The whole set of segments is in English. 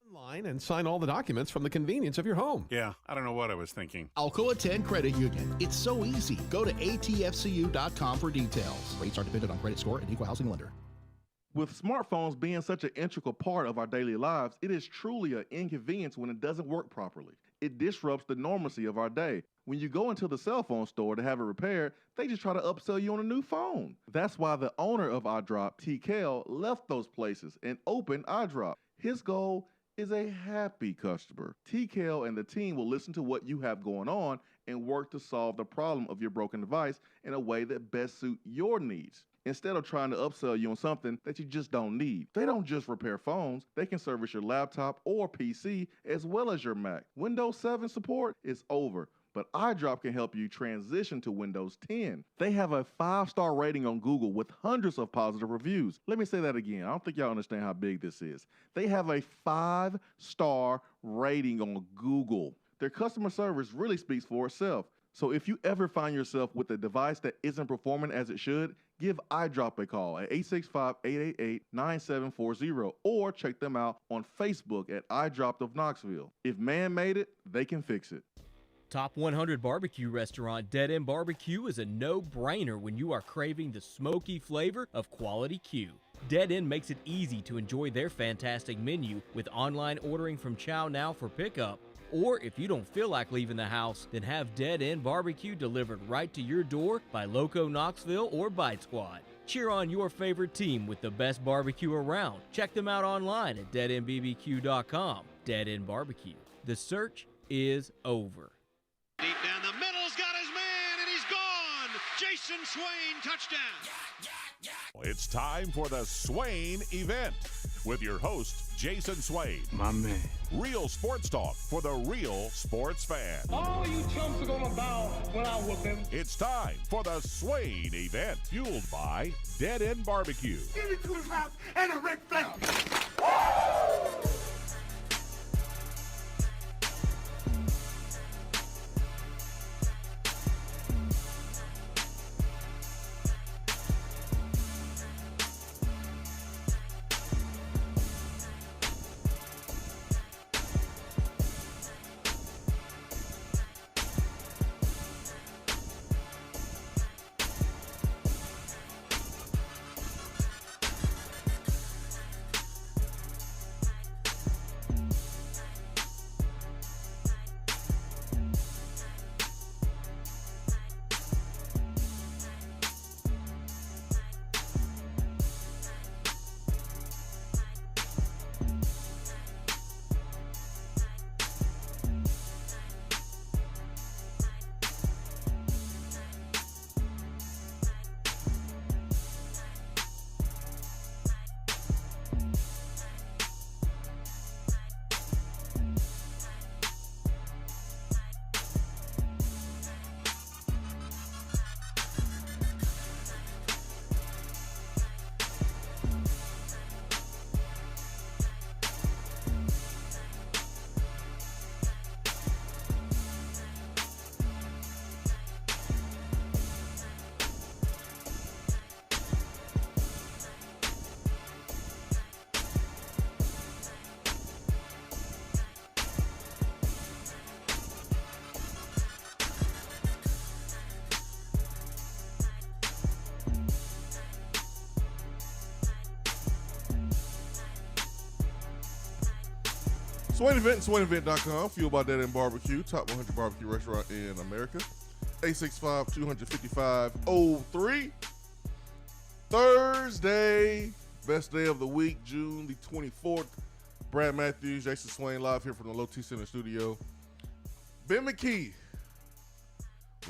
Online and sign all the documents from the convenience of your home. Yeah, I don't know what I was thinking. Alcoa 10 Credit Union. It's so easy. Go to atfcu.com for details. Rates are dependent on credit score and equal housing lender. With smartphones being such an integral part of our daily lives, it is truly an inconvenience when it doesn't work properly. It disrupts the normalcy of our day. When you go into the cell phone store to have it repaired, they just try to upsell you on a new phone. That's why the owner of iDrop, T. Kell, left those places and opened iDrop. His goal is a happy customer. T. Kell and the team will listen to what you have going on and work to solve the problem of your broken device in a way that best suit your needs, instead of trying to upsell you on something that you just don't need. They don't just repair phones, they can service your laptop or PC as well as your Mac. Windows 7 support is over, but iDrop can help you transition to Windows 10. They have a 5-star rating on Google with hundreds of positive reviews. Let me say that again. I don't think y'all understand how big this is. They have a 5-star rating on Google. Their customer service really speaks for itself. So if you ever find yourself with a device that isn't performing as it should, give iDrop a call at 865-888-9740 or check them out on Facebook at iDrop of Knoxville. If man made it, they can fix it. Top 100 barbecue restaurant Dead End Barbecue is a no-brainer when you are craving the smoky flavor of quality Q. Dead End makes it easy to enjoy their fantastic menu with online ordering from Chow Now for pickup. Or if you don't feel like leaving the house, then have Dead End Barbecue delivered right to your door by Loco Knoxville or Bite Squad. Cheer on your favorite team with the best barbecue around. Check them out online at deadendbbq.com. Dead End Barbecue. The search is over. Deep down the middle's got his man, and he's gone. Jason Swain, touchdown. It's time for the Swain Event with your host, Jason Swain. My man. Real sports talk for the real sports fan. All you chumps are gonna bow when I whoop him. It's time for the Swain Event, fueled by Dead End Barbecue. Give me 2 pounds and a Ric Flair. Swain Event and SwainEvent.com, fueled by Dead End Barbecue, top 100 barbecue restaurant in America. 865-255-03. Thursday, best day of the week, June the 24th. Brad Matthews, Jason Swain, live here from the Low T Center studio. Ben McKee,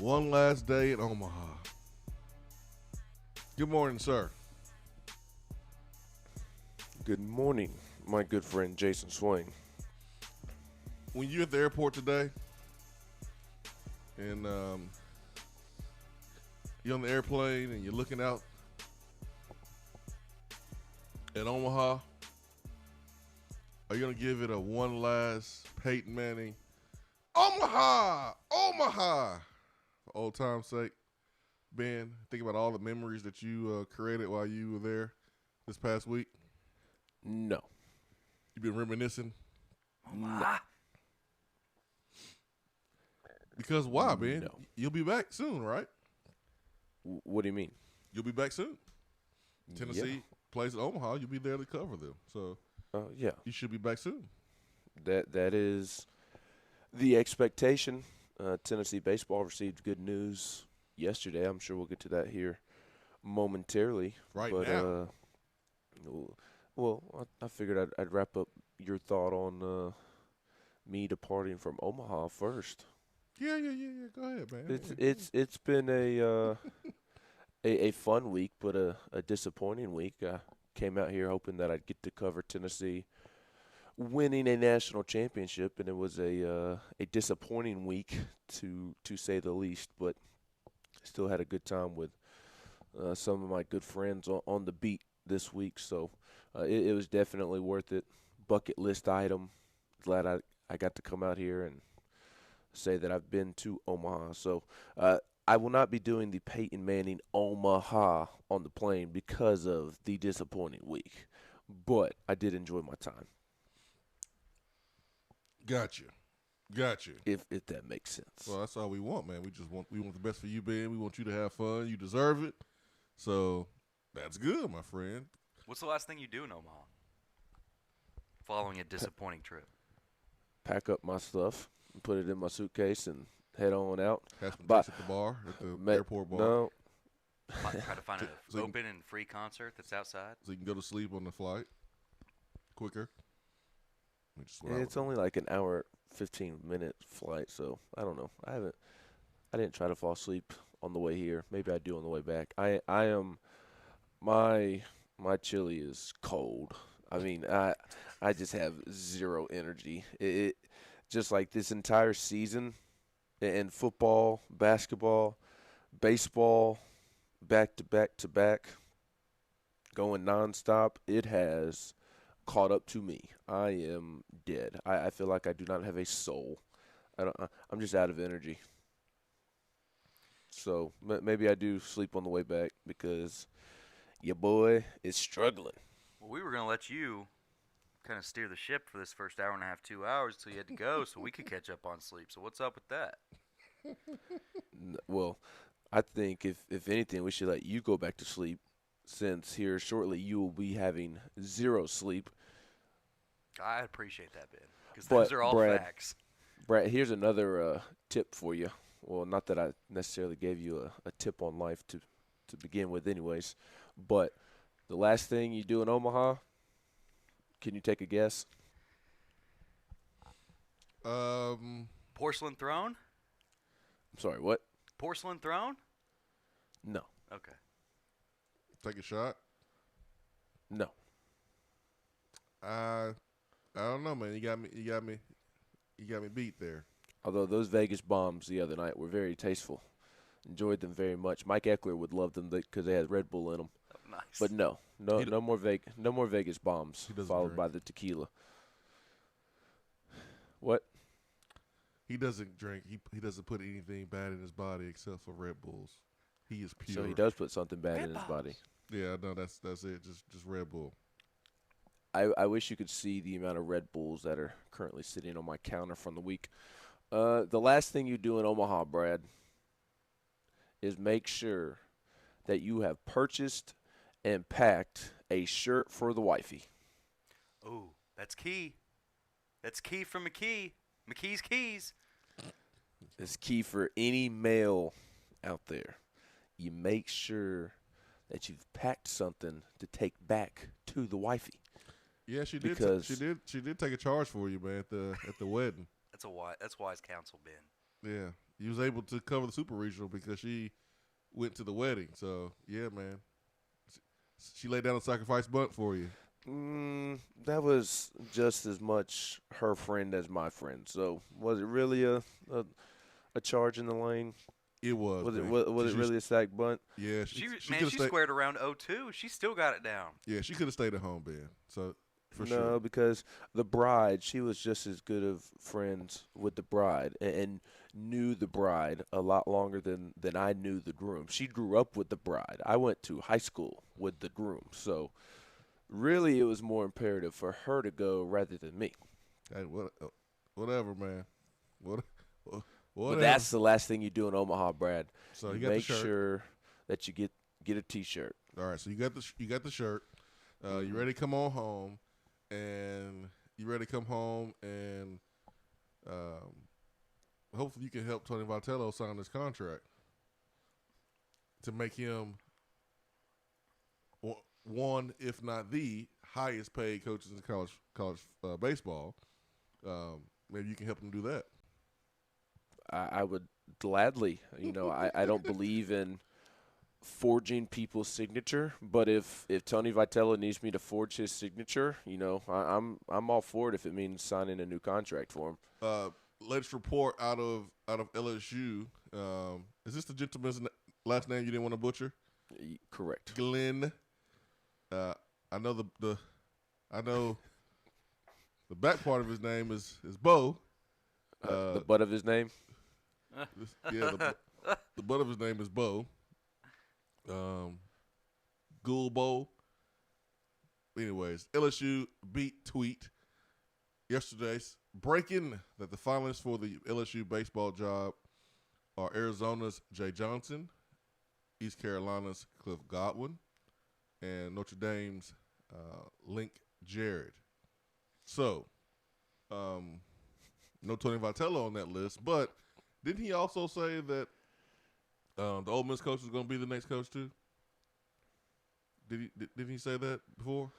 one last day in Omaha. Good morning, sir. Good morning, my good friend Jason Swain. When you're at the airport today and you're on the airplane and you're looking out at Omaha, are you going to give it a one last Peyton Manning, Omaha, Omaha, for old time's sake? Ben, think about all the memories that you created while you were there this past week. No. You've been reminiscing, Because why, man? No. You'll be back soon, right? What do you mean? You'll be back soon. Tennessee plays at Omaha. You'll be there to cover them. So yeah, you should be back soon. That is the expectation. Tennessee baseball received good news yesterday. I'm sure we'll get to that here momentarily. Now. Well, I figured I'd wrap up your thought on me departing from Omaha first. Yeah. Go ahead, man. It's been a fun week, but a disappointing week. I came out here hoping that I'd get to cover Tennessee winning a national championship, and it was a disappointing week to say the least. But still had a good time with some of my good friends on the beat this week, so it was definitely worth it. Bucket list item. Glad I got to come out here and say that I've been to Omaha. So I will not be doing the Peyton Manning Omaha on the plane because of the disappointing week, but I did enjoy my time. Gotcha. If that makes sense. Well, that's all we want, man. We want the best for you, Ben. We want you to have fun. You deserve it. So that's good, my friend. What's the last thing you do in Omaha following a disappointing trip? Pack up my stuff, put it in my suitcase, and head on out. Have some drinks at the bar, at the airport bar. No. Try to find an open and free concert that's outside. So you can go to sleep on the flight quicker. It's only like an hour, 15-minute flight, so I don't know. I didn't try to fall asleep on the way here. Maybe I do on the way back. I am my chili is cold. I mean, I just have zero energy. It just like this entire season in football, basketball, baseball, back to back, going nonstop. It has caught up to me. I am dead. I feel like I do not have a soul. I'm just out of energy. So maybe I do sleep on the way back because your boy is struggling. Well, we were going to let you kind of steer the ship for this first hour and a half, 2 hours till you had to go so we could catch up on sleep. So what's up with that? Well, I think if anything, we should let you go back to sleep since here shortly you will be having zero sleep. I appreciate that, Ben, because those are all facts. Brad, here's another tip for you. Well, not that I necessarily gave you a tip on life to begin with anyways, but the last thing you do in Omaha, can you take a guess? Porcelain throne? I'm sorry, what? Porcelain throne? No. Okay. Take a shot? No. I don't know, man. You got me beat there. Although those Vegas bombs the other night were very tasteful. Enjoyed them very much. Mike Eckler would love them because they had Red Bull in them. Oh, nice. But no more Vegas bombs followed by the tequila. What? He doesn't drink. He doesn't put anything bad in his body except for Red Bulls. He is pure. So he does put something bad in his body. Yeah, no, that's it. Just Red Bull. I wish you could see the amount of Red Bulls that are currently sitting on my counter from the week. The last thing you do in Omaha, Brad, is make sure that you have purchased and packed a shirt for the wifey. Oh, that's key. That's key from McKee. McKee's keys. It's key for any male out there. You make sure that you've packed something to take back to the wifey. Yeah, she did. She did take a charge for you, man, at the wedding. That's wise counsel, Ben. Yeah, you was able to cover the super regional because she went to the wedding. So yeah, man, she laid down a sacrifice bunt for you. That was just as much her friend as my friend. So was it really a charge in the lane? It was. Was it really a sack bunt? Yeah, she squared around 0-2. She still got it down. Yeah, she could have stayed at home, Ben. So for no, sure. Because the bride, she was just as good of friends with the bride and knew the bride a lot longer than I knew the groom. She grew up with the bride. I went to high school with the groom. So really it was more imperative for her to go rather than me. Hey, whatever, man. Whatever. But that's the last thing you do in Omaha, Brad. So you got make the shirt. sure that you get a T-shirt. All right, so you got the shirt. You ready to come on home, and hopefully you can help Tony Vitello sign this contract to make him one, if not the highest paid coaches in college baseball. Maybe you can help him do that. I would gladly. I don't believe in forging people's signature, but if Tony Vitello needs me to forge his signature, I'm all for it if it means signing a new contract for him. Latest report out of LSU. Is this the gentleman's last name you didn't want to butcher? Correct. Glenn. I know the back part of his name is Bo. The butt of his name. The butt of his name is Bo. Gulbo. Anyways, LSU beat Tweet yesterday, breaking that the finalists for the LSU baseball job are Arizona's Jay Johnson, East Carolina's Cliff Godwin, and Notre Dame's Link Jarrett. So, no Tony Vitello on that list, but didn't he also say that the Ole Miss coach is going to be the next coach too? Did he say that before?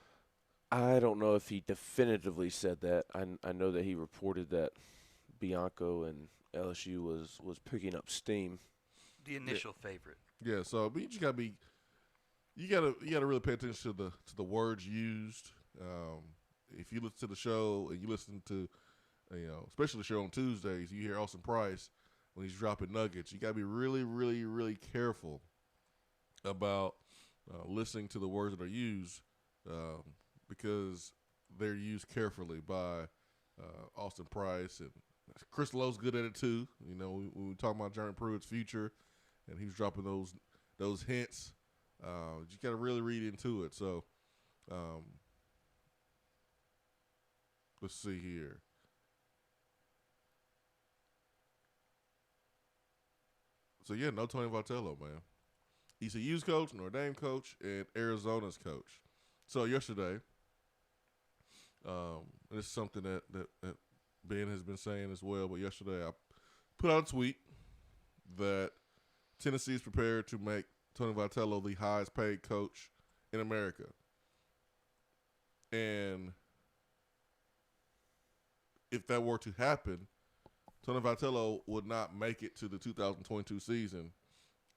I don't know if he definitively said that. I know that he reported that Bianco and LSU was picking up steam. The initial favorite. Yeah, so you just gotta be, you gotta really pay attention to the words used. If you listen to the show and you listen to, especially the show on Tuesdays, you hear Austin Price when he's dropping nuggets. You gotta be really, really, really careful about listening to the words that are used because they're used carefully by Austin Price, and Chris Lowe's good at it too. When we talk about Jeremy Pruitt's future, and he's dropping those hints, you got to really read into it. So, let's see here. So yeah, no Tony Vitello, man. ECU's coach, Notre Dame coach, and Arizona's coach. So yesterday, and this is something that Ben has been saying as well, but yesterday I put out a tweet that Tennessee is prepared to make Tony Vitello the highest paid coach in America. And if that were to happen, Tony Vitello would not make it to the 2022 season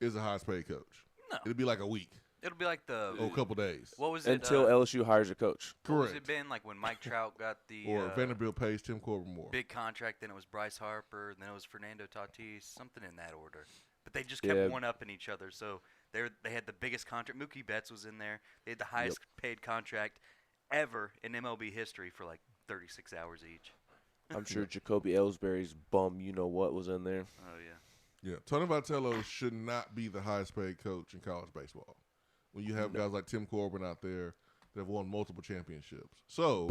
as the highest paid coach. No. It'd be like a week. It'll be like or a couple days. What was it? Until LSU hires a coach. Correct. What was it been like when Mike Trout got the or Vanderbilt pays Tim Corbin more. Big contract, then it was Bryce Harper, then it was Fernando Tatis, something in that order. But they just kept one-upping each other. So they had the biggest contract. Mookie Betts was in there. They had the highest paid contract ever in MLB history for like 36 hours each. I'm sure Jacoby Ellsbury's bum you-know-what was in there. Oh, yeah. Yeah, Tony Vitello should not be the highest paid coach in college baseball when you have guys like Tim Corbin out there that have won multiple championships. So,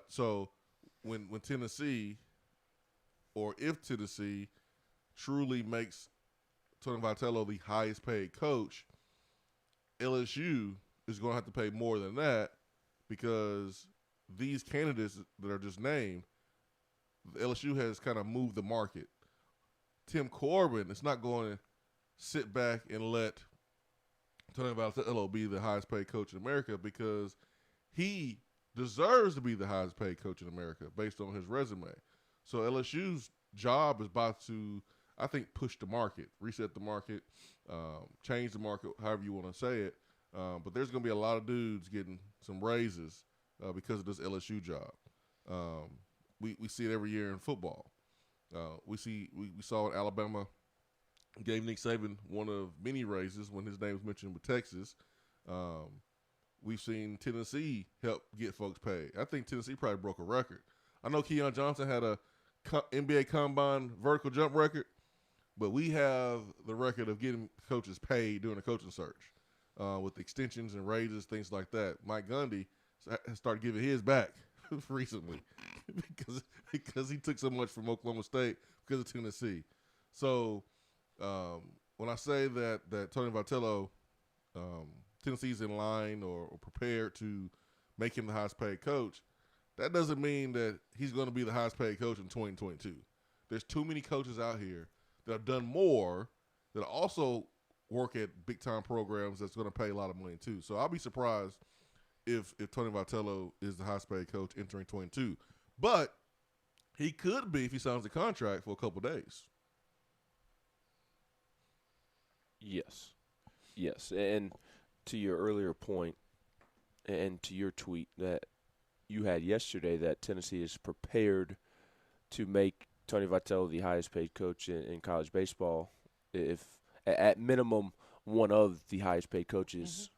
so when Tennessee, or if Tennessee truly makes Tony Vitello the highest paid coach, LSU is going to have to pay more than that because these candidates that are just named, LSU has kind of moved the market. Tim Corbin is not going to sit back and let Tony Vitello be the highest paid coach in America because he deserves to be the highest paid coach in America based on his resume. So LSU's job is about to, I think, push the market, reset the market, change the market, however you want to say it. But there's going to be a lot of dudes getting some raises because of this LSU job. We see it every year in football. We saw in Alabama gave Nick Saban one of many raises when his name was mentioned with Texas. We've seen Tennessee help get folks paid. I think Tennessee probably broke a record. I know Keon Johnson had a NBA Combine vertical jump record, but we have the record of getting coaches paid during the coaching search with extensions and raises, things like that. Mike Gundy has started giving his back recently because he took so much from Oklahoma State because of Tennessee. So when I say that Tony Vitello, Tennessee's in line or prepared to make him the highest paid coach, that doesn't mean that he's going to be the highest paid coach in 2022. There's too many coaches out here that have done more that also work at big-time programs that's going to pay a lot of money too. So I'll be surprised if Tony Vitello is the highest paid coach entering 22. But he could be if he signs the contract for a couple days. Yes. And to your earlier point and to your tweet that you had yesterday that Tennessee is prepared to make Tony Vitello the highest paid coach in college baseball, if at minimum one of the highest paid coaches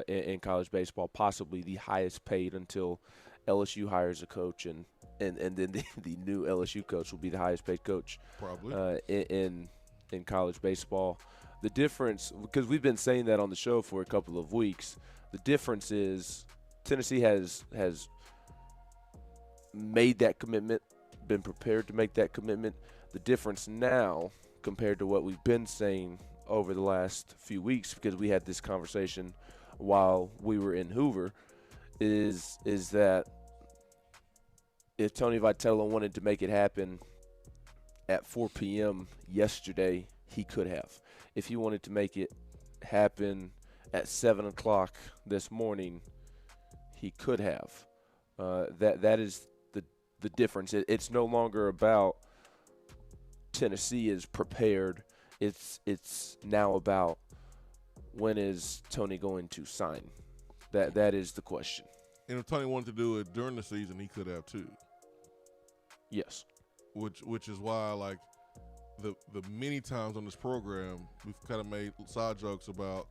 in college baseball, possibly the highest paid until LSU hires a coach, and then the new LSU coach will be the highest paid coach probably in college baseball. The difference, because we've been saying that on the show for a couple of weeks, the difference is Tennessee has made that commitment, been prepared to make that commitment. The difference now compared to what we've been saying over the last few weeks, because we had this conversation while we were in Hoover, is that if Tony Vitello wanted to make it happen at 4 p.m. yesterday, he could have. If he wanted to make it happen at 7 o'clock this morning, he could have. That is the difference. It's no longer about Tennessee is prepared. It's now about when is Tony going to sign. That is the question. And if Tony wanted to do it during the season, he could have too. Yes. Which is why, like, the many times on this program, we've kind of made side jokes about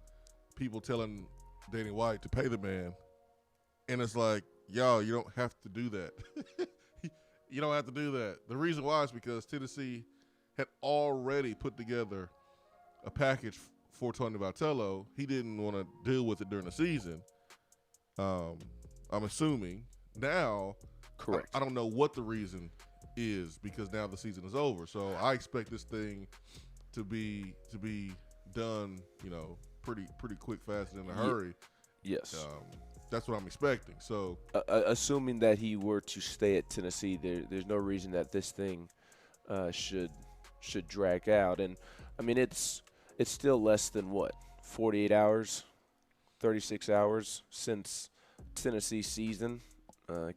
people telling Danny White to pay the man. And it's like, y'all, you don't have to do that. You don't have to do that. The reason why is because Tennessee had already put together a package for Tony Vitello. He didn't want to deal with it during the season. I'm assuming now. Correct. I don't know what the reason is because now the season is over. So I expect this thing to be done, pretty quick, fast, and in a hurry. Yes. That's what I'm expecting. So, assuming that he were to stay at Tennessee, there's no reason that this thing should drag out. And I mean, it's still less than 48 hours, 36 hours since Tennessee season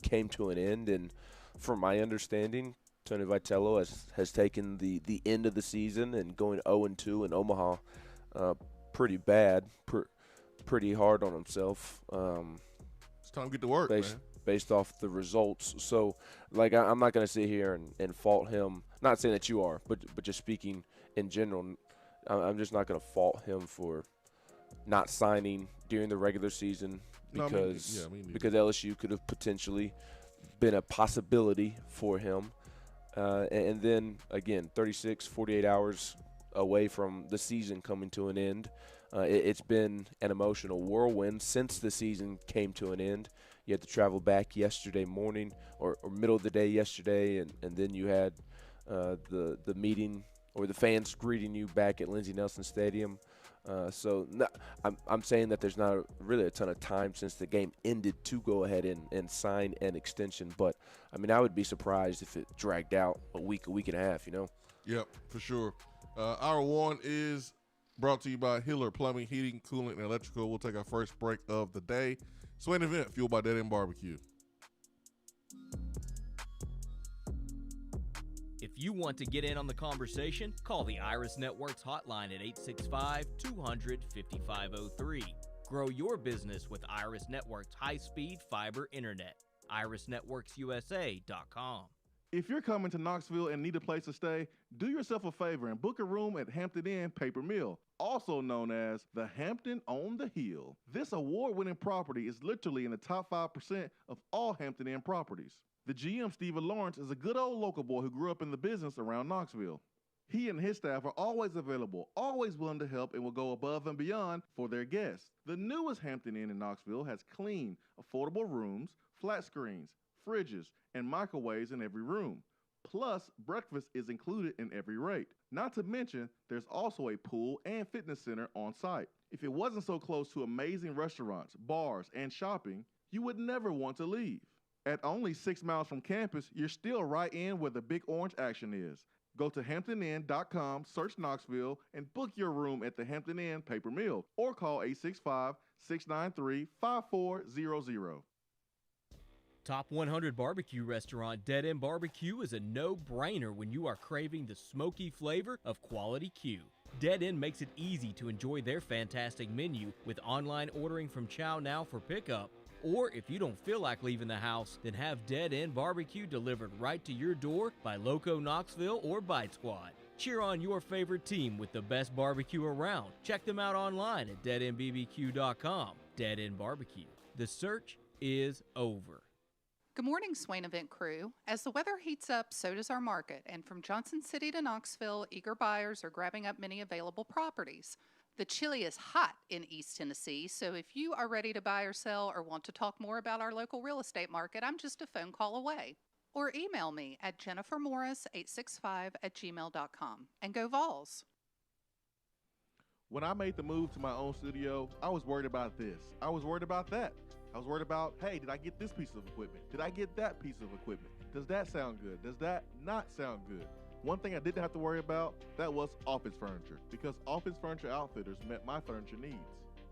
came to an end. And from my understanding, Tony Vitello has taken the end of the season and going 0-2 in Omaha pretty bad. Pretty hard on himself. It's time to get to work, based off the results. So, like, I'm not going to sit here and fault him. Not saying that you are, but just speaking in general, I'm just not going to fault him for not signing during the regular season because LSU could have potentially been a possibility for him. And then, again, 48 hours away from the season coming to an end. It's been an emotional whirlwind since the season came to an end. You had to travel back yesterday morning or middle of the day yesterday, and then you had the meeting or the fans greeting you back at Lindsey Nelson Stadium. I'm saying that there's not really a ton of time since the game ended to go ahead and sign an extension. But, I mean, I would be surprised if it dragged out a week and a half, Yep, for sure. Hour one is brought to you by Hiller Plumbing, Heating, Cooling, and Electrical. We'll take our first break of the day. Swain Event, fueled by Dead End Barbecue. If you want to get in on the conversation, call the Iris Networks hotline at 865-200-5503. Grow your business with Iris Networks high-speed fiber internet. IrisNetworksUSA.com. If you're coming to Knoxville and need a place to stay, do yourself a favor and book a room at Hampton Inn Paper Mill, also known as the Hampton on the Hill. This award-winning property is literally in the top 5% of all Hampton Inn properties. The GM, Stephen Lawrence, is a good old local boy who grew up in the business around Knoxville. He and his staff are always available, always willing to help, and will go above and beyond for their guests. The newest Hampton Inn in Knoxville has clean, affordable rooms, flat screens, fridges, and microwaves in every room. Plus, breakfast is included in every rate. Not to mention, there's also a pool and fitness center on site. If it wasn't so close to amazing restaurants, bars, and shopping, you would never want to leave. At only 6 miles from campus, you're still right in where the big orange action is. Go to HamptonInn.com, search Knoxville, and book your room at the Hampton Inn Paper Mill or call 865-693-5400. Top 100 barbecue restaurant Dead End Barbecue is a no-brainer when you are craving the smoky flavor of quality Q. Dead End makes it easy to enjoy their fantastic menu with online ordering from Chow Now for pickup. Or if you don't feel like leaving the house, then have Dead End Barbecue delivered right to your door by Loco Knoxville or Bite Squad. Cheer on your favorite team with the best barbecue around. Check them out online at deadendbbq.com. Dead End Barbecue. The search is over. Good morning, Swain Event crew. As the weather heats up, so does our market, and from Johnson City to Knoxville, eager buyers are grabbing up many available properties. The chili is hot in East Tennessee, so if you are ready to buy or sell or want to talk more about our local real estate market, I'm just a phone call away. Or email me at jennifermorris865@gmail.com. And go Vols! When I made the move to my own studio, I was worried about this. I was worried about that. I was worried about, hey, did I get this piece of equipment? Did I get that piece of equipment? Does that sound good? Does that not sound good? One thing I didn't have to worry about, that was office furniture, because Office Furniture Outfitters met my furniture needs.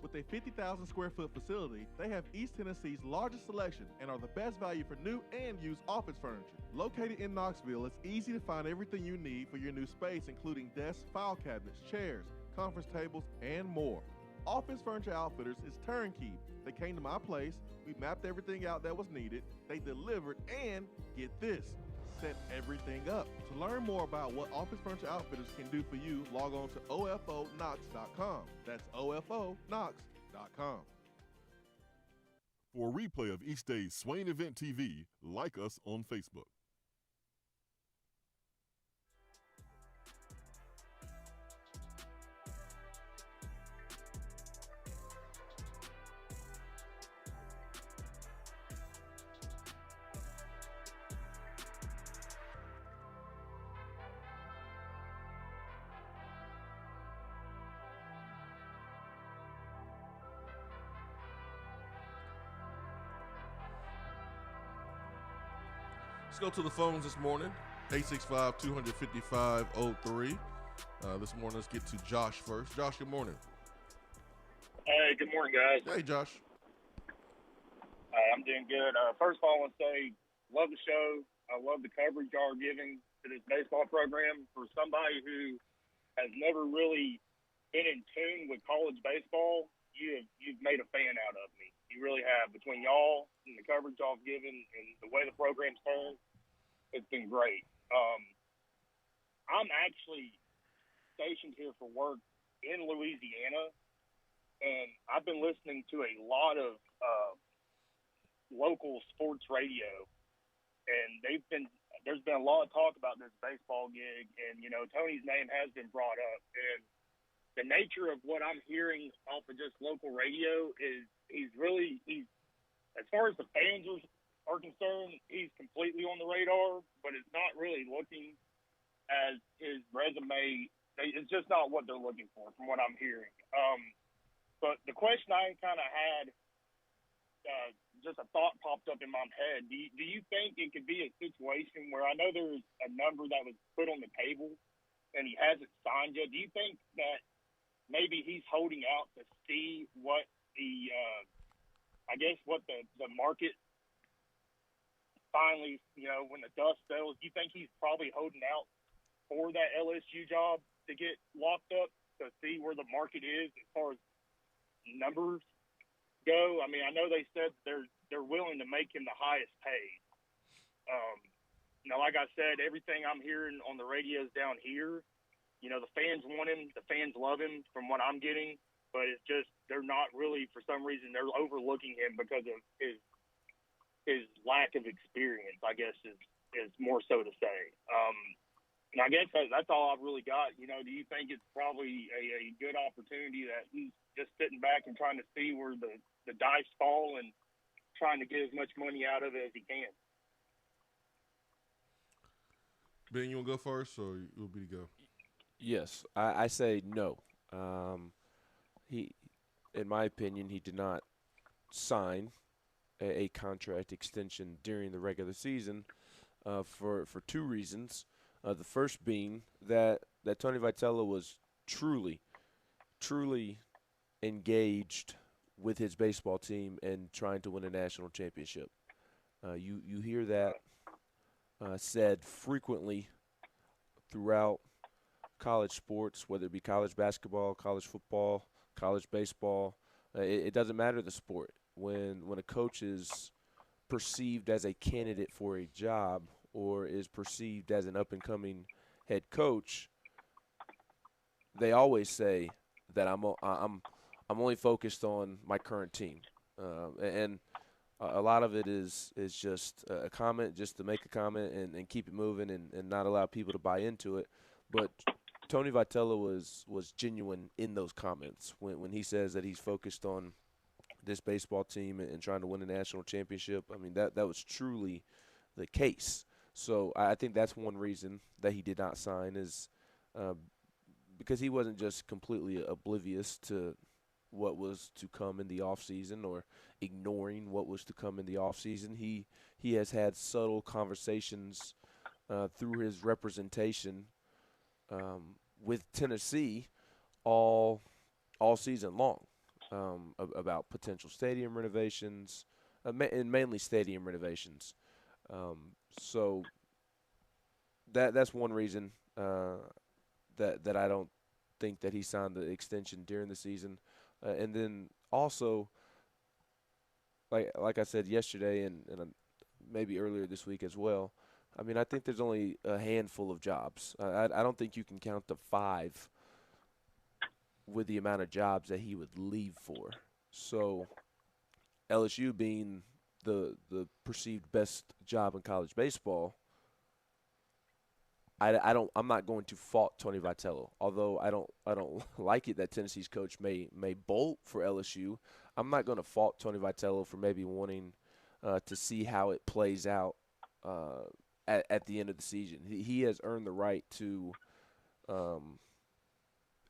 With a 50,000 square foot facility, they have East Tennessee's largest selection and are the best value for new and used office furniture. Located in Knoxville, it's easy to find everything you need for your new space, including desks, file cabinets, chairs, conference tables, and more. Office Furniture Outfitters is turnkey. They came to my place, we mapped everything out that was needed, they delivered, and get this, set everything up. To learn more about what Office Furniture Outfitters can do for you, log on to ofonox.com. That's ofonox.com. For a replay of each day's Swain Event TV, like us on Facebook. Let's go to the phones this morning. 865-255-03. This morning, let's get to Josh first. Josh, good morning. Hey, good morning, guys. Hey, Josh. I'm doing good. First of all, I want to say, love the show. I love the coverage y'all are giving to this baseball program. For somebody who has never really been in tune with college baseball, you've made a fan out of me. You really have. Between y'all and the coverage y'all have given and the way the program's turned, it's been great. I'm actually stationed here for work in Louisiana, and I've been listening to a lot of local sports radio, and there's been a lot of talk about this baseball gig, and Tony's name has been brought up, and the nature of what I'm hearing off of just local radio is he's as far as the fans are concerned, he's completely on the radar, but it's not really looking as his resume. It's just not what they're looking for from what I'm hearing. But the question I kind of had, just a thought popped up in my head. Do you think it could be a situation where I know there's a number that was put on the table and he hasn't signed yet? Do you think that maybe he's holding out to see what what the market finally, when the dust settles, do you think he's probably holding out for that LSU job to get locked up to see where the market is as far as numbers go? I mean, I know they said they're willing to make him the highest paid. Like I said, everything I'm hearing on the radios down here, the fans want him, the fans love him from what I'm getting, but it's just they're not really, for some reason, they're overlooking him because of his lack of experience, I guess is more so to say. And I guess that's all I've really got. Do you think it's probably a good opportunity that he's just sitting back and trying to see where the dice fall and trying to get as much money out of it as he can? Ben, you want to go first, or you'll be to go? Yes, I say no. He, in my opinion, he did not sign a contract extension during the regular season for two reasons. The first being that Tony Vitello was truly engaged with his baseball team and trying to win a national championship. You hear that said frequently throughout college sports, whether it be college basketball, college football, college baseball. It doesn't matter the sport. When a coach is perceived as a candidate for a job or is perceived as an up-and-coming head coach, they always say that I'm only focused on my current team, and a lot of it is just a comment, just to make a comment and keep it moving and not allow people to buy into it. But Tony Vitello was genuine in those comments when he says that he's focused on this baseball team and trying to win a national championship. I mean, that was truly the case. So I think that's one reason that he did not sign is because he wasn't just completely oblivious to what was to come in the offseason or ignoring what was to come in the offseason. He has had subtle conversations through his representation with Tennessee all season long about potential stadium renovations and mainly stadium renovations. So that's one reason that I don't think that he signed the extension during the season. And then also, like I said yesterday and maybe earlier this week as well, I mean, I think there's only a handful of jobs. I don't think you can count to 5 with the amount of jobs that he would leave for. So LSU being the perceived best job in college baseball, I'm not going to fault Tony Vitello. Although I don't like it that Tennessee's coach may bolt for LSU. I'm not going to fault Tony Vitello for maybe wanting to see how it plays out at the end of the season. He has earned the right to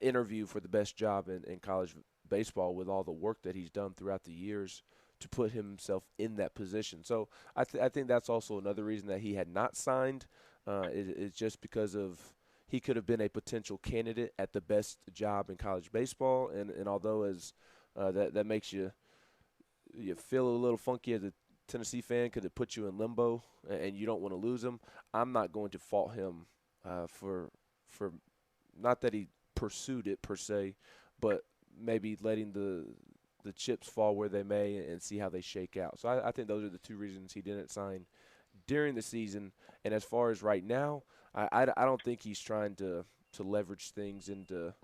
interview for the best job in college baseball with all the work that he's done throughout the years to put himself in that position. So I think that's also another reason that he had not signed. Is just because of he could have been a potential candidate at the best job in college baseball, and although as that makes you feel a little funky as a Tennessee fan because it puts you in limbo and you don't want to lose him, I'm not going to fault him for not that he pursued it per se, but maybe letting the chips fall where they may and see how they shake out. So I think those are the two reasons he didn't sign during the season. And as far as right now, I don't think he's trying to leverage things into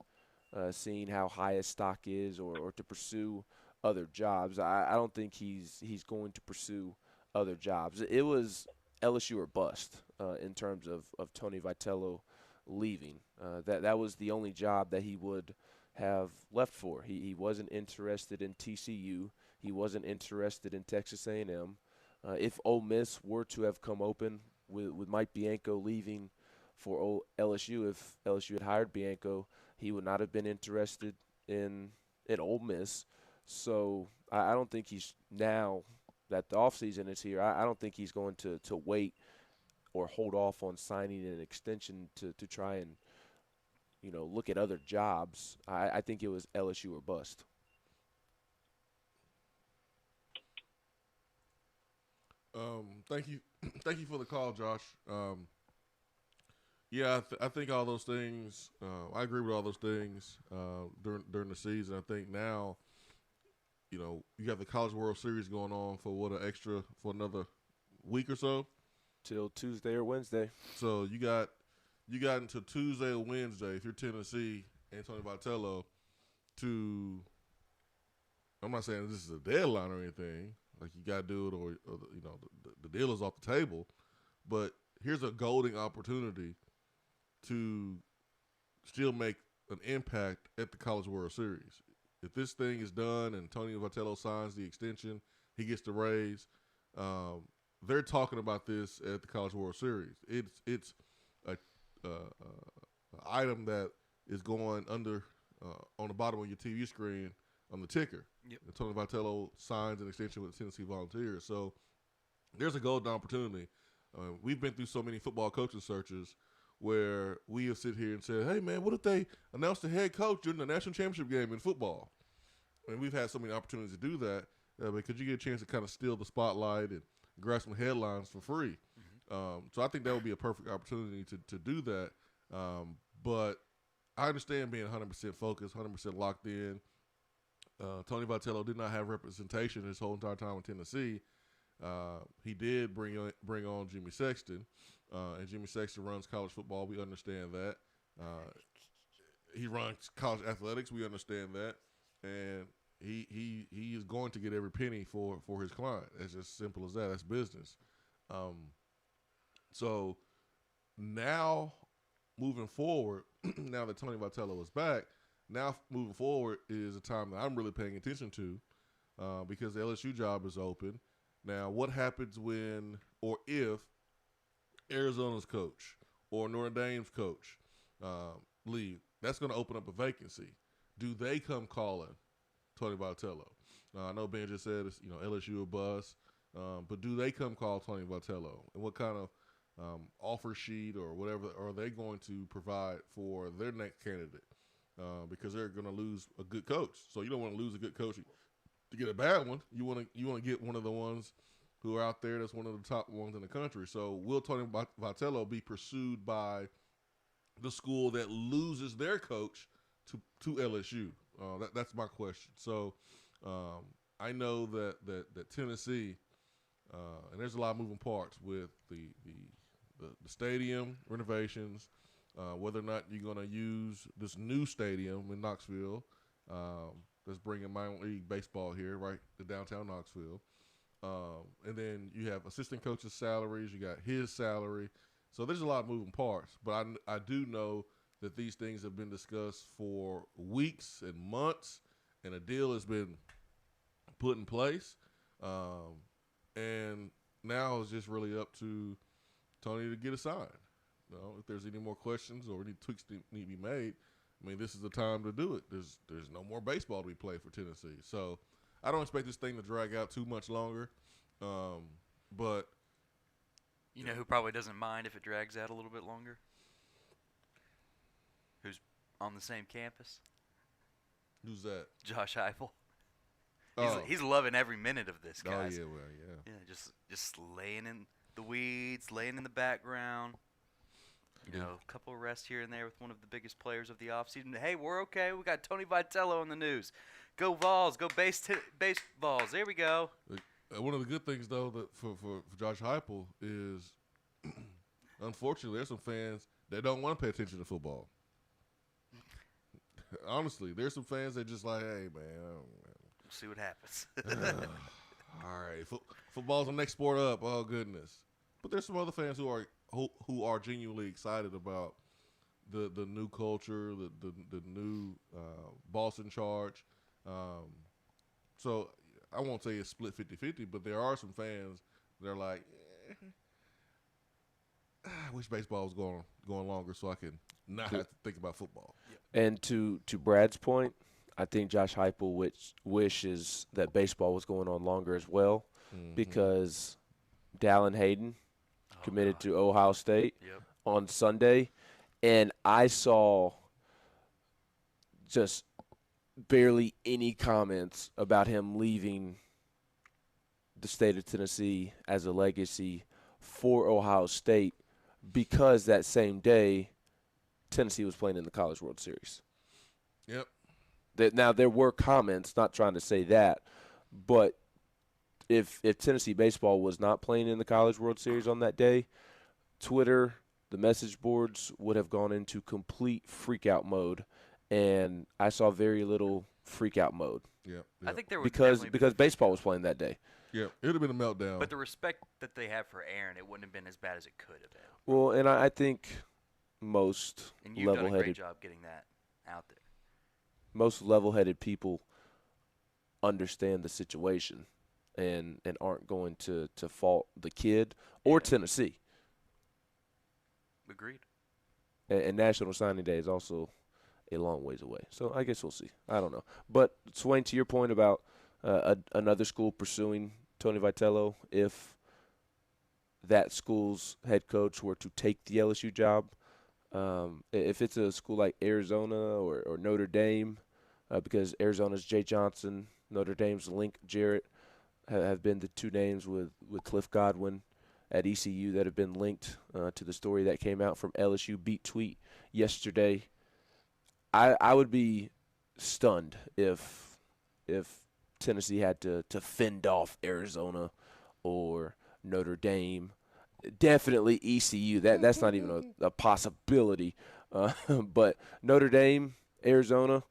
seeing how high his stock is or to pursue other jobs. I don't think he's going to pursue other jobs. It was LSU or bust in terms of Tony Vitello leaving. That was the only job that he would have left for. He wasn't interested in TCU. He wasn't interested in Texas A&M. If Ole Miss were to have come open with Mike Bianco leaving for LSU, if LSU had hired Bianco, he would not have been interested in Ole Miss. So I don't think he's, now that the offseason is here, I don't think he's going to wait or hold off on signing an extension to try and, look at other jobs. I think it was LSU or bust. Thank you for the call, Josh. Yeah, I think all those things. I agree with all those things during the season. I think now, you have the College World Series going on for another week or so, till Tuesday or Wednesday. So you got until Tuesday or Wednesday if you're Tennessee and Tony Vitello to. I'm not saying this is a deadline or anything. Like you got to do it, or the deal is off the table. But here's a golden opportunity to still make an impact at the College World Series. If this thing is done and Tony Vitello signs the extension, he gets the raise. They're talking about this at the College World Series. It's a item that is going under on the bottom of your TV screen on the ticker. Yep. And Tony Vitello signs an extension with the Tennessee Volunteers. So there's a golden opportunity. We've been through so many football coaching searches where we have sit here and said, hey, man, what if they announced the head coach during the national championship game in football? And we've had so many opportunities to do that because you get a chance to kind of steal the spotlight and grab some headlines for free. So I think that would be a perfect opportunity to do that. But I understand being 100% focused, 100% locked in. Tony Vitello did not have representation his whole entire time in Tennessee. He did bring on Jimmy Sexton, and Jimmy Sexton runs college football. We understand that. He runs college athletics. We understand that, and he is going to get every penny for his client. It's just simple as that. That's business. So now moving forward, now that Tony Vitello is back, now moving forward is a time that I'm really paying attention to because the LSU job is open. Now, what happens when or if Arizona's coach or Notre Dame's coach leave? That's going to open up a vacancy. Do they come calling Tony Vitello? I know Ben just said it's, LSU a bust, but do they come call Tony Vitello? And what kind of offer sheet or whatever are they going to provide for their next candidate? Because they're going to lose a good coach. So you don't want to lose a good coach to get a bad one. You want to get one of the ones who are out there that's one of the top ones in the country. So will Tony Vitello be pursued by the school that loses their coach to LSU? That's my question. So I know that Tennessee, and there's a lot of moving parts with the stadium renovations, whether or not you're going to use this new stadium in Knoxville that's bringing minor league baseball here, right, to downtown Knoxville. And then you have assistant coaches' salaries. You got his salary. So there's a lot of moving parts. But I do know that these things have been discussed for weeks and months, and a deal has been put in place. And now it's just really up to Tony to get a sign. If there's any more questions or any tweaks that need to be made, I mean, this is the time to do it. There's no more baseball to be played for Tennessee. So I don't expect this thing to drag out too much longer. But you know who probably doesn't mind if it drags out a little bit longer? Who's on the same campus? Who's that? Josh Heupel. Oh. He's loving every minute of this, guys. Oh, yeah. Yeah, just laying in the weeds, laying in the background. A couple of rests here and there with one of the biggest players of the offseason. Hey, we're okay. We got Tony Vitello on the news. Go Vols. Go baseballs. There we go. One of the good things, though, that for Josh Heupel is, unfortunately, there's some fans that don't want to pay attention to football. Honestly, there's some fans that just like, hey, man. We'll see what happens. All right. Football's the next sport up. Oh, goodness. But there's some other fans who are genuinely excited about the new culture, the new boss in charge. So I won't say it's split 50-50, but there are some fans that are like, I wish baseball was going longer so I can not have to think about football. And to Brad's point, I think Josh Heupel wishes that baseball was going on longer as well, because Dallin Hayden committed to Ohio State on Sunday, and I saw just barely any comments about him leaving the state of Tennessee as a legacy for Ohio State, because that same day Tennessee was playing in the College World Series. Yep. Now, there were comments, not trying to say that, but if Tennessee baseball was not playing in the College World Series on that day, Twitter, the message boards would have gone into complete freak-out mode, and I saw very little freak-out mode. Yep. I think there would because baseball was playing that day. Yeah, it would have been a meltdown. But the respect that they have for Aaron, it wouldn't have been as bad as it could have been. Well, and I think most and you've done a level-headed great job getting that out there. Most level-headed people understand the situation and aren't going to fault the kid or Tennessee. Agreed. And National Signing Day is also a long ways away. So I guess we'll see. I don't know. But, Swain, to your point about another school pursuing Tony Vitello, if that school's head coach were to take the LSU job, if it's a school like Arizona or Notre Dame, because Arizona's Jay Johnson, Notre Dame's Link Jarrett have been the two names with Cliff Godwin at ECU that have been linked to the story that came out from LSU Beat Tweet yesterday. I would be stunned if Tennessee had to fend off Arizona or Notre Dame. Definitely ECU. That's not even a possibility. But Notre Dame, Arizona,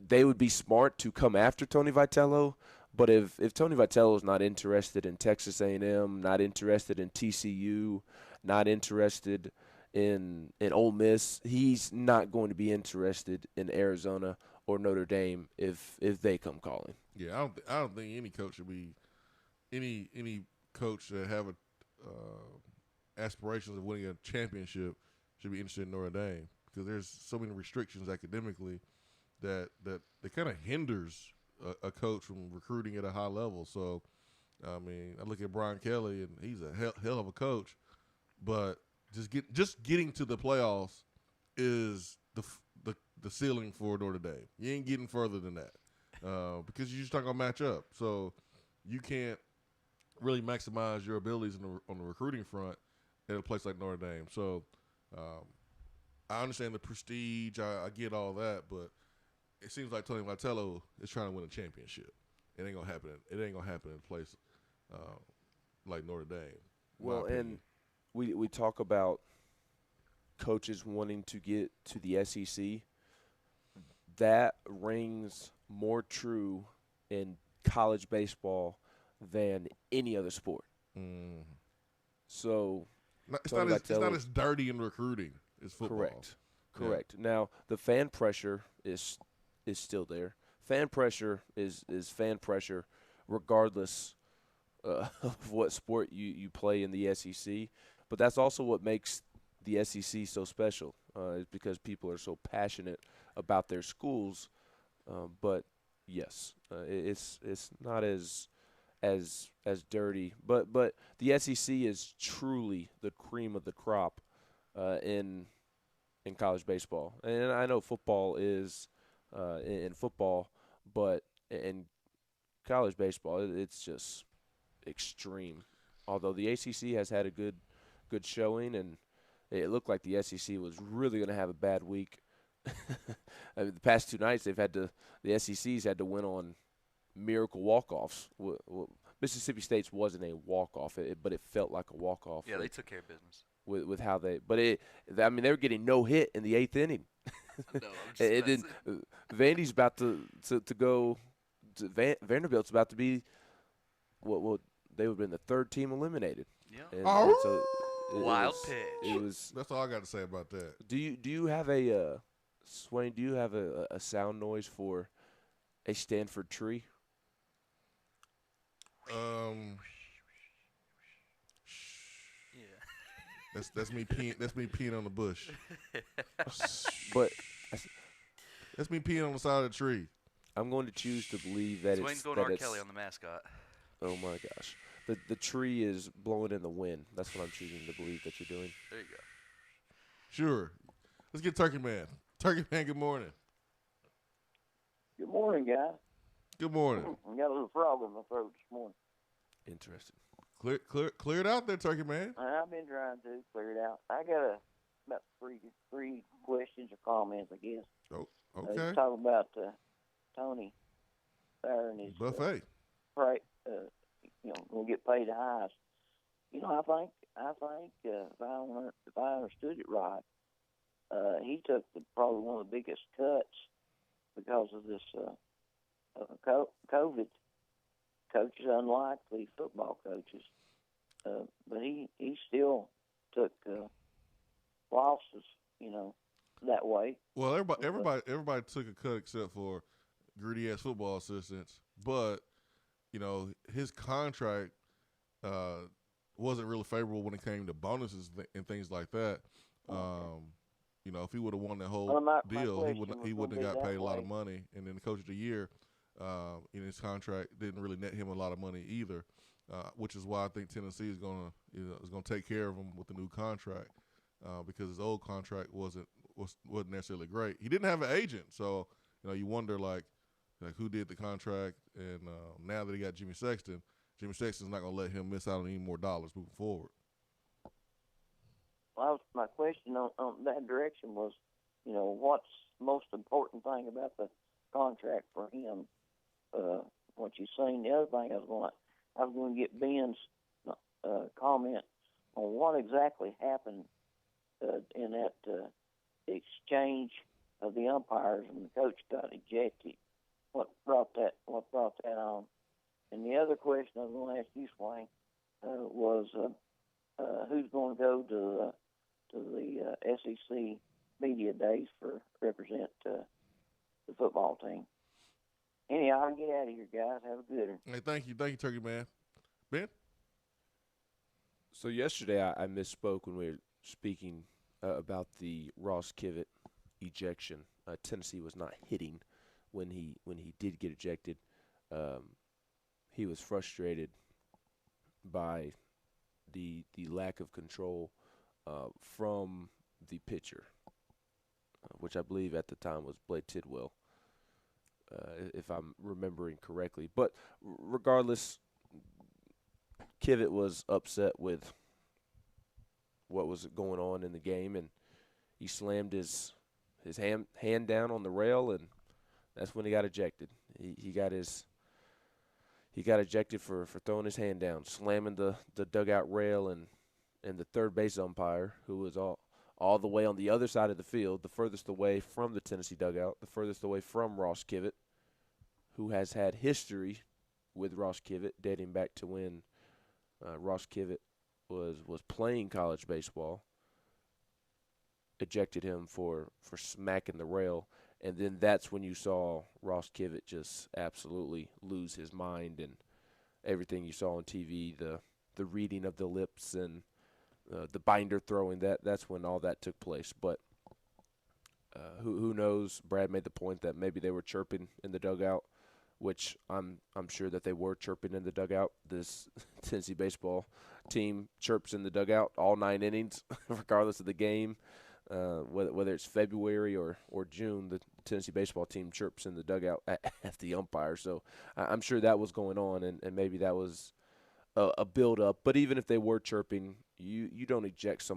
they would be smart to come after Tony Vitello. But if Tony Vitello is not interested in Texas A&M, not interested in TCU, not interested in Ole Miss, he's not going to be interested in Arizona or Notre Dame if they come calling. Yeah, I don't think any coach should be any coach that have aspirations of winning a championship should be interested in Notre Dame, because there's so many restrictions academically that kind of hinders a coach from recruiting at a high level. So, I mean, I look at Brian Kelly, and he's a hell of a coach, but just getting to the playoffs is the ceiling for Notre Dame. You ain't getting further than that because you're just not gonna match up. So you can't really maximize your abilities on the recruiting front at a place like Notre Dame. So I understand the prestige. I get all that, but it seems like Tony Vitello is trying to win a championship. It ain't gonna happen. It ain't gonna happen in a place like Notre Dame. Well, and we talk about coaches wanting to get to the SEC. That rings more true in college baseball than any other sport. Mm. So it's not as dirty in recruiting as football. Correct. Yeah. Now, the fan pressure is still there. Fan pressure is fan pressure regardless of what sport you play in the SEC. But that's also what makes the SEC so special, is because people are so passionate about their schools. But yes, it's not as dirty. But the SEC is truly the cream of the crop in college baseball. And I know football is in football, but in college baseball, it's just extreme. Although the ACC has had a good showing, and it looked like the SEC was really going to have a bad week. I mean, the past two nights the SEC's had to win on miracle walk-offs. Mississippi State's wasn't a walk-off, but it felt like a walk-off. Yeah, they took care of business. With how they – but they were getting no hit in the eighth inning. No, Vandy's about to go – Vanderbilt's about to be what they would have been the third team eliminated. Yeah. And so wild pitch. That's all I got to say about that. Do you have a Swain? Do you have a sound noise for a Stanford tree? Yeah. That's me peeing. That's me peeing on the bush. But that's me peeing on the side of the tree. I'm going to choose to believe that Swain's going R. Kelly on the mascot. Oh my gosh. The tree is blowing in the wind. That's what I'm choosing to believe that you're doing. There you go. Sure. Let's get Turkey Man. Turkey Man, good morning. Good morning, guys. Good morning. I got a little frog in my throat this morning. Interesting. Clear it out there, Turkey Man. I've been trying to clear it out. I got about three questions or comments, I guess. Oh, okay. Talk about Tony there and his buffet. Right. Gonna get paid the highest. I think if I understood it right, he took probably one of the biggest cuts because of this COVID. Coaches, unlikely football coaches, but he still took losses. That way. Well, everybody took a cut except for greedy ass football assistants, but his contract wasn't really favorable when it came to bonuses and things like that. You know, if he would have won that whole Well, my deal, question he was wouldn't gonna have be got paid that a lot of way. money. And then the coach of the year in his contract didn't really net him a lot of money either, which is why I think Tennessee is gonna take care of him with the new contract because his old contract wasn't necessarily great. He didn't have an agent, so you wonder like who did the contract. And now that he got Jimmy Sexton's not gonna let him miss out on any more dollars moving forward. Well, my question on that direction was, what's the most important thing about the contract for him? What you saying? The other thing I was going to get Ben's comment on what exactly happened in that exchange of the umpires and the coach got ejected. What brought that on? And the other question I was going to ask you, Swain, was who's going to go to the SEC media days for represent the football team? Anyhow, I'll get out of here, guys. Have a good one. Hey, thank you, Turkey Man. Ben? So yesterday I misspoke when we were speaking about the Ross Kivett ejection. Tennessee was not hitting when he did get ejected. He was frustrated by the lack of control from the pitcher, which I believe at the time was Blade Tidwell, if I'm remembering correctly. But regardless, Kivett was upset with what was going on in the game, and he slammed his hand down on the rail, and that's when he got ejected. He got ejected for throwing his hand down, slamming the dugout rail, and the third base umpire, who was all the way on the other side of the field, the furthest away from the Tennessee dugout, the furthest away from Ross Kivett, who has had history with Ross Kivett dating back to when Ross Kivett was playing college baseball, ejected him for smacking the rail. And then that's when you saw Ross Kivett just absolutely lose his mind, and everything you saw on TV, the reading of the lips and the binder throwing, that's when all that took place. But who knows? Brad made the point that maybe they were chirping in the dugout, which I'm sure that they were chirping in the dugout. This Tennessee baseball team chirps in the dugout all 9 innings, regardless of the game. Whether it's February or June, the Tennessee baseball team chirps in the dugout at the umpire. So I'm sure that was going on, and maybe that was a build-up. But even if they were chirping, you don't eject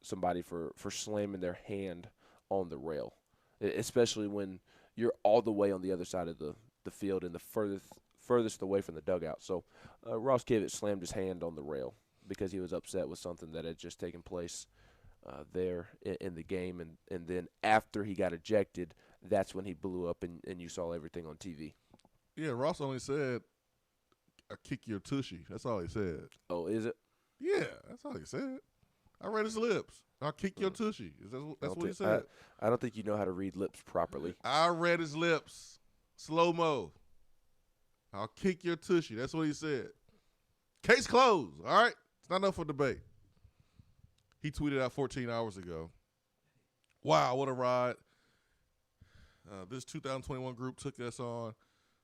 somebody for slamming their hand on the rail, especially when you're all the way on the other side of the field and the furthest away from the dugout. So Ross Kivett slammed his hand on the rail because he was upset with something that had just taken place there in the game, and then after he got ejected, that's when he blew up, and you saw everything on TV. Yeah, Ross only said, "I kick your tushy." That's all he said. Oh, is it? Yeah, that's all he said. I read his lips. "I'll kick your tushy." That's what he said. I don't think you know how to read lips properly. I read his lips. Slow-mo. "I'll kick your tushy." That's what he said. Case closed, all right? It's not up for debate. He tweeted out 14 hours ago, "Wow, what a ride. This 2021 group took us on.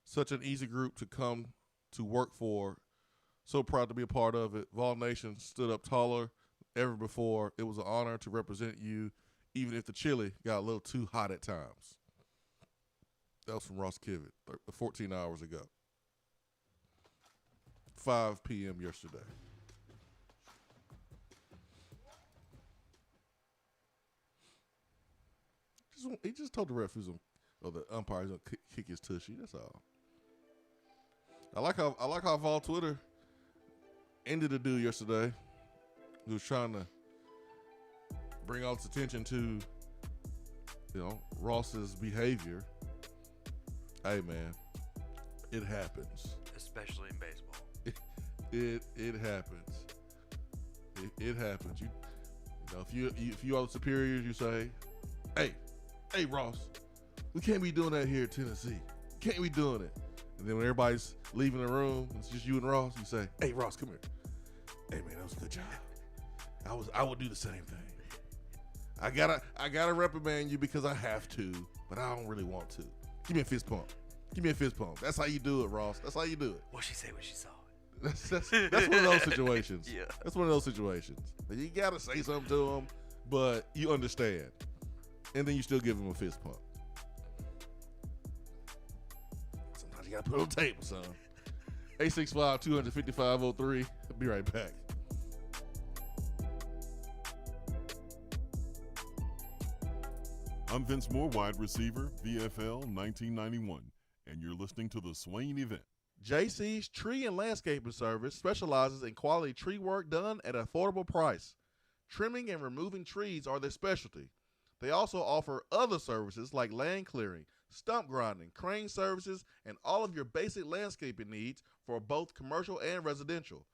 Such an easy group to come to work for. So proud to be a part of it. Vol Nation stood up taller than ever before. It was an honor to represent you, even if the chili got a little too hot at times." That was from Ross Kivett 14 hours ago. 5 p.m. yesterday. He just told the ref the umpire's gonna kick his tushy. That's all. I like how Vol Twitter ended the dude yesterday, who was trying to bring all this attention to, Ross's behavior. Hey man, it happens. Especially in baseball. It happens. It happens. If you are the superiors, you say, Hey Ross, we can't be doing that here in Tennessee. Can't be doing it. And then when everybody's leaving the room, it's just you and Ross, you say, "Hey Ross, come here. Hey man, that was a good job. I would do the same thing. I gotta reprimand you because I have to, but I don't really want to. Give me a fist pump. Give me a fist pump. That's how you do it, Ross. That's how you do it. What'd she say when she saw it? That's one of those situations. Yeah. That's one of those situations. You gotta say something to him, but you understand, and then you still give him a fist pump. Sometimes you gotta put it on the table, son. 865-255-03. I'll be right back. I'm Vince Moore, wide receiver, VFL 1991, and you're listening to the Swain Event. JC's Tree and Landscaping Service specializes in quality tree work done at an affordable price. Trimming and removing trees are their specialty. They also offer other services like land clearing, stump grinding, crane services, and all of your basic landscaping needs for both commercial and residential.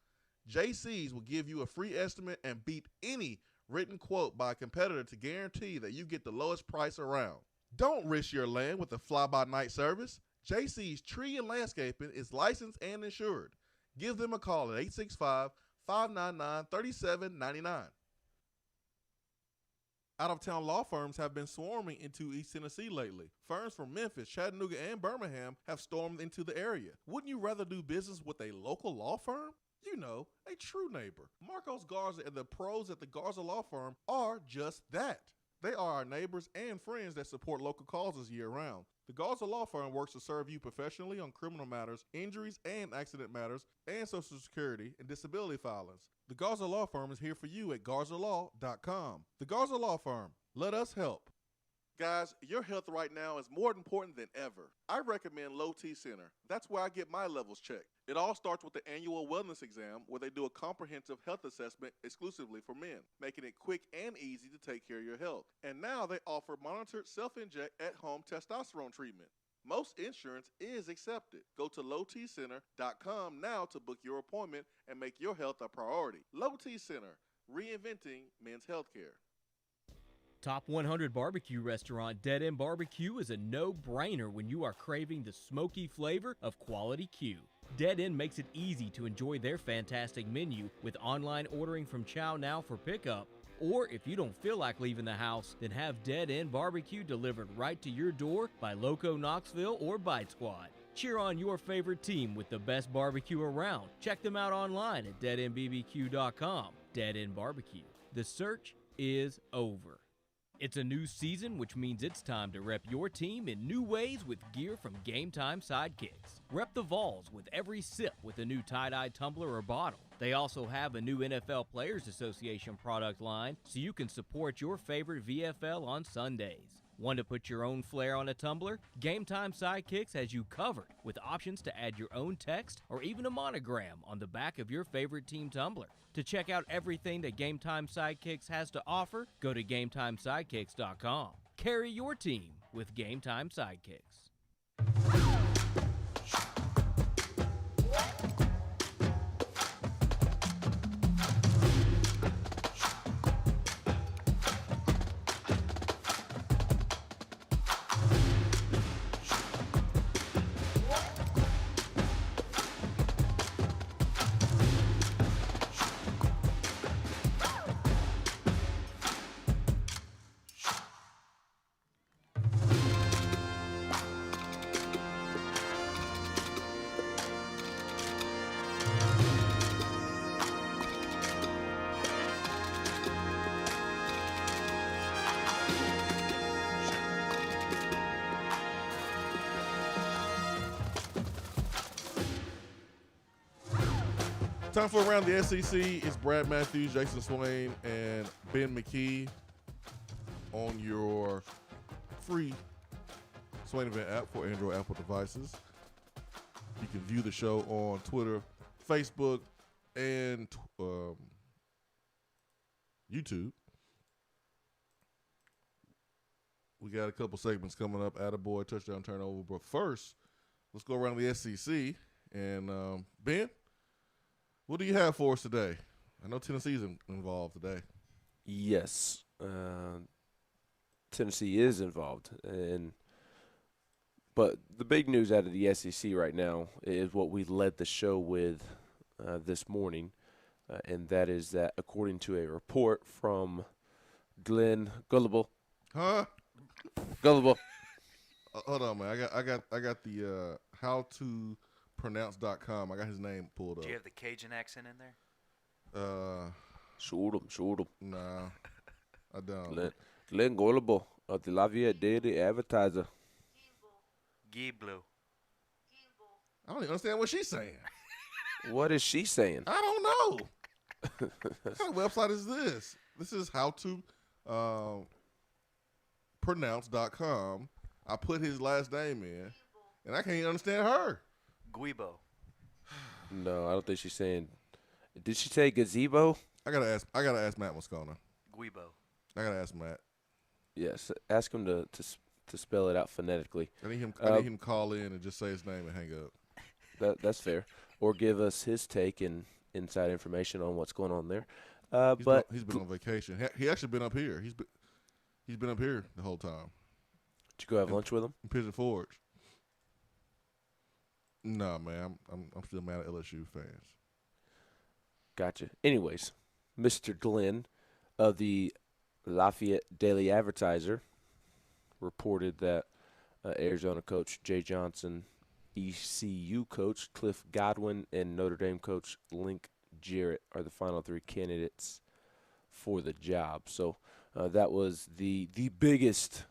JC's will give you a free estimate and beat any written quote by a competitor to guarantee that you get the lowest price around. Don't risk your land with a fly-by-night service. JC's Tree and Landscaping is licensed and insured. Give them a call at 865-599-3799. Out-of-town law firms have been swarming into East Tennessee lately. Firms from Memphis, Chattanooga, and Birmingham have stormed into the area. Wouldn't you rather do business with a local law firm? You know, a true neighbor. Marcos Garza and the pros at the Garza Law Firm are just that. They are our neighbors and friends that support local causes year-round. The Garza Law Firm works to serve you professionally on criminal matters, injuries and accident matters, and Social Security and disability filings. The Garza Law Firm is here for you at GarzaLaw.com. The Garza Law Firm. Let us help. Guys, your health right now is more important than ever. I recommend Low T Center. That's where I get my levels checked. It all starts with the annual wellness exam where they do a comprehensive health assessment exclusively for men, making it quick and easy to take care of your health. And now they offer monitored self-inject at-home testosterone treatment. Most insurance is accepted. Go to lowtcenter.com now to book your appointment and make your health a priority. Low T Center, reinventing men's healthcare. Top 100 barbecue restaurant Dead End Barbecue is a no-brainer when you are craving the smoky flavor of quality Q. Dead End makes it easy to enjoy their fantastic menu with online ordering from Chow Now for pickup. Or if you don't feel like leaving the house, then have Dead End Barbecue delivered right to your door by Loco Knoxville or Bite Squad. Cheer on your favorite team with the best barbecue around. Check them out online at deadendbbq.com. Dead End Barbecue. The search is over. It's a new season, which means it's time to rep your team in new ways with gear from Game Time Sidekicks. Rep the Vols with every sip with a new tie-dye tumbler or bottle. They also have a new NFL Players Association product line, so you can support your favorite VFL on Sundays. Want to put your own flair on a tumbler? Game Time Sidekicks has you covered with options to add your own text or even a monogram on the back of your favorite team tumbler. To check out everything that Game Time Sidekicks has to offer, go to GameTimeSidekicks.com. Carry your team with Game Time Sidekicks. Time for Around the SEC. It's Brad Matthews, Jason Swain, and Ben McKee on your free Swain Event app for Android Apple devices. You can view the show on Twitter, Facebook, and YouTube. We got a couple segments coming up. Attaboy, touchdown, turnover. But first, let's go around the SEC. And Ben, what do you have for us today? I know Tennessee's involved today. Yes, Tennessee is involved, but the big news out of the SEC right now is what we led the show with this morning, and that is that according to a report from Glenn Gullible. Huh? Gullible. Hold on, man. I got the howtopronounce.com. I got his name pulled up. Do you have the Cajun accent in there? Shoot him. Nah, I don't. Glenn Gullible of the Lafayette Daily Advertiser. Giblo. I don't even understand what she's saying. What is she saying? I don't know. What kind of website is this? This is howtopronounce.com. I put his last name in, and I can't even understand her. Guibo. No, I don't think she's saying. Did she say gazebo? I gotta ask Matt Moscona. Guibo. I gotta ask Matt. Yes, ask him to spell it out phonetically. I need him to call in and just say his name and hang up. That's fair. Or give us his take and inside information on what's going on there. He's been on vacation. He actually been up here. He's been up here the whole time. Did you go have lunch with him? In Pigeon Forge. No, man. I'm still mad at LSU fans. Gotcha. Anyways, Mr. Glenn of the Lafayette Daily Advertiser reported that Arizona coach Jay Johnson, ECU coach Cliff Godwin, and Notre Dame coach Link Jarrett are the final three candidates for the job. So that was the biggest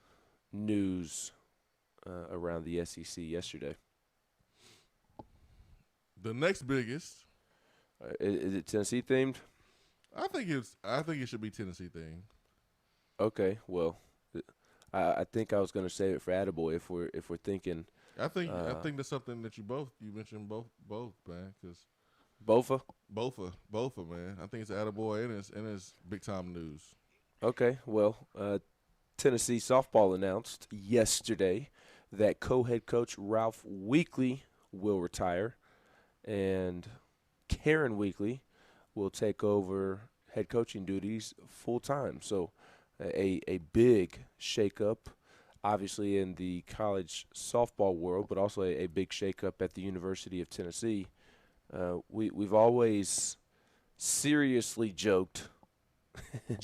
news around the SEC yesterday. The next biggest. Is it Tennessee themed? I think it should be Tennessee themed. Okay, well, I think I was going to save it for Attaboy if we're thinking. I think that's something that you mentioned both man, because Bofa, man. I think it's Attaboy and it's big time news. Okay, well, Tennessee softball announced yesterday that co-head coach Ralph Weekley will retire, and Karen Weekley will take over head coaching duties full time. So a big shakeup, obviously in the college softball world, but also a big shakeup at the University of Tennessee. We've always seriously joked.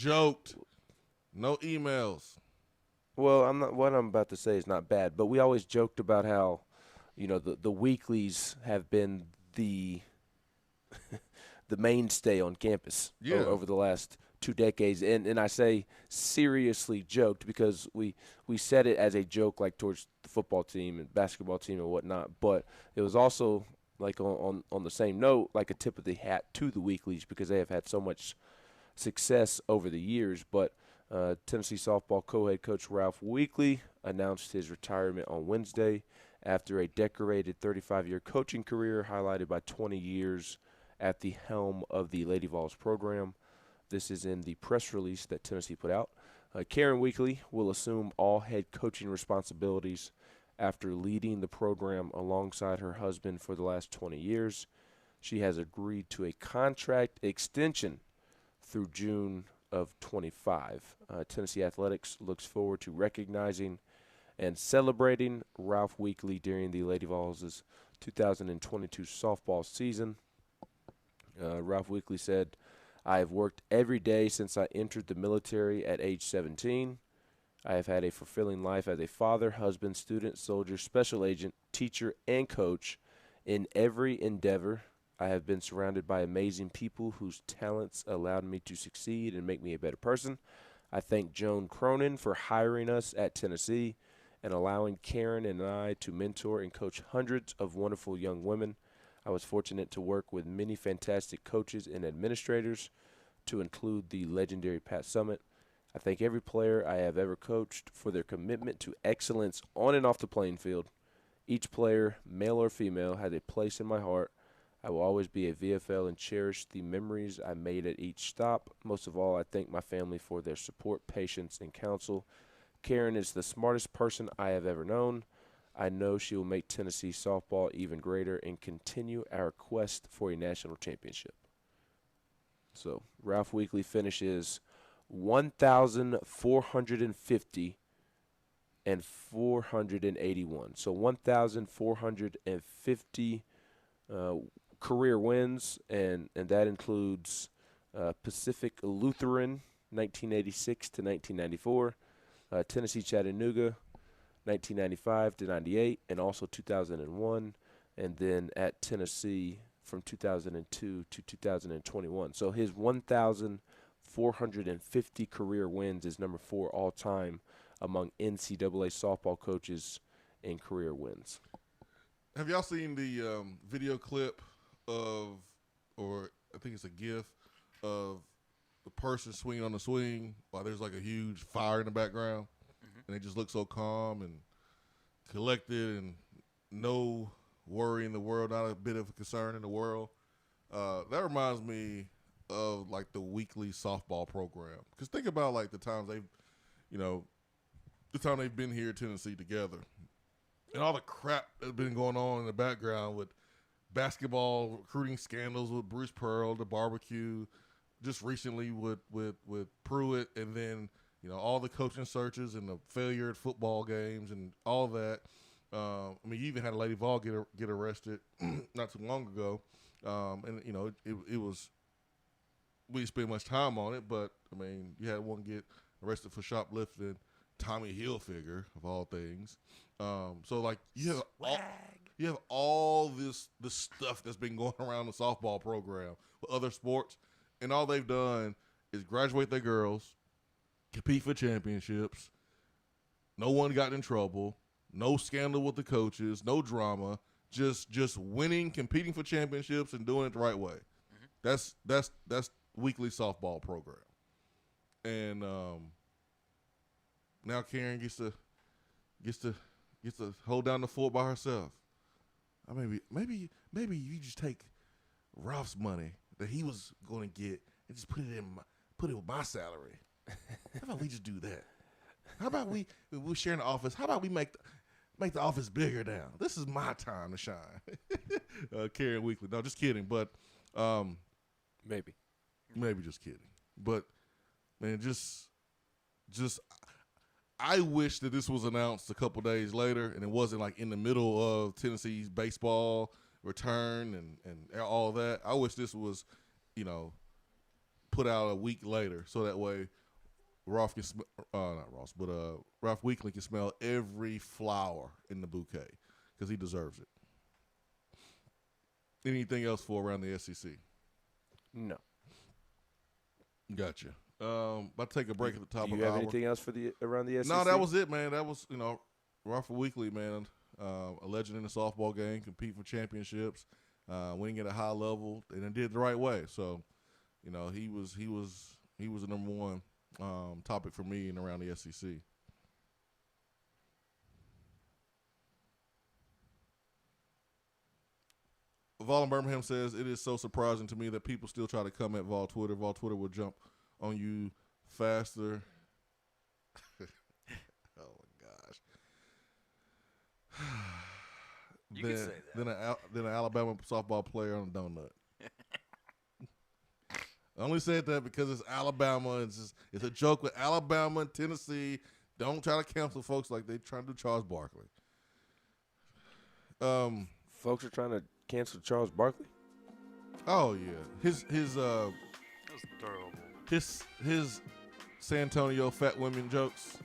No emails. Well, what I'm about to say is not bad, but we always joked about how, the Weeklies have been the the mainstay on campus over the last 2 decades. And I say seriously joked because we said it as a joke, like towards the football team and basketball team and whatnot, but it was also like on the same note, like a tip of the hat to the Weeklies because they have had so much success over the years. But Tennessee softball co-head coach Ralph Weekley announced his retirement on Wednesday after a decorated 35-year coaching career highlighted by 20 years at the helm of the Lady Vols program. This is in the press release that Tennessee put out. Karen Weekley will assume all head coaching responsibilities after leading the program alongside her husband for the last 20 years. She has agreed to a contract extension through June of 25. Tennessee Athletics looks forward to recognizing and celebrating Ralph Weekley during the Lady Vols' 2022 softball season. Ralph Weekley said, "I have worked every day since I entered the military at age 17. I have had a fulfilling life as a father, husband, student, soldier, special agent, teacher, and coach. In every endeavor, I have been surrounded by amazing people whose talents allowed me to succeed and make me a better person. I thank Joan Cronin for hiring us at Tennessee and allowing Karen and I to mentor and coach hundreds of wonderful young women. I was fortunate to work with many fantastic coaches and administrators, to include the legendary Pat Summitt. I thank every player I have ever coached for their commitment to excellence on and off the playing field. Each player, male or female, has a place in my heart. I will always be a VFL and cherish the memories I made at each stop. Most of all, I thank my family for their support, patience, and counsel. Karen is the smartest person I have ever known. I know she will make Tennessee softball even greater and continue our quest for a national championship." So Ralph Weekley finishes 1,450 and 481. So 1,450 career wins, and that includes Pacific Lutheran 1986 to 1994, Tennessee Chattanooga, 1995 to 98, and also 2001, and then at Tennessee from 2002 to 2021. So his 1,450 career wins is number 4 all time among NCAA softball coaches in career wins. Have y'all seen the video clip of, or I think it's a GIF of the person swinging on the swing while there's like a huge fire in the background, and they just look so calm and collected and no worry in the world, not a bit of a concern in the world. That reminds me of like the weekly softball program. Because think about like the times they've been here at Tennessee together, and all the crap that's been going on in the background with basketball recruiting scandals with Bruce Pearl, the barbecue, just recently with Pruitt, and then all the coaching searches and the failure at football games and all that. I mean, you even had a Lady Vol get arrested not too long ago, and it was, we didn't spend much time on it, but I mean, you had one get arrested for shoplifting, Tommy Hilfiger of all things. So like you have all this stuff that's been going around the softball program with other sports, and all they've done is graduate their girls, compete for championships. No one got in trouble. No scandal with the coaches. No drama. Just winning, competing for championships, and doing it the right way. That's weekly softball program. And now Karen gets to hold down the fort by herself. I mean, maybe you just take Ralph's money that he was going to get and just put it with my salary. How about we just do that? How about we're sharing the office? How about we make the office bigger now? This is my time to shine. Karen Weekly. No, just kidding. But maybe just kidding. But man, just I wish that this was announced a couple days later and it wasn't like in the middle of Tennessee's baseball return and all that. I wish this was, put out a week later so that way Ralph Weekly can smell every flower in the bouquet because he deserves it. Anything else for around the SEC? No. Gotcha. About to take a break at the top of the hour. Do you have anything else for around the SEC? No, that was it, man. That was, Ralph Weekly, man, a legend in the softball game, compete for championships, winning at a high level, and it did the right way. So, he was the number one topic for me and around the SEC. Vol in Birmingham says, it is so surprising to me that people still try to come at Vol Twitter. Vol Twitter will jump on you faster. Oh, my gosh. You can say that. Than an Alabama softball player on a donut. I only said that because it's Alabama. It's a joke with Alabama and Tennessee. Don't try to cancel folks like they trying to do Charles Barkley. Folks are trying to cancel Charles Barkley? Oh yeah. His that was terrible. His San Antonio fat women jokes.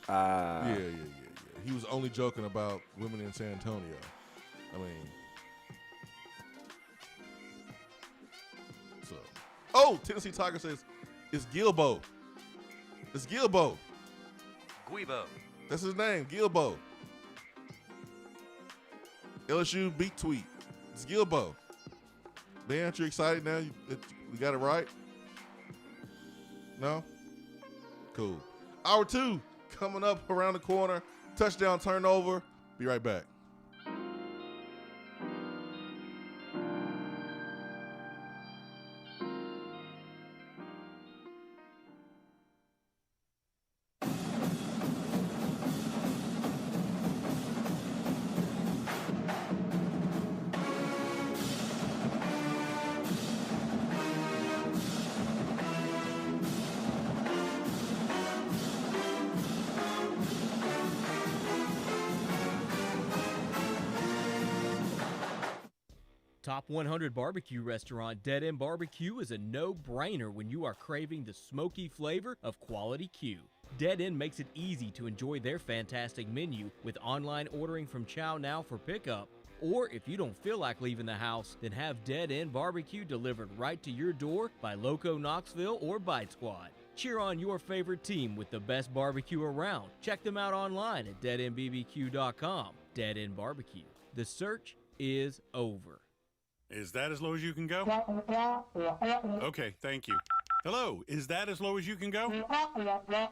Yeah. He was only joking about women in San Antonio. I mean, so. Oh, Tennessee Tiger says it's Gilbo. It's Gilbo. Guibo. That's his name, Gilbo. LSU beat tweet. It's Gilbo. Man, aren't you excited now? We got it right? No? Cool. Hour 2 coming up around the corner. Touchdown turnover. Be right back. Top 100 barbecue restaurant Dead End Barbecue is a no-brainer when you are craving the smoky flavor of quality Q. Dead End makes it easy to enjoy their fantastic menu with online ordering from Chow Now for pickup. Or if you don't feel like leaving the house, then have Dead End Barbecue delivered right to your door by Loco Knoxville or Bite Squad. Cheer on your favorite team with the best barbecue around. Check them out online at deadendbbq.com. Dead End Barbecue. The search is over. Is that as low as you can go? Okay, thank you. Hello, is that as low as you can go?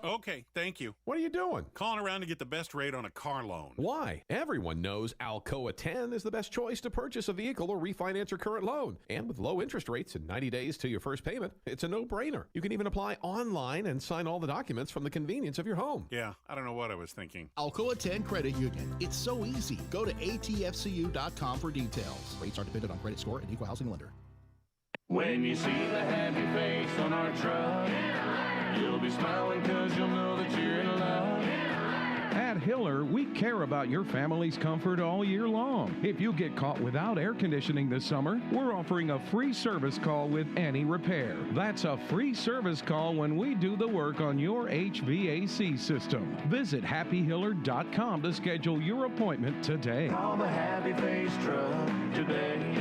Okay, thank you. What are you doing? Calling around to get the best rate on a car loan. Why? Everyone knows Alcoa 10 is the best choice to purchase a vehicle or refinance your current loan. And with low interest rates and 90 days to your first payment, it's a no-brainer. You can even apply online and sign all the documents from the convenience of your home. Yeah, I don't know what I was thinking. Alcoa 10 Credit Union. It's so easy. Go to atfcu.com for details. Rates are dependent on credit score and equal housing lender. When you see the happy face on our truck, you'll be smiling because you'll know that you're in love. At Hiller, we care about your family's comfort all year long. If you get caught without air conditioning this summer, we're offering a free service call with any repair. That's a free service call when we do the work on your HVAC system. Visit happyhiller.com to schedule your appointment today. Call the happy face truck today.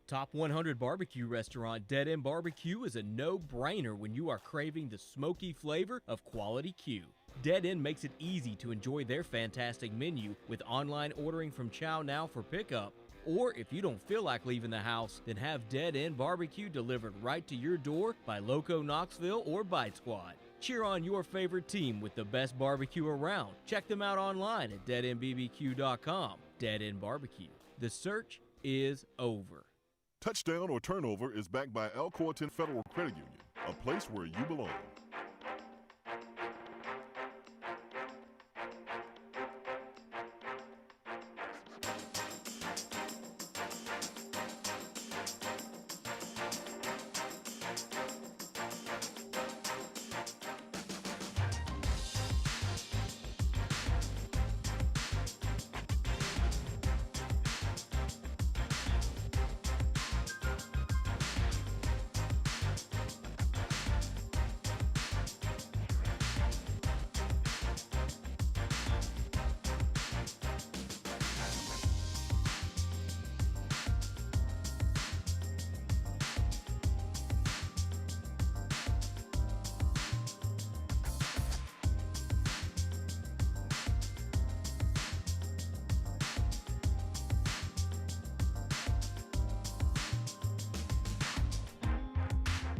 Top 100 barbecue restaurant Dead End Barbecue is a no-brainer when you are craving the smoky flavor of quality Q. Dead End makes it easy to enjoy their fantastic menu with online ordering from Chow Now for pickup. Or if you don't feel like leaving the house, then have Dead End Barbecue delivered right to your door by Loco Knoxville or Bite Squad. Cheer on your favorite team with the best barbecue around. Check them out online at deadendbbq.com. Dead End Barbecue. The search is over. Touchdown or Turnover is backed by Alcoa Federal Credit Union, a place where you belong.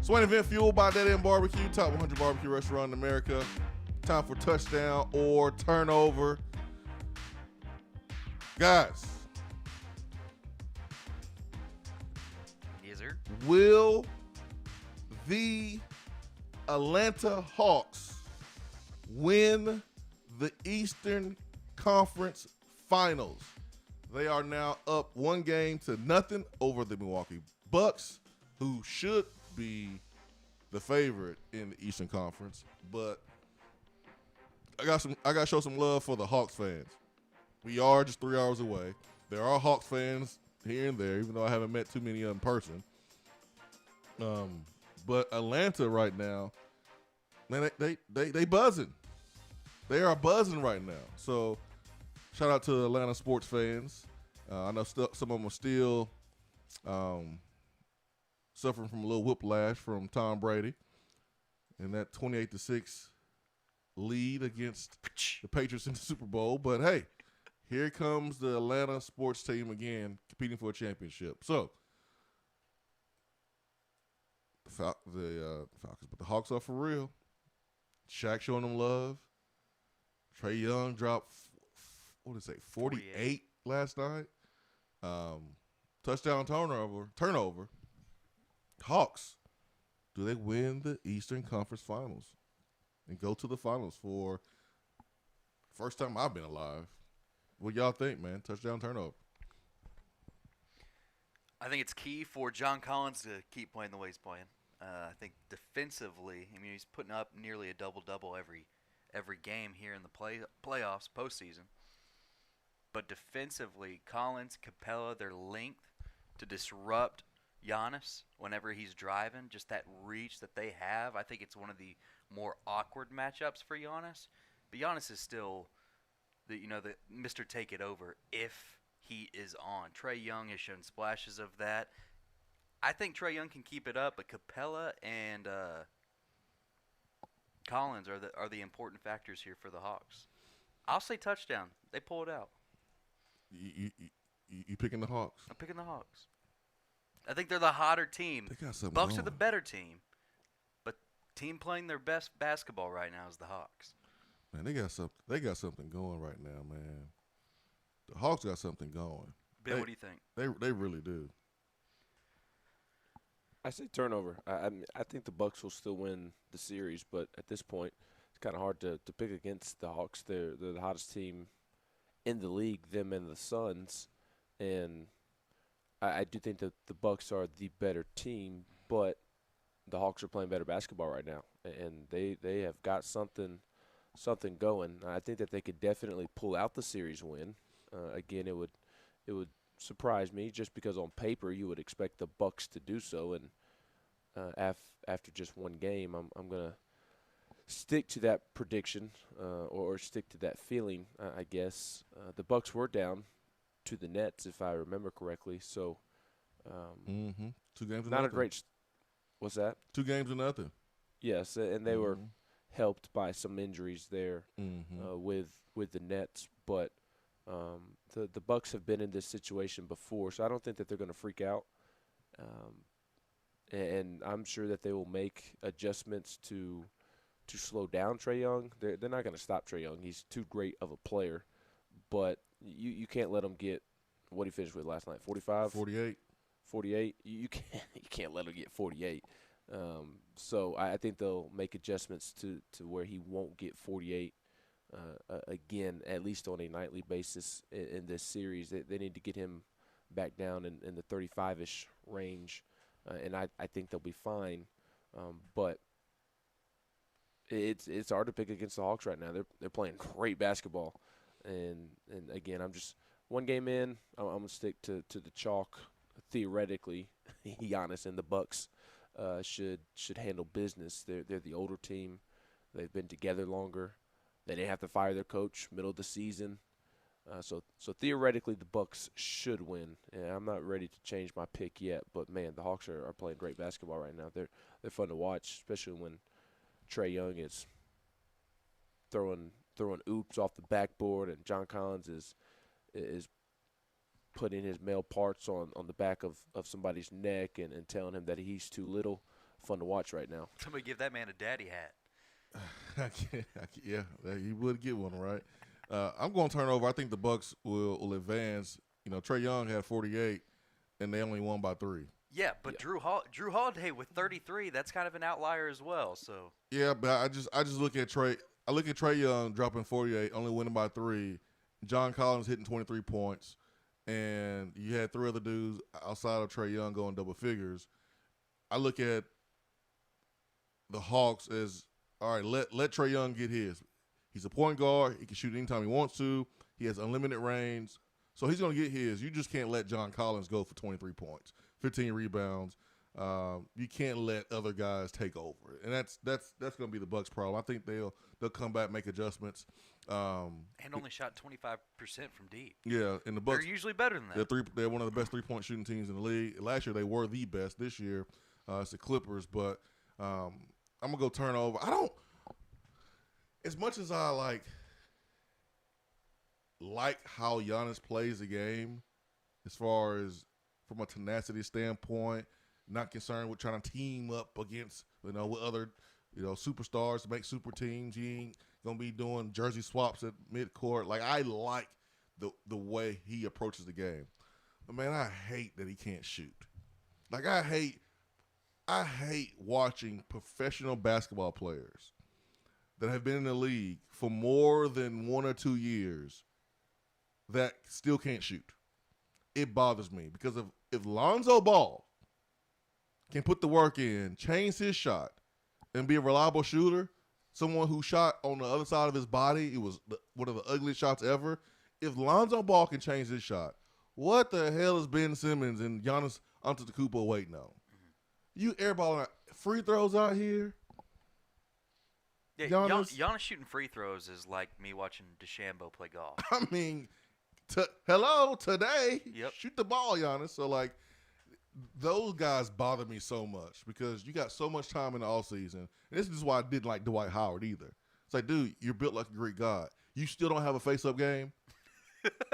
Swain Event fueled by Dead End Barbecue, top 100 barbecue restaurant in America. Time for touchdown or turnover. Guys. Yes, sir. Will the Atlanta Hawks win the Eastern Conference Finals? They are now up 1-0 over the Milwaukee Bucks, who should be the favorite in the Eastern Conference, but I got to show some love for the Hawks fans. We are just 3 hours away. There are Hawks fans here and there, even though I haven't met too many in person. But Atlanta right now, man, they buzzing. They are buzzing right now. So shout out to Atlanta sports fans. I know some of them are still suffering from a little whiplash from Tom Brady and that 28-6 lead against the Patriots in the Super Bowl. But hey, here comes the Atlanta sports team again, competing for a championship. So the Falcons, but the Hawks are for real. Shaq showing them love. Trae Young dropped 48 last night. Touchdown turnover. Hawks, do they win the Eastern Conference Finals and go to the finals for first time I've been alive? What y'all think, man? Touchdown turnover. I think it's key for John Collins to keep playing the way he's playing. I think defensively, I mean, he's putting up nearly a double-double every game here in the playoffs, postseason. But defensively, Collins, Capella, their length to disrupt Giannis whenever he's driving, just that reach that they have, I think it's one of the more awkward matchups for Giannis. But Giannis is still the Mr. Take It Over if he is on. Trae Young has shown splashes of that. I think Trae Young can keep it up, but Capella and Collins are the important factors here for the Hawks. I'll say touchdown. They pull it out. You picking the Hawks? I'm picking the Hawks. I think they're the hotter team. They got something Bucks going. are the better team, but team playing their best basketball right now is the Hawks. Man, they got something going right now, man. The Hawks got something going. Ben, what do you think? They really do. I say turnover. I think the Bucks will still win the series, but at this point, it's kind of hard to pick against the Hawks. They're the hottest team in the league, them and the Suns, and I do think that the Bucks are the better team, but the Hawks are playing better basketball right now, and they have got something going. I think that they could definitely pull out the series win. Again, it would surprise me just because on paper you would expect the Bucks to do so, and after just one game, I'm gonna stick to that prediction or stick to that feeling. I guess the Bucks were down to the Nets, if I remember correctly. So, 2 games. Not a great. What's that? 2 games to nothing. Yes, and they were helped by some injuries there with the Nets, but the Bucks have been in this situation before, so I don't think that they're going to freak out. And I'm sure that they will make adjustments to slow down Trae Young. They're not going to stop Trae Young. He's too great of a player, but you can't let him get what he finished with last night, 45? 48. You can't let him get 48. So I think they'll make adjustments to where he won't get 48 again, at least on a nightly basis in this series. They need to get him back down in the 35-ish range, and I think they'll be fine. But it's hard to pick against the Hawks right now. They're playing great basketball, and again, I'm just one game in. I'm gonna stick to the chalk. Theoretically, Giannis and the Bucks should handle business. They're the older team. They've been together longer. They didn't have to fire their coach middle of the season. So theoretically, the Bucks should win. And I'm not ready to change my pick yet, but man, the Hawks are playing great basketball right now. They're fun to watch, especially when Trae Young is throwing oops off the backboard, and John Collins is putting his male parts on the back of somebody's neck and telling him that he's too little. Fun to watch right now. Somebody give that man a daddy hat. Yeah, he would get one, right? I'm going to turn over. I think the Bucks will advance. Trae Young had 48, and they only won by 3. Yeah, but Drew Holiday with 33, that's kind of an outlier as well. So yeah, but I just look at Trae. I look at Trae Young dropping 48, only winning by 3. John Collins hitting 23 points, and you had 3 other dudes outside of Trae Young going double figures. I look at the Hawks as, all right, let Trae Young get his. He's a point guard. He can shoot anytime he wants to. He has unlimited range. So he's going to get his. You just can't let John Collins go for 23 points, 15 rebounds. You can't let other guys take over. And that's going to be the Bucks' problem. I think they'll come back, make adjustments. And only shot 25% from deep. Yeah, and the Bucks, they're usually better than that. They're one of the best three-point shooting teams in the league. Last year they were the best. This year it's the Clippers. But I'm going to go turnover. As much as I like how Giannis plays the game, as far as from a tenacity standpoint, not concerned with trying to team up against, with other, superstars to make super teams. He ain't going to be doing jersey swaps at midcourt. I like the way he approaches the game. But, man, I hate that he can't shoot. I hate watching professional basketball players that have been in the league for more than 1 or 2 years that still can't shoot. It bothers me because if Lonzo Ball can put the work in, change his shot, and be a reliable shooter, someone who shot on the other side of his body, it was one of the ugliest shots ever, if Lonzo Ball can change his shot, what the hell is Ben Simmons and Giannis Antetokounmpo waiting on? You airballing free throws out here. Yeah, Giannis shooting free throws is like me watching DeChambeau play golf. I mean, hello, today, Yep. shoot the ball, Giannis. So, like, those guys bother me so much because you got so much time in the offseason. And this is why I didn't like Dwight Howard either. It's like, dude, you're built like a Greek god. You still don't have a face-up game?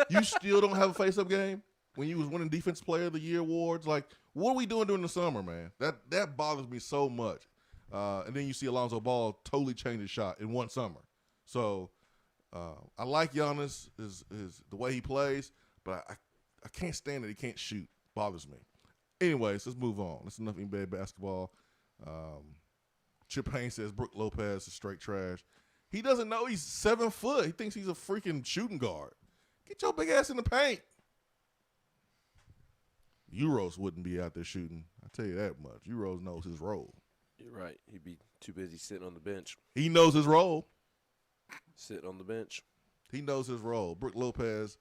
You still don't have a face-up game? When you was winning Defense Player of the Year awards? Like, what are we doing during the summer, man? That bothers me so much. And then you see Alonzo Ball totally change his shot in one summer. So I like Giannis, is the way he plays, but I can't stand that he can't shoot. Bothers me. Anyways, let's move on. That's enough NBA basketball. Chip Haynes says Brook Lopez is straight trash. He doesn't know he's 7 foot. He thinks he's a freaking shooting guard. Get your big ass in the paint. Euros wouldn't be out there shooting. I tell you that much. Euros knows his role. You're right. He'd be too busy sitting on the bench. He knows his role. Sitting on the bench. He knows his role. Brook Lopez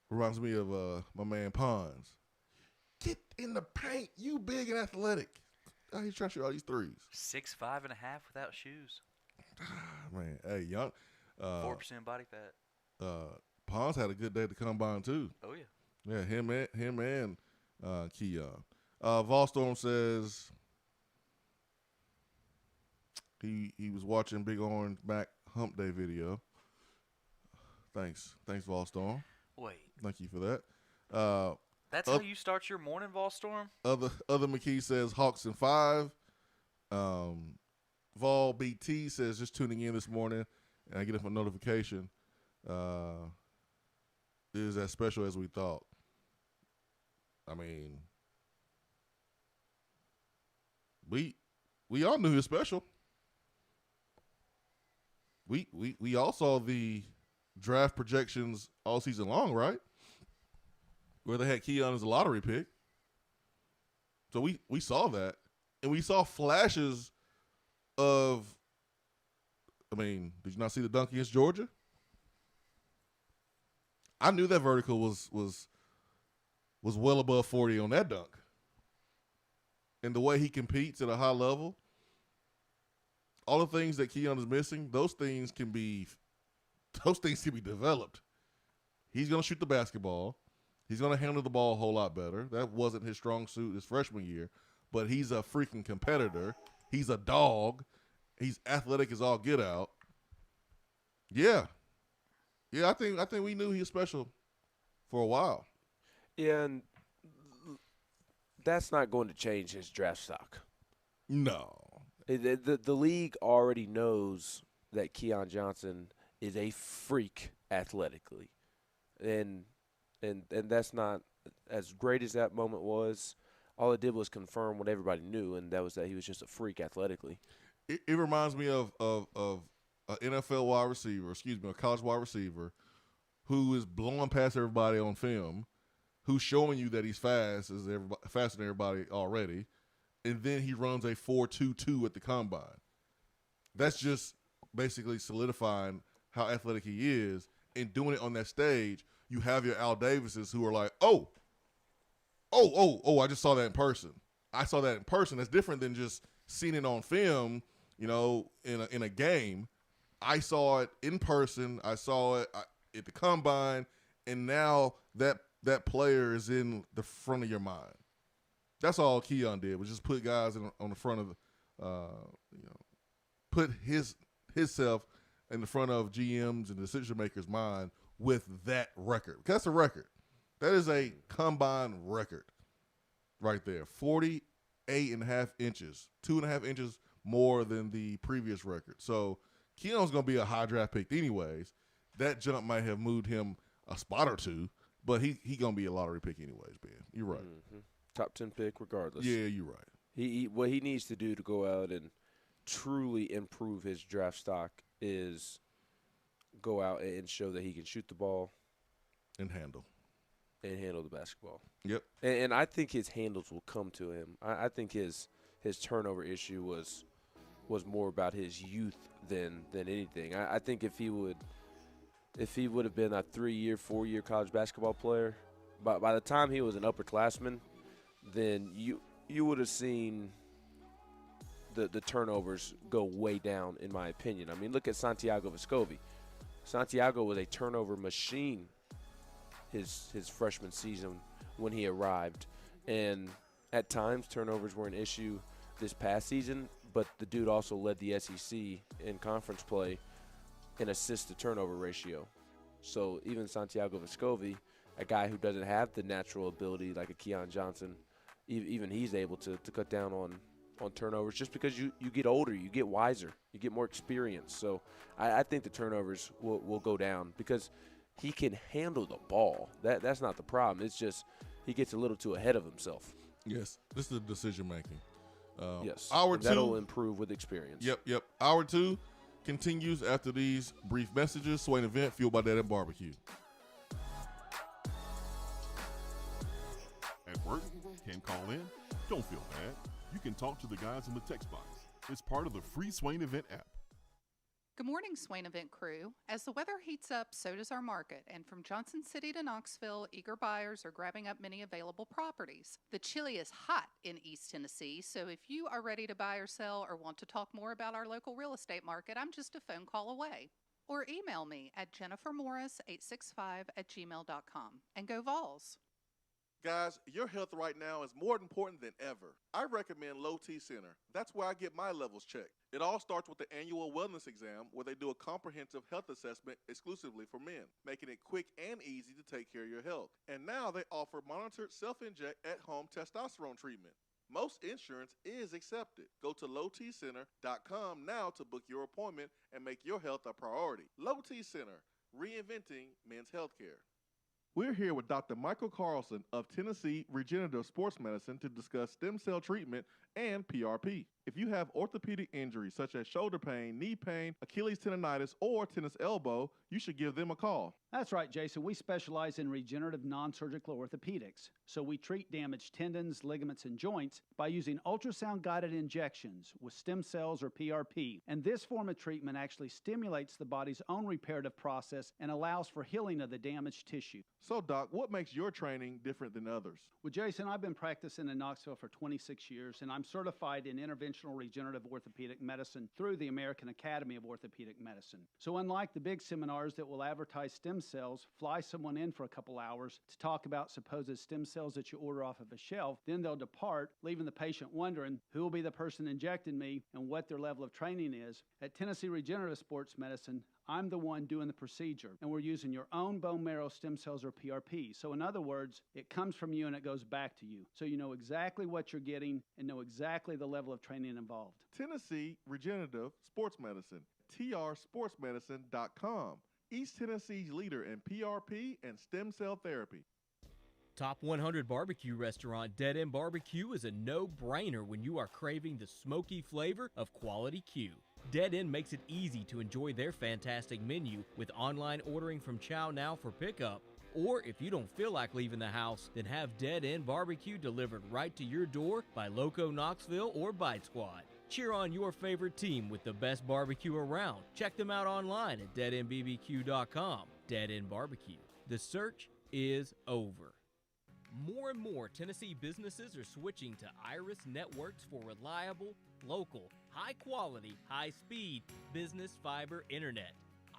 reminds me of my man Pons. Get in the paint. You big and athletic. He's trying to shoot all these threes. 6'5.5" without shoes. Man, hey, young. 4% body fat. Pons had a good day at the combine too. Oh yeah. Yeah, him and Keon. Volstorm says he was watching Big Orange Mac Hump Day video. Thanks, Volstorm. Wait. Thank you for that. That's how you start your morning, Volstorm? Other McKee says Hawks in 5. Vol BT says just tuning in this morning, and I get a notification. It is as special as we thought. I mean, we all knew he was special. We all saw the draft projections all season long, right? Where they had Keon as a lottery pick. So we saw that. And we saw flashes of, I mean, did you not see the dunk against Georgia? I knew that vertical was well above 40 on that dunk. And the way he competes at a high level, all the things that Keon is missing, those things can be developed. He's going to shoot the basketball. He's going to handle the ball a whole lot better. That wasn't his strong suit his freshman year, but he's a freaking competitor. He's a dog. He's athletic as all get out. Yeah. Yeah, I think we knew he was special for a while. Yeah, and that's not going to change his draft stock. No. The league already knows that Keon Johnson is a freak athletically. And that's not, as great as that moment was, all it did was confirm what everybody knew, and that was that he was just a freak athletically. It reminds me of an NFL wide receiver, a college wide receiver, who is blowing past everybody on film, who's showing you that he's faster than everybody already, and then he runs a 4.22 at the combine. That's just basically solidifying how athletic he is, and doing it on that stage. You have your Al Davises who are like, oh, I just saw that in person. I saw that in person. That's different than just seeing it on film, in a game. I saw it in person. I saw it at the combine, and now that player is in the front of your mind. That's all Keon did, was just put guys on the front of, put himself in the front of GMs and decision makers' mind with that record. Because that's a record. That is a combine record right there. 48.5 inches, 2.5 inches more than the previous record. So Keon's going to be a high draft pick anyways. That jump might have moved him a spot or two, but he going to be a lottery pick anyways, Ben. You're right. Mm-hmm. Top 10 pick regardless. Yeah, you're right. What he needs to do to go out and truly improve his draft stock is go out and show that he can shoot the ball and handle the basketball. Yep. And I think his handles will come to him. I think his turnover issue was more about his youth than anything. I think if he would if he would have been a 3-year, 4-year college basketball player, by the time he was an upperclassman, then you would have seen the turnovers go way down, in my opinion. I mean, look at Santiago Vescovi. Santiago was a turnover machine his freshman season when he arrived. And at times, turnovers were an issue this past season, but the dude also led the SEC in conference play in assist-to-turnover ratio. So even Santiago Vescovi, a guy who doesn't have the natural ability like a Keon Johnson, even he's able to cut down on turnovers just because you get older, you get wiser, you get more experience. So I think the turnovers will go down because he can handle the ball. That's not the problem. It's just he gets a little too ahead of himself. Yes, this is decision-making. Yes, Hour 2. That'll improve with experience. Yep. Hour 2 continues after these brief messages. Swain Event, fueled by Dead End Barbecue. At work, can't call in? Don't feel bad. You can talk to the guys in the text box. It's part of the free Swain Event app. Good morning, Swain Event crew. As the weather heats up, so does our market. And from Johnson City to Knoxville, eager buyers are grabbing up many available properties. The chili is hot in East Tennessee, so if you are ready to buy or sell or want to talk more about our local real estate market, I'm just a phone call away. Or email me at jennifermorris865@gmail.com. And go Vols! Guys, your health right now is more important than ever. I recommend Low T Center. That's where I get my levels checked. It all starts with the annual wellness exam where they do a comprehensive health assessment exclusively for men, making it quick and easy to take care of your health. And now they offer monitored self-inject at-home testosterone treatment. Most insurance is accepted. Go to lowtcenter.com now to book your appointment and make your health a priority. Low T Center, reinventing men's healthcare. We're here with Dr. Michael Carlson of Tennessee Regenerative Sports Medicine to discuss stem cell treatment and PRP. If you have orthopedic injuries such as shoulder pain, knee pain, Achilles tendonitis, or tennis elbow, you should give them a call. That's right, Jason. We specialize in regenerative non-surgical orthopedics. So we treat damaged tendons, ligaments, and joints by using ultrasound-guided injections with stem cells or PRP. And this form of treatment actually stimulates the body's own reparative process and allows for healing of the damaged tissue. So, Doc, what makes your training different than others? Well, Jason, I've been practicing in Knoxville for 26 years, and I'm certified in interventional regenerative orthopedic medicine through the American Academy of Orthopedic Medicine. So unlike the big seminars that will advertise stem cells, fly someone in for a couple hours to talk about supposed stem cells that you order off of a shelf, then they'll depart, leaving the patient wondering who will be the person injecting me and what their level of training is. At Tennessee Regenerative Sports Medicine, I'm the one doing the procedure, and we're using your own bone marrow stem cells or PRP. So in other words, it comes from you and it goes back to you. So you know exactly what you're getting and know exactly the level of training involved. Tennessee Regenerative Sports Medicine, trsportsmedicine.com. East Tennessee's leader in PRP and stem cell therapy. Top 100 barbecue restaurant Dead End Barbecue is a no-brainer when you are craving the smoky flavor of quality Q. Dead End makes it easy to enjoy their fantastic menu with online ordering from Chow Now for pickup. Or if you don't feel like leaving the house, then have Dead End Barbecue delivered right to your door by Loco Knoxville or Bite Squad. Cheer on your favorite team with the best barbecue around. Check them out online at deadendbbq.com. Dead End Barbecue. The search is over. More and more Tennessee businesses are switching to Iris Networks for reliable, local, high-quality, high-speed business fiber internet.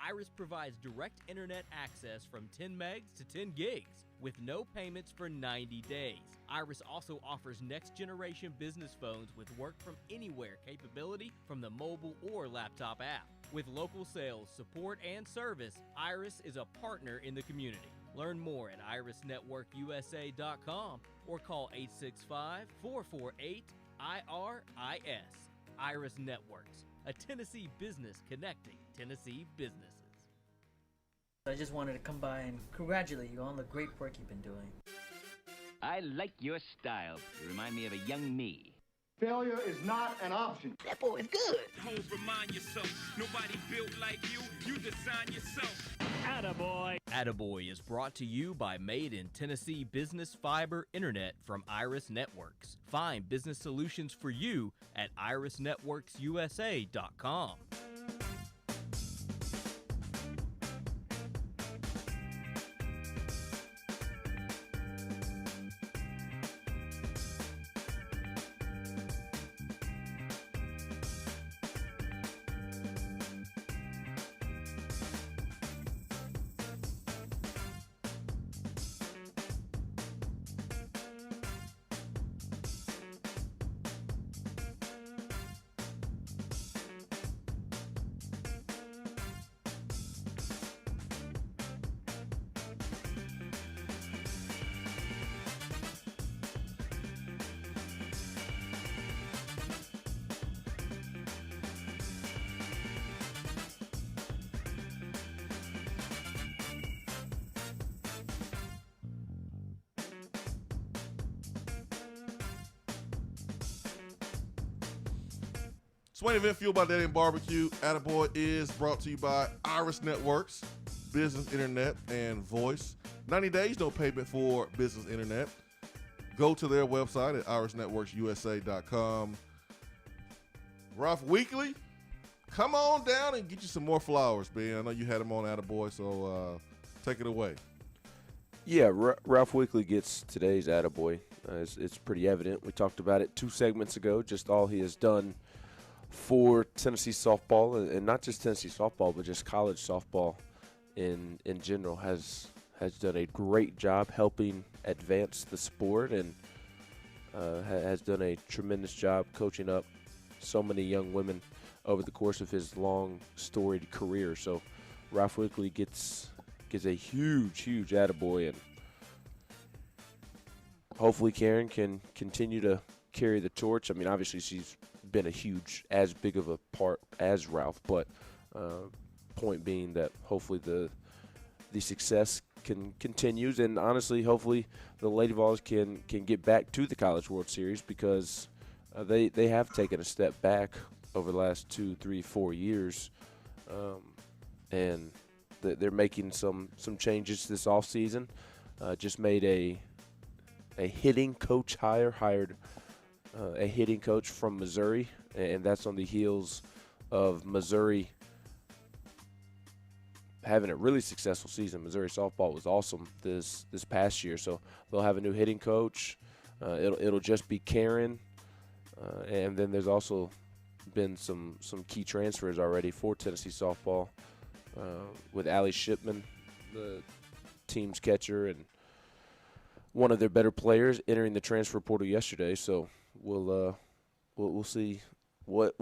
Iris provides direct internet access from 10 megs to 10 gigs with no payments for 90 days. Iris also offers next-generation business phones with work-from-anywhere capability from the mobile or laptop app. With local sales, support, and service, Iris is a partner in the community. Learn more at irisnetworkusa.com or call 865-448-IRIS. Iris Networks, a Tennessee business connecting Tennessee businesses. I just wanted to come by and congratulate you on the great work you've been doing. I like your style. You remind me of a young me. Failure is not an option. That boy is good. Always remind yourself, nobody built like you. You design yourself. Attaboy. Attaboy is brought to you by Made in Tennessee Business Fiber Internet from Iris Networks. Find business solutions for you at irisnetworksusa.com. Swain Event fueled by Daddy and Barbecue. Attaboy is brought to you by Iris Networks, business, internet, and voice. 90 days, no payment for business internet. Go to their website at irisnetworksusa.com. Ralph Weekly, come on down and get you some more flowers, Ben. I know you had them on Attaboy, so take it away. Yeah, Ralph Weekly gets today's Attaboy. It's pretty evident. We talked about it 2 segments ago, just all he has done for Tennessee softball, and not just Tennessee softball, but just college softball in general, has done a great job helping advance the sport, and has done a tremendous job coaching up so many young women over the course of his long, storied career. So Ralph Weekly gets a huge attaboy, and hopefully Karen can continue to carry the torch. I mean, obviously she's been as big of a part as Ralph, but point being that hopefully the success continues, and honestly, hopefully the Lady Vols can get back to the College World Series, because they have taken a step back over the last 2, 3, 4 years, and they're making some changes this offseason. Just made a hitting coach hired a hitting coach from Missouri, and that's on the heels of Missouri having a really successful season. Missouri softball was awesome this past year, so they'll have a new hitting coach. It'll just be Karen, and then there's also been some key transfers already for Tennessee softball, with Allie Shipman, the team's catcher, and one of their better players entering the transfer portal yesterday. So we'll see what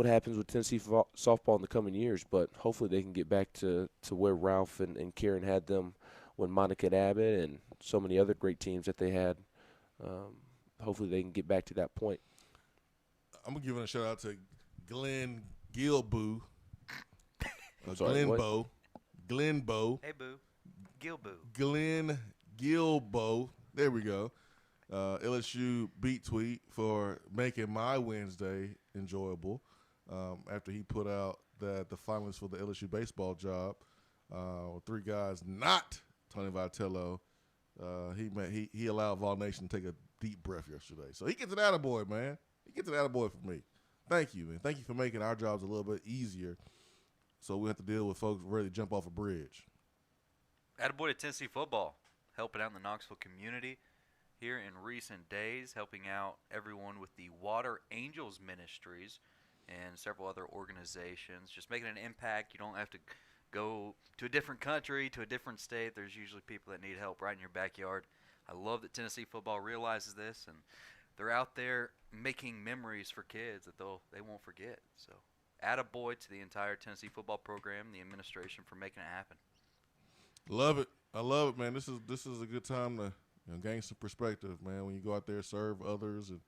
happens with Tennessee softball in the coming years, but hopefully they can get back to where Ralph and Karen had them when Monica and Abbott and so many other great teams that they had. Hopefully they can get back to that point. I'm going to give a shout out to Glenn Gilboo. Glenbo. Hey, boo. Gilboo. Glenn Gilbo. There we go. LSU beat tweet for making my Wednesday enjoyable. After he put out that the finalists for the LSU baseball job, 3 guys, not Tony Vitello, he allowed Vol Nation to take a deep breath yesterday. So he gets an attaboy, man. He gets an attaboy for me. Thank you, man. Thank you for making our jobs a little bit easier, so we have to deal with folks ready to jump off a bridge. Attaboy to Tennessee football, helping out in the Knoxville community here in recent days, helping out everyone with the Water Angels Ministries and several other organizations, just making an impact. You don't have to go to a different country, to a different state. There's usually people that need help right in your backyard. I love that Tennessee football realizes this, and they're out there making memories for kids that they won't forget. So attaboy to the entire Tennessee football program, the administration, for making it happen. Love it. I love it, man. This is a good time to gain some perspective, man. When you go out there, serve others, and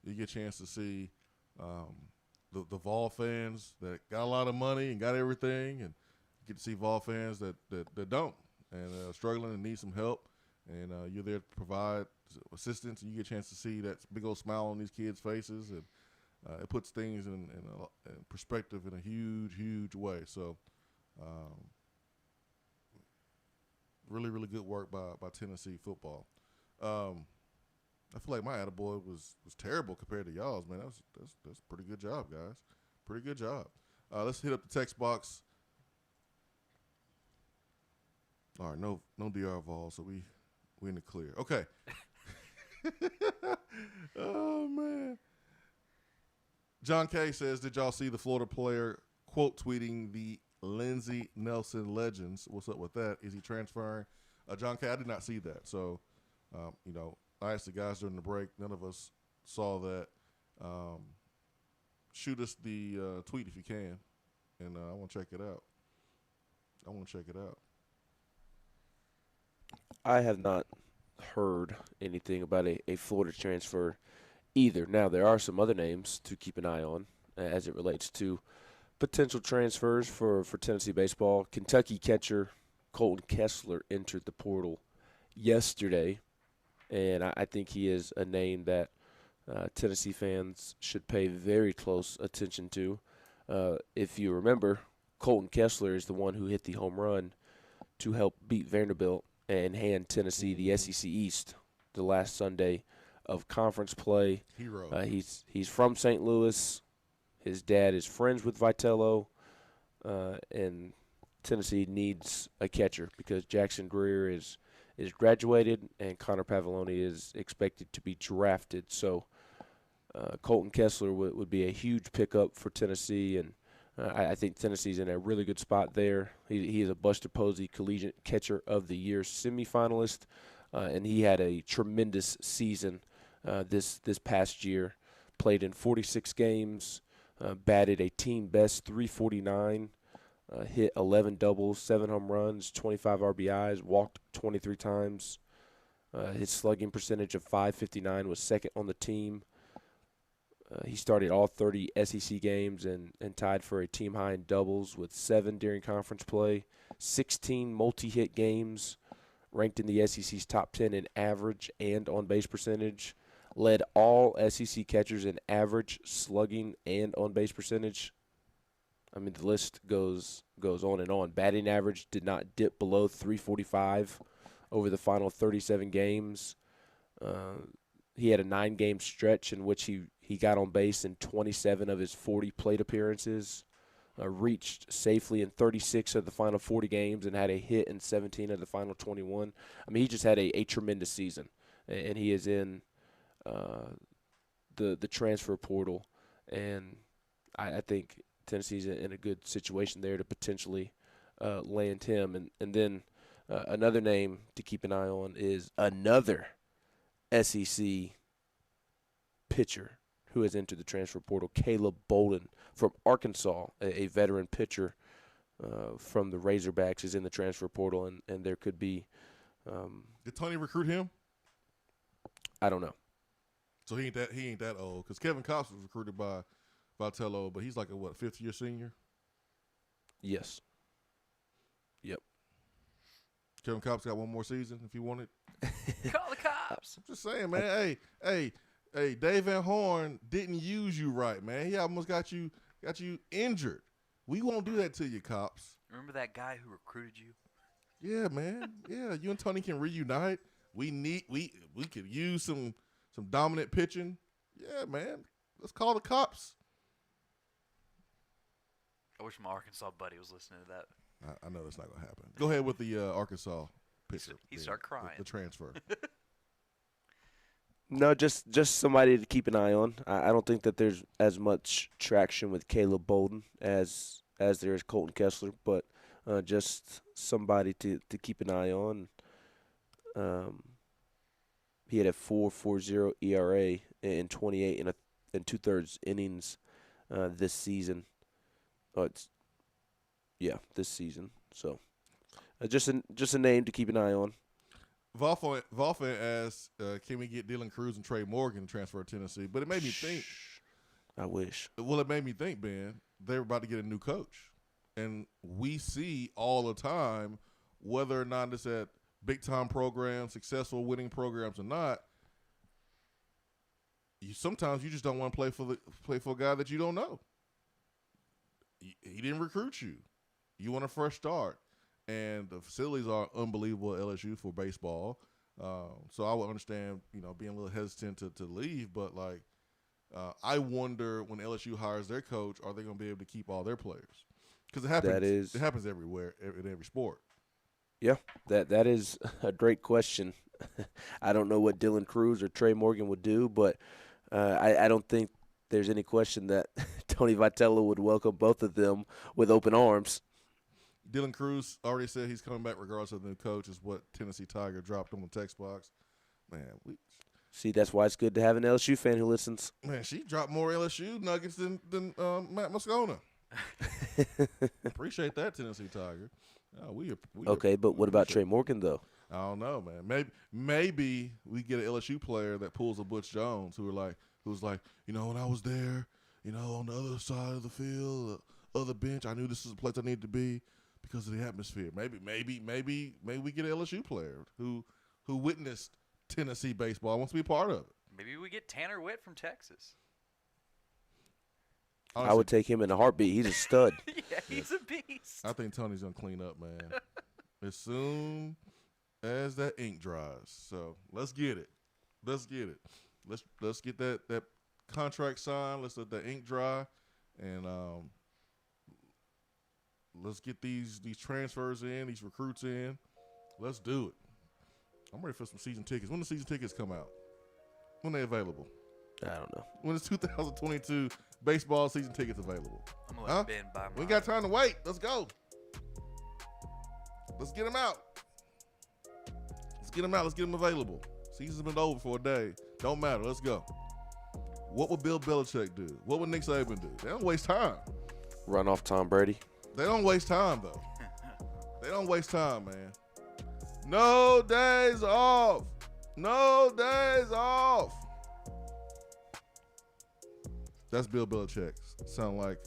you get a chance to see the Vol fans that got a lot of money and got everything, and you get to see Vol fans that don't and struggling and need some help, and you're there to provide assistance, and you get a chance to see that big old smile on these kids' faces, and it puts things in perspective in a huge way. So really, really good work by Tennessee football. I feel like my attaboy was terrible compared to y'all's, man. That's a pretty good job, guys. Pretty good job. Let's hit up the text box. All right, no DR Vol, so we in the clear. Okay. Oh man. John K says, did y'all see the Florida player quote tweeting the Lindsey Nelson legends? What's up with that? Is he transferring? John K, I did not see that. So, I asked the guys during the break. None of us saw that. Shoot us the tweet if you can, and I want to check it out. I have not heard anything about a Florida transfer either. Now, there are some other names to keep an eye on as it relates to potential transfers for Tennessee baseball. Kentucky catcher Colton Kessler entered the portal yesterday, and I think he is a name that Tennessee fans should pay very close attention to. If you remember, Colton Kessler is the one who hit the home run to help beat Vanderbilt and hand Tennessee the SEC East the last Sunday of conference play. Hero. He's from St. Louis. His dad is friends with Vitello, and Tennessee needs a catcher because Jackson Greer is graduated and Connor Pavoloni is expected to be drafted. So Colton Kessler would be a huge pickup for Tennessee, and I think Tennessee's in a really good spot there. He is a Buster Posey Collegiate Catcher of the Year semifinalist, and he had a tremendous season this past year. Played in 46 games, batted a team best .349, hit 11 doubles, 7 home runs, 25 RBIs, walked 23 times. His slugging percentage of .559 was second on the team. He started all 30 SEC games and tied for a team high in doubles with 7 during conference play, 16 multi-hit games, ranked in the SEC's top 10 in average and on-base percentage, led all SEC catchers in average, slugging, and on-base percentage. I mean, the list goes on and on. Batting average did not dip below .345 over the final 37 games. He had a 9-game stretch in which he got on base in 27 of his 40 plate appearances, reached safely in 36 of the final 40 games, and had a hit in 17 of the final 21. I mean, he just had a tremendous season, and he is in the transfer portal, and I think Tennessee's in a good situation there to potentially land him. And then another name to keep an eye on is another SEC pitcher who has entered the transfer portal, Caleb Bolden from Arkansas, a veteran pitcher from the Razorbacks, is in the transfer portal, and there could be. Did Tony recruit him? I don't know. So he ain't that old, because Kevin Cox was recruited by Vitello, but he's like a fifth-year senior. Yes. Yep. Kevin Cox got one more season if he wanted. Call the cops. I'm just saying, man. Hey, Dave Van Horn didn't use you right, man. He almost got you injured. We won't do that to you, cops. Remember that guy who recruited you? Yeah, man. Yeah, you and Tony can reunite. We could use some dominant pitching. Yeah, man. Let's call the cops. I wish my Arkansas buddy was listening to that. I know that's not gonna happen. Go ahead with the Arkansas pitcher. He start crying. The transfer. No, just somebody to keep an eye on. I don't think that there's as much traction with Caleb Bolden as there is Colton Kessler, but just somebody to keep an eye on. He had a 4.40 ERA in 28 and 2/3 innings this season. This season. So just a name to keep an eye on. Volfan asked, can we get Dylan Cruz and Trey Morgan to transfer to Tennessee? But it made me think. I wish. Well, it made me think, Ben, they're about to get a new coach. And we see all the time, whether or not it's at big-time programs, successful winning programs or not, sometimes you just don't want to play for a guy that you don't know. He didn't recruit you. You want a fresh start. And the facilities are unbelievable at LSU for baseball. So I would understand, being a little hesitant to leave. But, I wonder when LSU hires their coach, are they going to be able to keep all their players? Because it happens everywhere, in every sport. Yeah, that is a great question. I don't know what Dylan Cruz or Trey Morgan would do, but I don't think there's any question that Tony Vitello would welcome both of them with open arms. Dylan Cruz already said he's coming back regardless of the new coach, is what Tennessee Tiger dropped on the text box. Man, see, that's why it's good to have an LSU fan who listens. Man, she dropped more LSU nuggets than Matt Moscona. Appreciate that, Tennessee Tiger. Okay, but what about Trey Morgan, though? I don't know, man. Maybe we get an LSU player that pulls a Butch Jones who's like, when I was there, on the other side of the field, the other bench, I knew this is a place I needed to be because of the atmosphere. Maybe we get an LSU player who witnessed Tennessee baseball, wants to be a part of it. Maybe we get Tanner Witt from Texas. Honestly, I would take him in a heartbeat. He's a stud. Yeah, he's a beast. I think Tony's gonna clean up, man. As soon as that ink dries. So let's get it. Let's get it. Let's get that contract signed. Let's let the ink dry, and let's get these transfers in, these recruits in. Let's do it. I'm ready for some season tickets. When the season tickets come out? When they available? I don't know. When is 2022 baseball season tickets available? I'm gonna let Ben buy mine. We ain't got time to wait. Let's go. Let's get them out. Let's get them out. Let's get them available. Season's been over for a day. Don't matter. Let's go. What would Bill Belichick do? What would Nick Saban do? They don't waste time. Run off Tom Brady. They don't waste time, though. They don't waste time, man. No days off. No days off. That's Bill Belichick. Sound like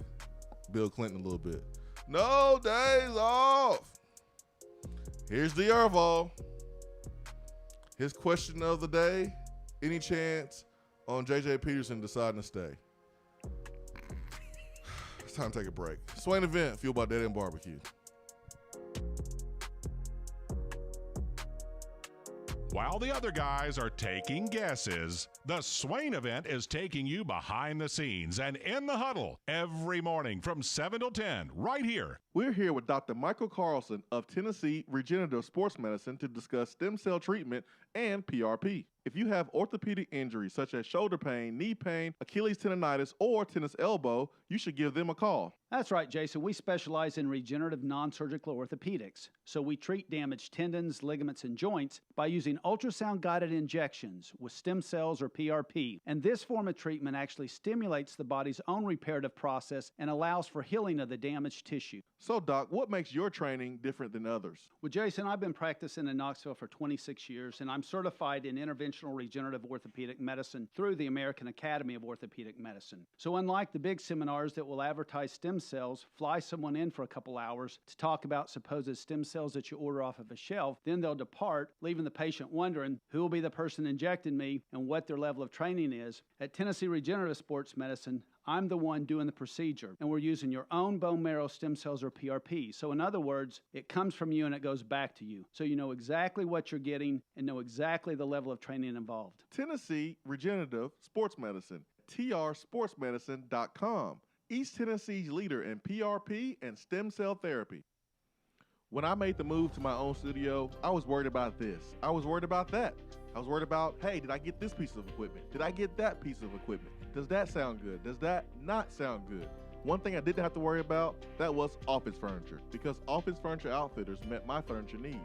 Bill Clinton a little bit. No days off. Here's the Ervo. His question of the day: any chance on J.J. Peterson deciding to stay? It's time to take a break. Swain Event, fueled by Dead End Barbecue. While the other guys are taking guesses, the Swain Event is taking you behind the scenes and in the huddle every morning from 7 till 10 right here. We're here with Dr. Michael Carlson of Tennessee Regenerative Sports Medicine to discuss stem cell treatment and PRP. If you have orthopedic injuries such as shoulder pain, knee pain, Achilles tendonitis, or tennis elbow, you should give them a call. That's right, Jason. We specialize in regenerative non-surgical orthopedics. So we treat damaged tendons, ligaments, and joints by using ultrasound-guided injections with stem cells or PRP. And this form of treatment actually stimulates the body's own reparative process and allows for healing of the damaged tissue. So, Doc, what makes your training different than others? Well, Jason, I've been practicing in Knoxville for 26 years, and I'm certified in interventional regenerative orthopedic medicine through the American Academy of Orthopedic Medicine. So unlike the big seminars that will advertise stem cells, fly someone in for a couple hours to talk about supposed stem cells that you order off of a shelf, then they'll depart, leaving the patient wondering who will be the person injecting me and what their level of training is. At Tennessee Regenerative Sports Medicine, I'm the one doing the procedure, and we're using your own bone marrow stem cells or PRP. So in other words, it comes from you and it goes back to you. So you know exactly what you're getting and know exactly the level of training involved. Tennessee Regenerative Sports Medicine, trsportsmedicine.com. East Tennessee's leader in PRP and stem cell therapy. When I made the move to my own studio, I was worried about this. I was worried about that. I was worried about, hey, did I get this piece of equipment? Did I get that piece of equipment? Does that sound good? Does that not sound good? One thing I didn't have to worry about, that was office furniture, because Office Furniture Outfitters met my furniture needs.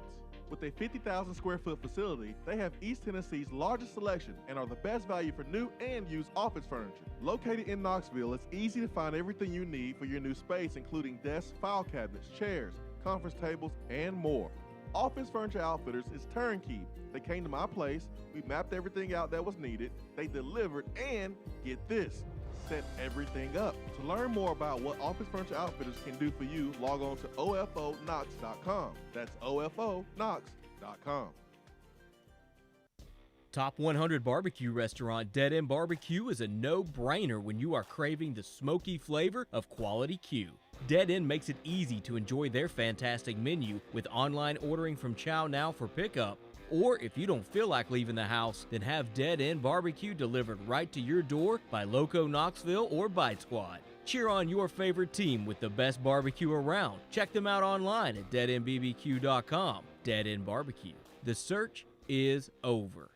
With a 50,000 square foot facility, they have East Tennessee's largest selection and are the best value for new and used office furniture. Located in Knoxville, it's easy to find everything you need for your new space, including desks, file cabinets, chairs, conference tables, and more. Office Furniture Outfitters is turnkey. They came to my place, we mapped everything out that was needed, they delivered, and get this, set everything up. To learn more about what Office Furniture Outfitters can do for you, log on to ofonox.com. That's ofonox.com. Top 100 barbecue restaurant Dead End Barbecue is a no-brainer when you are craving the smoky flavor of quality Q. Dead End makes it easy to enjoy their fantastic menu with online ordering from Chow Now for pickup. Or if you don't feel like leaving the house, then have Dead End Barbecue delivered right to your door by Loco Knoxville or Bite Squad. Cheer on your favorite team with the best barbecue around. Check them out online at deadendbbq.com. Dead End Barbecue. The search is over.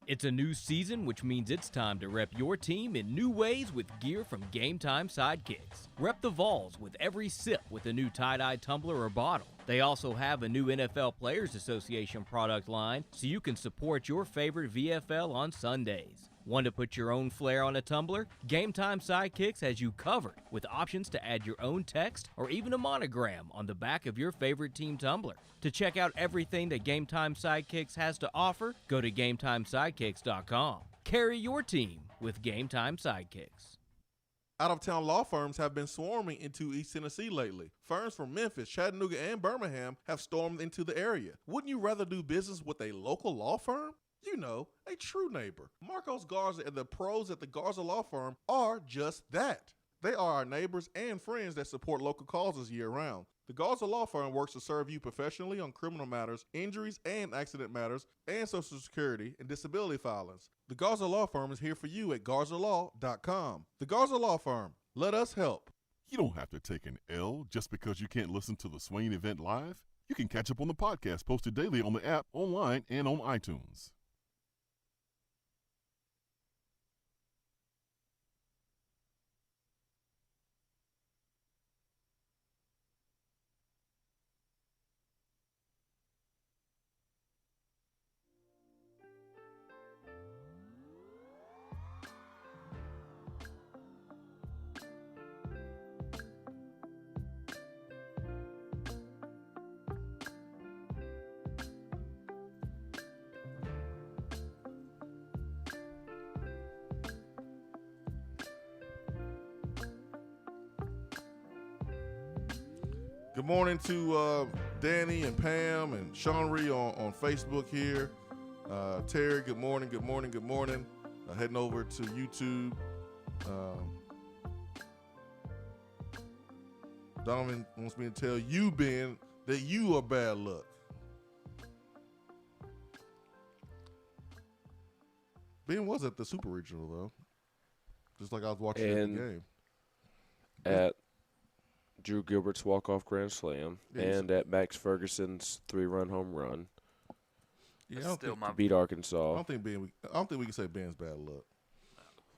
It's a new season, which means it's time to rep your team in new ways with gear from Game Time Sidekicks. Rep the Vols with every sip with a new tie-dye tumbler or bottle. They also have a new NFL Players Association product line, so you can support your favorite VFL on Sundays. Want to put your own flair on a tumbler? Game Time Sidekicks has you covered with options to add your own text or even a monogram on the back of your favorite team tumbler. To check out everything that Game Time Sidekicks has to offer, go to GameTimeSidekicks.com. Carry your team with Game Time Sidekicks. Out-of-town law firms have been swarming into East Tennessee lately. Firms from Memphis, Chattanooga, and Birmingham have stormed into the area. Wouldn't you rather do business with a local law firm? You know, a true neighbor. Marcos Garza and the pros at the Garza Law Firm are just that. They are our neighbors and friends that support local causes year-round. The Garza Law Firm works to serve you professionally on criminal matters, injuries and accident matters, and Social Security and disability filings. The Garza Law Firm is here for you at GarzaLaw.com. The Garza Law Firm. Let us help. You don't have to take an L just because you can't listen to the Swain Event live. You can catch up on the podcast posted daily on the app, online, and on iTunes. Good morning to Danny and Pam and Seanry on Facebook here. Terry, good morning, good morning, good morning. Heading over to YouTube. Donovan wants me to tell you, Ben, that you are bad luck. Ben was at the Super Regional, though. Just like I was watching the game. At Drew Gilbert's walk-off grand slam, and at Max Ferguson's 3-run home run. Yeah, to beat Arkansas. I don't think we can say Ben's bad luck.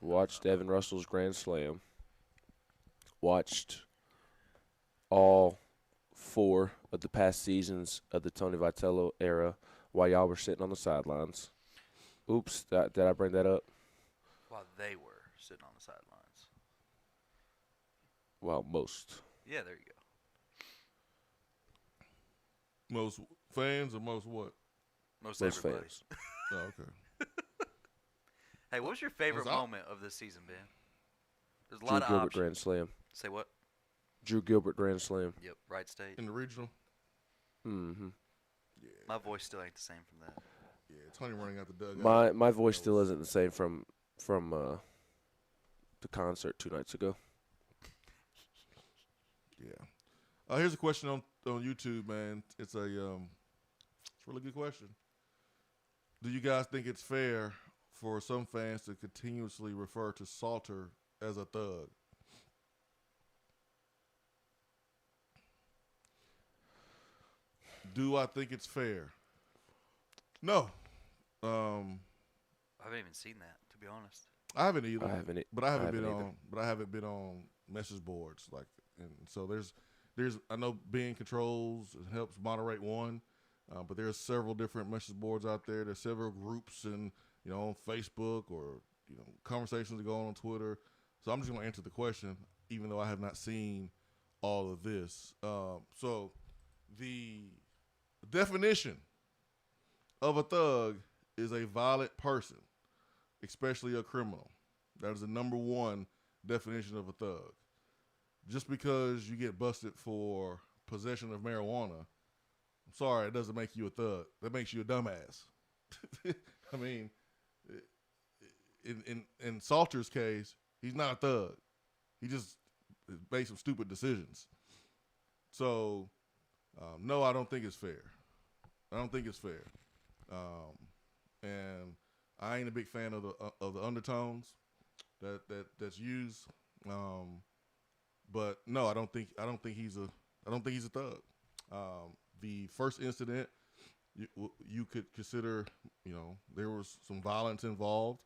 Watched Evan Russell's grand slam. Watched all 4 of the past seasons of the Tony Vitello era while y'all were sitting on the sidelines. Oops, did I bring that up? While they were sitting on the sidelines. Well, most. Yeah, there you go. Most fans or most what? Most everybody. Fans. Oh, okay. Hey, what was your favorite Was I- moment of this season, Ben? There's a Drew lot of Gilbert options. grand slam. Say what? Drew Gilbert grand slam. Yep, Wright State. In the regional? Mm-hmm. Yeah. My voice still ain't the same from that. Yeah, Tony running out the dugout. My voice still isn't the same from the concert 2 nights ago. Yeah. Here's a question on YouTube, man. It's a really good question. Do you guys think it's fair for some fans to continuously refer to Salter as a thug? Do I think it's fair? No. I haven't even seen that, to be honest. I haven't either. But I haven't been on message boards and so there's I know Ben controls and helps moderate one, but there's several different message boards out there. There's several groups and on Facebook or conversations that go on Twitter. So I'm just going to answer the question, even though I have not seen all of this. So the definition of a thug is a violent person, especially a criminal. That is the number one definition of a thug. Just because you get busted for possession of marijuana, I'm sorry, it doesn't make you a thug. That makes you a dumbass. I mean, in Salter's case, he's not a thug. He just made some stupid decisions. So, no, I don't think it's fair. I don't think it's fair. And I ain't a big fan of the undertones that's used. But no, I don't think he's a thug. The first incident, you could consider, there was some violence involved.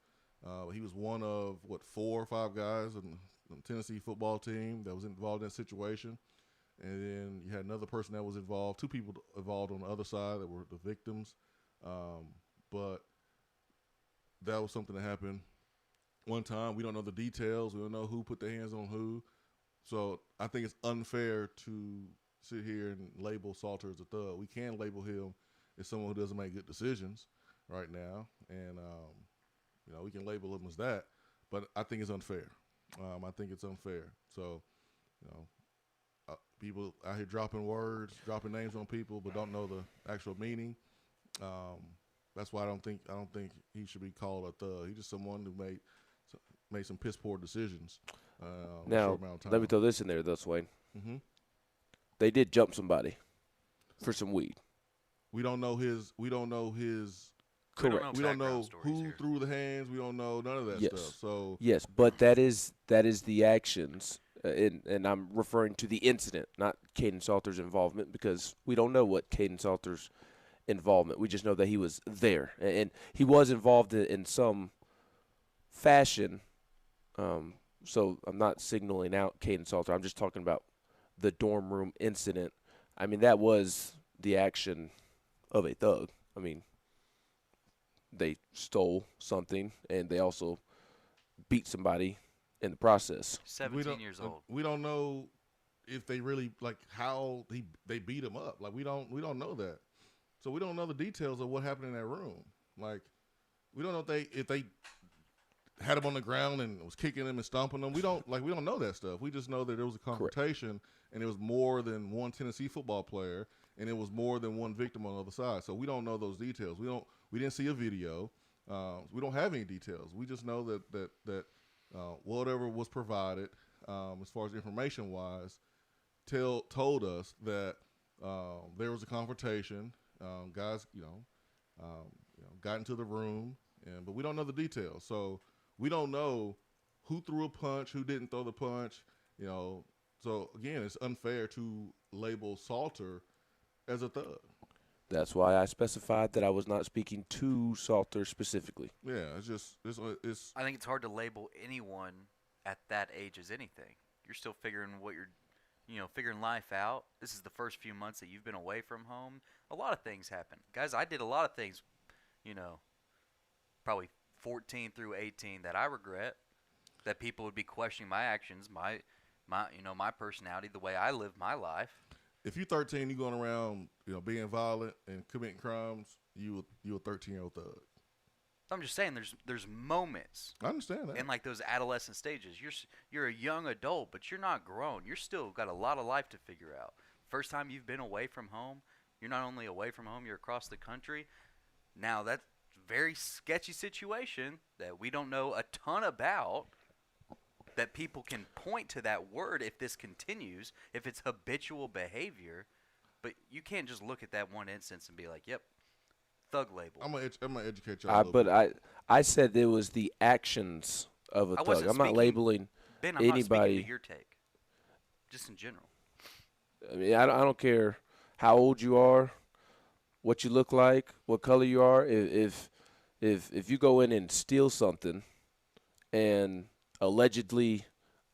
He was one of 4 or 5 guys on the Tennessee football team that was involved in that situation. And then you had another person that was involved, 2 people involved on the other side that were the victims. But that was something that happened one time. We don't know the details. We don't know who put their hands on who. So I think it's unfair to sit here and label Salter as a thug. We can label him as someone who doesn't make good decisions right now. And, we can label him as that. But I think it's unfair. I think it's unfair. So, people out here dropping words, dropping names on people, but don't know the actual meaning. That's why I don't think he should be called a thug. He's just someone who made some piss poor decisions. Now, let me throw this in there, though, Swain. Mm-hmm. They did jump somebody for some weed. We don't know his. Correct. We don't know who threw the hands. We don't know none of that stuff. So yes, but that is the actions, and I'm referring to the incident, not Caden Salter's involvement, because we don't know what Caden Salter's involvement. We just know that he was there, and he was involved in some fashion. So I'm not signaling out Caden Salter. I'm just talking about the dorm room incident. I mean, that was the action of a thug. I mean, they stole something, and they also beat somebody in the process. 17 years old. We don't know if they really how they beat him up. Like we don't know that. So we don't know the details of what happened in that room. Like we don't know if they had him on the ground and was kicking him and stomping him. We don't know that stuff. We just know that there was a confrontation. And it was more than one Tennessee football player, and it was more than one victim on the other side. So we don't know those details. We didn't see a video. We don't have any details. We just know that whatever was provided, as far as information wise, told us that there was a confrontation. Guys, got into the room, but we don't know the details. So we don't know who threw a punch, who didn't throw the punch. So, again, it's unfair to label Salter as a thug. That's why I specified that I was not speaking to Salter specifically. Yeah, it's. I think it's hard to label anyone at that age as anything. You're still figuring figuring life out. This is the first few months that you've been away from home. A lot of things happen. Guys, I did a lot of things, probably 14 through 18 that I regret, that people would be questioning my actions, my personality, the way I live my life. If you're 13, you're going around, being violent and committing crimes, you're a 13-year-old thug. I'm just saying, there's moments. I understand that. In those adolescent stages, you're a young adult, but you're not grown. You're still got a lot of life to figure out. First time you've been away from home, you're not only away from home, you're across the country. Now that's a very sketchy situation that we don't know a ton about. That people can point to that word if this continues, if it's habitual behavior, but you can't just look at that one instance and be like, "Yep, thug label." I'm gonna educate y'all. But I said there was the actions of a thug. I'm not labeling Ben, I'm anybody. not speaking to your take, just in general. I mean, I don't care how old you are, what you look like, what color you are. If you go in and steal something, and allegedly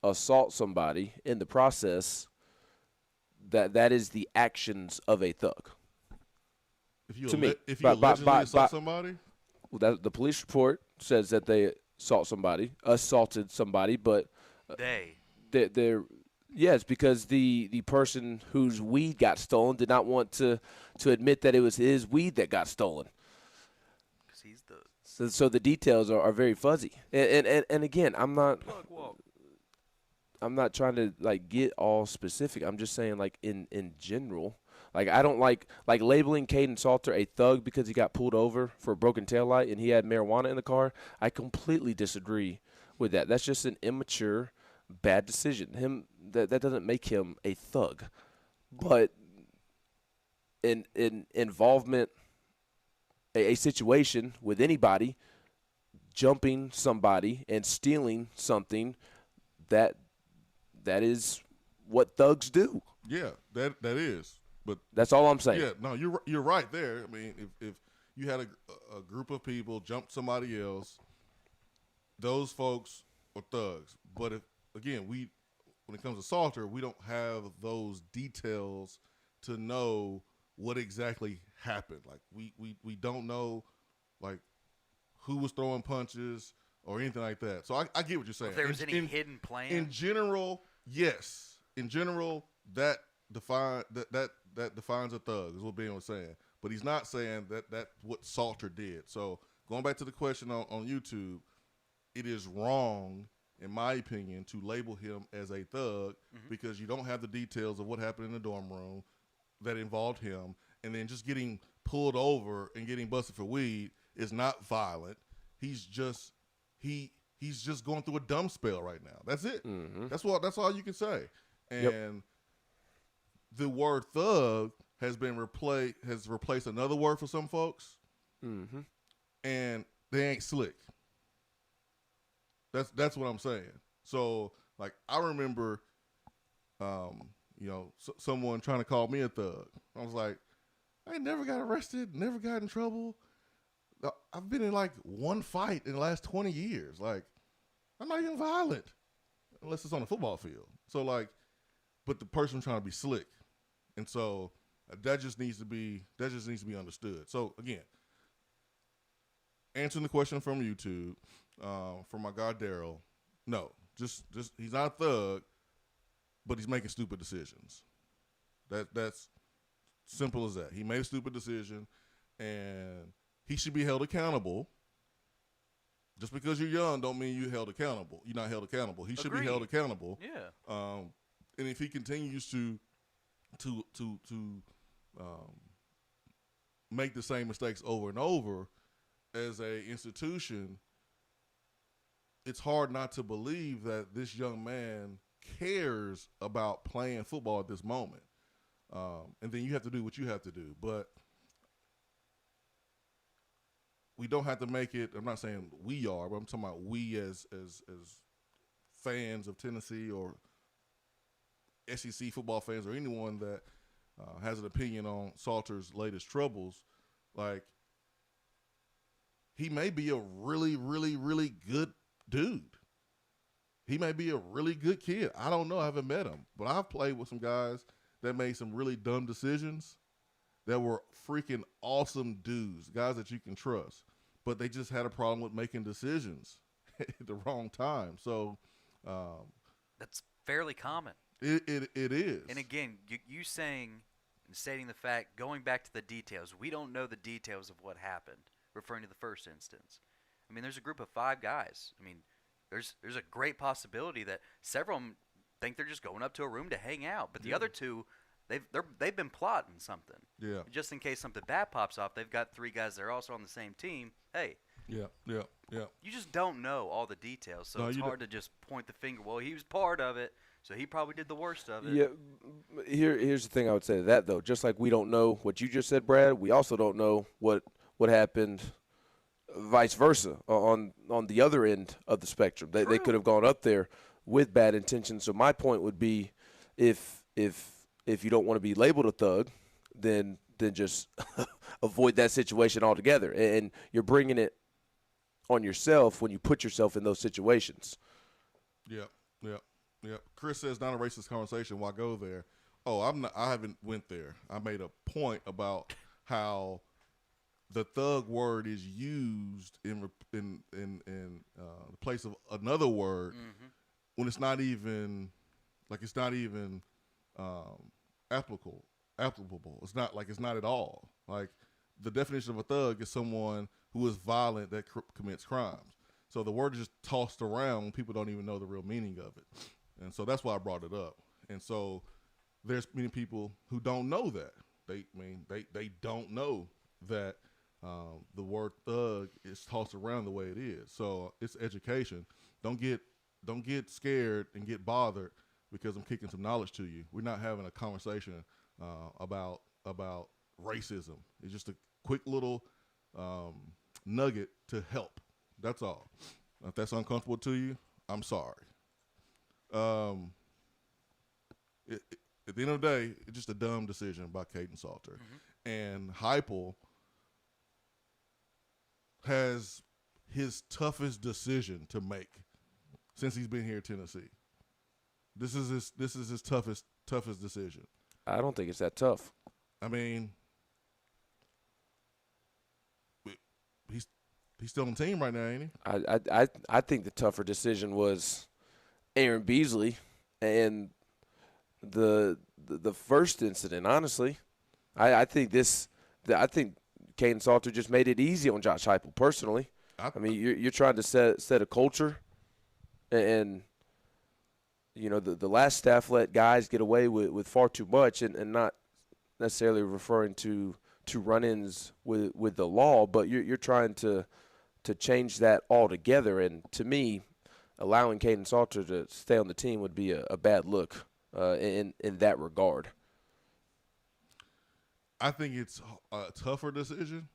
assault somebody in the process, that is the actions of a thug. If you allegedly assault somebody? Well, the police report says that they assaulted somebody, but they're yes, because the person whose weed got stolen did not want to admit that it was his weed that got stolen. Because he's the So the details are very fuzzy, and again, I'm not trying to get all specific. I'm just saying in general, I don't like labeling Caden Salter a thug because he got pulled over for a broken taillight and he had marijuana in the car. I completely disagree with that. That's just an immature, bad decision. That doesn't make him a thug, but in involvement. A situation with anybody jumping somebody and stealing something, that is what thugs do. Yeah, that is. But that's all I'm saying. Yeah, no, you're right there. I mean, if you had a group of people jump somebody else, those folks are thugs. But when it comes to Salter, we don't have those details to know what exactly happened. We don't know who was throwing punches or anything like that. So I get what you're saying. If there was any hidden plan. In general, yes. In general, that defines a thug is what Ben was saying. But he's not saying that's what Salter did. So going back to the question on YouTube, it is wrong, in my opinion, to label him as a thug because you don't have the details of what happened in the dorm room that involved him, and then just getting pulled over and getting busted for weed is not violent. He's just going through a dumb spell right now. That's it. Mm-hmm. That's all you can say. And the word thug has replaced another word for some folks. Mm-hmm. And they ain't slick. That's what I'm saying. So like I remember someone trying to call me a thug. I was like, I ain't never got arrested, never got in trouble. I've been in like one fight in the last 20 years. Like, I'm not even violent unless it's on the football field. So like, but the person trying to be slick. And so that just needs to be understood. So again, answering the question from YouTube, from my guy Daryl, no, just he's not a thug, but he's making stupid decisions. That's simple as that. He made a stupid decision, and he should be held accountable. Just because you're young don't mean you're not held accountable. He should be held accountable. Yeah. And if he continues to make the same mistakes over and over as a institution, it's hard not to believe that this young man cares about playing football at this moment. And then you have to do what you have to do. But we don't have to make it, I'm not saying we are, but I'm talking about we as fans of Tennessee or SEC football fans or anyone that has an opinion on Salter's latest troubles. Like, he may be a really, really, really good dude. He may be a really good kid. I don't know. I haven't met him. But I've played with some guys that made some really dumb decisions that were freaking awesome dudes, guys that you can trust. But they just had a problem with making decisions at the wrong time. So that's fairly common. It is. And again, you saying and stating the fact, going back to the details, we don't know the details of what happened, referring to the first instance. I mean, there's a group of 5 guys. I mean, there's a great possibility that several of them think they're just going up to a room to hang out, but the other 2, they've been plotting something. Yeah. Just in case something bad pops off, they've got 3 guys that are also on the same team. Hey. Yeah. You just don't know all the details, so it's hard to just point the finger. Well, he was part of it, so he probably did the worst of it. Yeah. Here's the thing I would say to that, though. Just like we don't know what you just said, Brad, we also don't know what happened vice versa on the other end of the spectrum. They could have gone up there with bad intentions. So my point would be, if you don't want to be labeled a thug, then just avoid that situation altogether. And you're bringing it on yourself when you put yourself in those situations. Yep. Chris says, not a racist conversation. Why go there? Oh, I haven't went there. I made a point about how the thug word is used in the place of another word when it's not even applicable. It's not at all. Like, the definition of a thug is someone who is violent that commits crimes. So the word is just tossed around when people don't even know the real meaning of it. And so that's why I brought it up. And so there's many people who don't know that. They don't know that the word thug is tossed around the way it is. So it's education. Don't get scared and get bothered because I'm kicking some knowledge to you. We're not having a conversation about racism. It's just a quick little nugget to help. That's all. If that's uncomfortable to you, I'm sorry. At the end of the day, it's just a dumb decision by Caden Salter. And Heupel has his toughest decision to make since he's been here at Tennessee. This is his toughest decision. I don't think it's that tough. I mean, he's still on the team right now, ain't he? I think the tougher decision was Aaron Beasley and the first incident. Honestly, I think Caden Salter just made it easy on Josh Heupel personally. I mean, you're trying to set a culture, and you know the last staff let guys get away with far too much, and not necessarily referring to to run-ins with the law, but you're trying to change that altogether. And to me, allowing Caden Salter to stay on the team would be a bad look in that regard. I think it's a tougher decision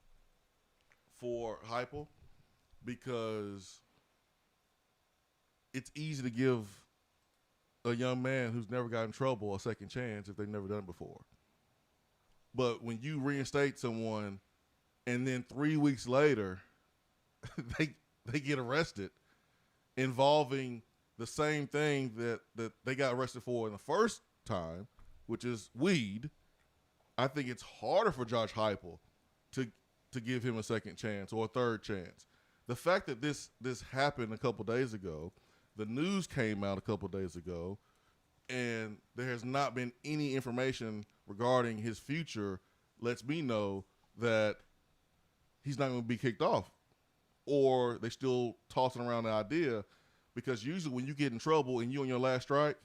for Heupel because it's easy to give a young man who's never got in trouble a second chance if they've never done it before. But when you reinstate someone and then 3 weeks later they get arrested involving the same thing that they got arrested for in the first time, which is weed, I think it's harder for Josh Heupel to give him a second chance or a third chance. The fact that this happened a couple days ago, the news came out a couple days ago, and there has not been any information regarding his future, lets me know that he's not going to be kicked off, or they're still tossing around the idea, because usually when you get in trouble and you're on your last strike,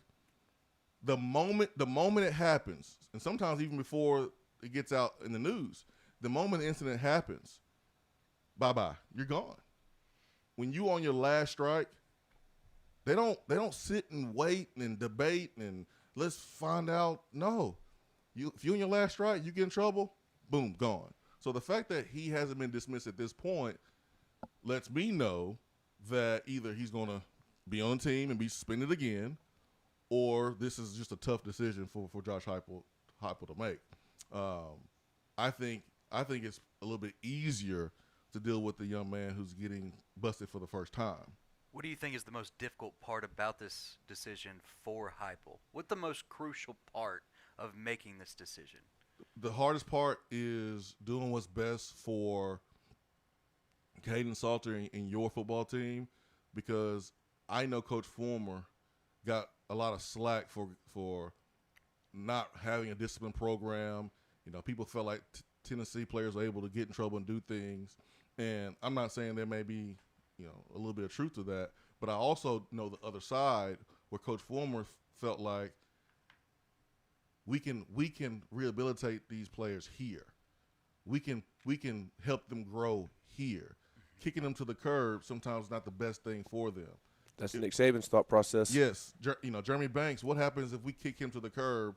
the moment it happens, and sometimes even before it gets out in the news, the moment the incident happens, bye-bye, you're gone. When you on your last strike, they don't sit and wait and debate and let's find out. No. If you're on your last strike, you get in trouble, boom, gone. So the fact that he hasn't been dismissed at this point lets me know that either he's going to be on the team and be suspended again, or this is just a tough decision for Josh Heupel to make. I think it's a little bit easier to deal with the young man who's getting busted for the first time. What do you think is the most difficult part about this decision for Heupel? What's the most crucial part of making this decision? The hardest part is doing what's best for Caden Salter and your football team, because I know Coach Fulmer got a lot of slack for not having a discipline program. You know, people felt like Tennessee players were able to get in trouble and do things. And I'm not saying there may be, a little bit of truth to that, but I also know the other side where Coach Fulmer felt like we can rehabilitate these players here. We can help them grow here. Kicking them to the curb sometimes is not the best thing for them. That's Nick Saban's thought process. Yes. Jeremy Banks, what happens if we kick him to the curb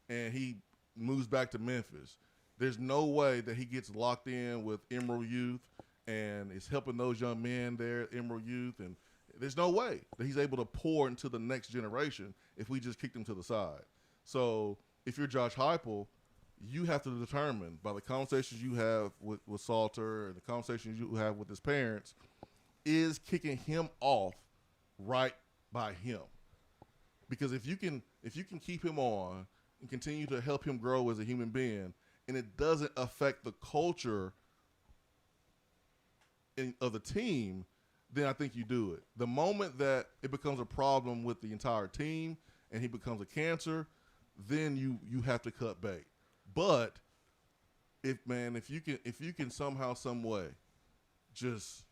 and he moves back to Memphis? There's no way that he gets locked in with Emerald Youth and is helping those young men there at Emerald Youth. And there's no way that he's able to pour into the next generation if we just kick them to the side. So if you're Josh Heupel, you have to determine by the conversations you have with Salter and the conversations you have with his parents, is kicking him off right by him. Because if you can keep him on and continue to help him grow as a human being, and it doesn't affect the culture of the team, then I think you do it. The moment that it becomes a problem with the entire team and he becomes a cancer, then you have to cut bait. But if you can somehow, some way, just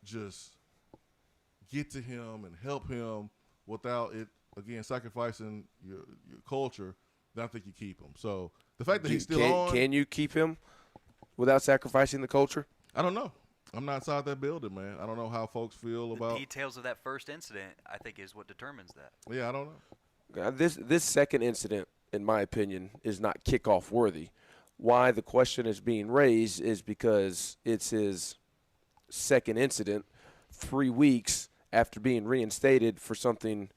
get to him and help him without it again sacrificing your culture, then I think you keep him. So the fact that he's still on, can you keep him without sacrificing the culture? I don't know. I'm not inside that building, man. I don't know how folks feel about the details of that first incident. I think is what determines that. Yeah, I don't know. This second incident, in my opinion, is not kickoff worthy. Why the question is being raised is because it's his second incident 3 weeks after being reinstated for something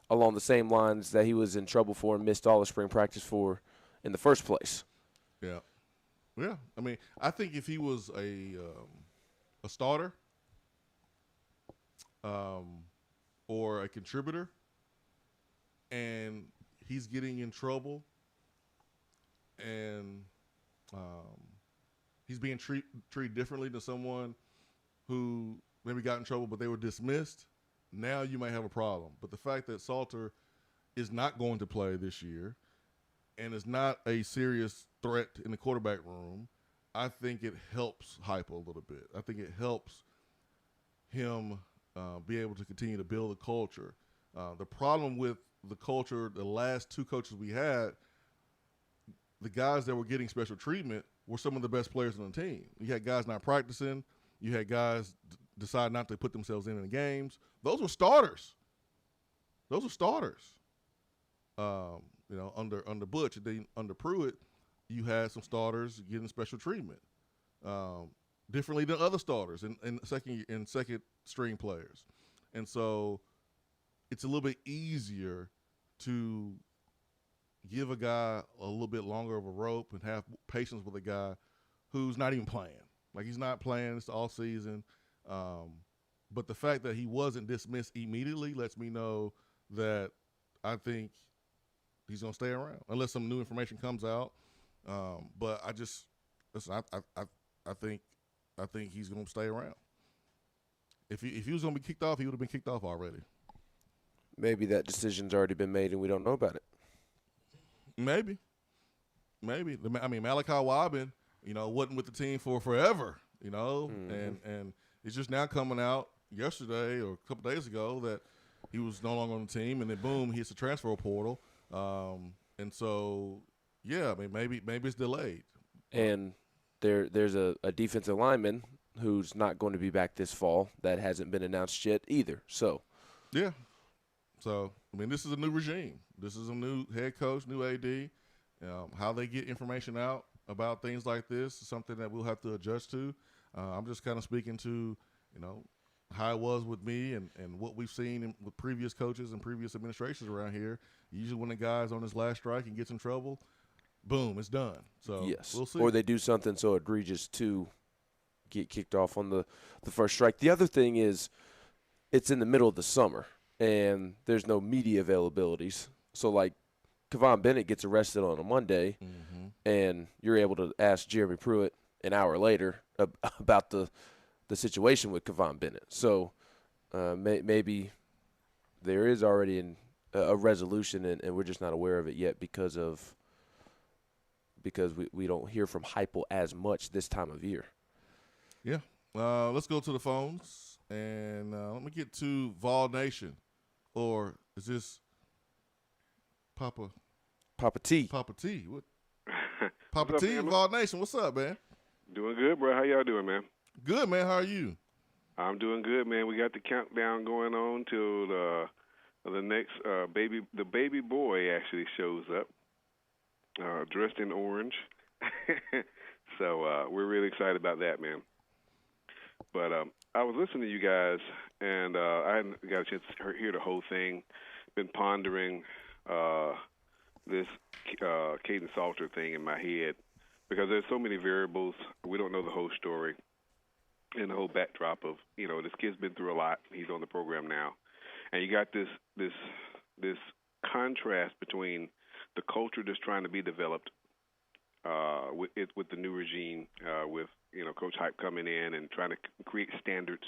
along the same lines that he was in trouble for and missed all the spring practice for in the first place. Yeah. Yeah. I mean, I think if he was a starter or a contributor and he's getting in trouble and he's being treated differently than someone who maybe got in trouble but they were dismissed, now you might have a problem. But the fact that Salter is not going to play this year and is not a serious threat in the quarterback room, I think it helps Heupel a little bit. I think it helps him be able to continue to build a culture. The problem with the culture, the last two coaches we had, the guys that were getting special treatment were some of the best players on the team. You had guys not practicing. You had guys decide not to put themselves in the games. Those were starters. Under Butch, and then under Pruitt, you had some starters getting special treatment, differently than other starters and second string players. And so it's a little bit easier to give a guy a little bit longer of a rope and have patience with a guy who's not even playing. Like, he's not playing. It's all season. But the fact that he wasn't dismissed immediately lets me know that I think he's going to stay around unless some new information comes out. But I think he's going to stay around. If he was going to be kicked off, he would have been kicked off already. Maybe that decision's already been made and we don't know about it. Maybe. I mean, Malachi Wabin, wasn't with the team for forever, and it's just now coming out yesterday or a couple days ago that he was no longer on the team, and then boom, he hits the transfer portal. And so, yeah, I mean, maybe it's delayed. And there's a defensive lineman who's not going to be back this fall that hasn't been announced yet either. So, yeah. So, I mean, this is a new regime. This is a new head coach, new AD. How they get information out about things like this is something that we'll have to adjust to. I'm just kind of speaking to, how it was with me and what we've seen with previous coaches and previous administrations around here. Usually when the guy's on his last strike and gets in trouble, boom, it's done. So yes. We'll see. Or they do something so egregious to get kicked off on the first strike. The other thing is it's in the middle of the summer and there's no media availabilities. So, like, Kevon Bennett gets arrested on a Monday, and you're able to ask Jeremy Pruitt an hour later about the situation with Kevon Bennett. So maybe there is already a resolution, and we're just not aware of it yet because we don't hear from Heupel as much this time of year. Yeah. Let's go to the phones, and let me get to Vol Nation. Or is this Papa T? Papa T. What? Papa What's up, T, man? Vol Nation. What's up, man? Doing good, bro. How y'all doing, man? Good, man. How are you? I'm doing good, man. We got the countdown going on till the next baby. The baby boy actually shows up, dressed in orange. So we're really excited about that, man. But I was listening to you guys, and I hadn't got a chance to hear the whole thing. Been pondering this Caden Salter thing in my head because there's so many variables. We don't know the whole story and the whole backdrop of, this kid's been through a lot. He's on the program now. And you got this contrast between the culture that's trying to be developed with the new regime, with Coach Hype coming in and trying to create standards,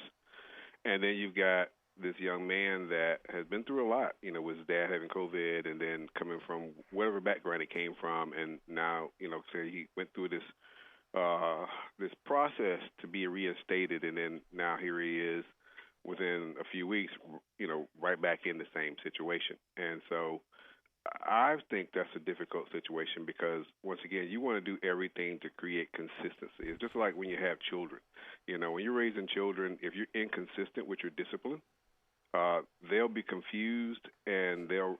and then you've got this young man that has been through a lot, with his dad having COVID, and then coming from whatever background he came from, and now say he went through this process to be reinstated, and then now here he is within a few weeks, right back in the same situation, and so. I think that's a difficult situation because, once again, you want to do everything to create consistency. It's just like when you have children. When you're raising children, if you're inconsistent with your discipline, they'll be confused and they'll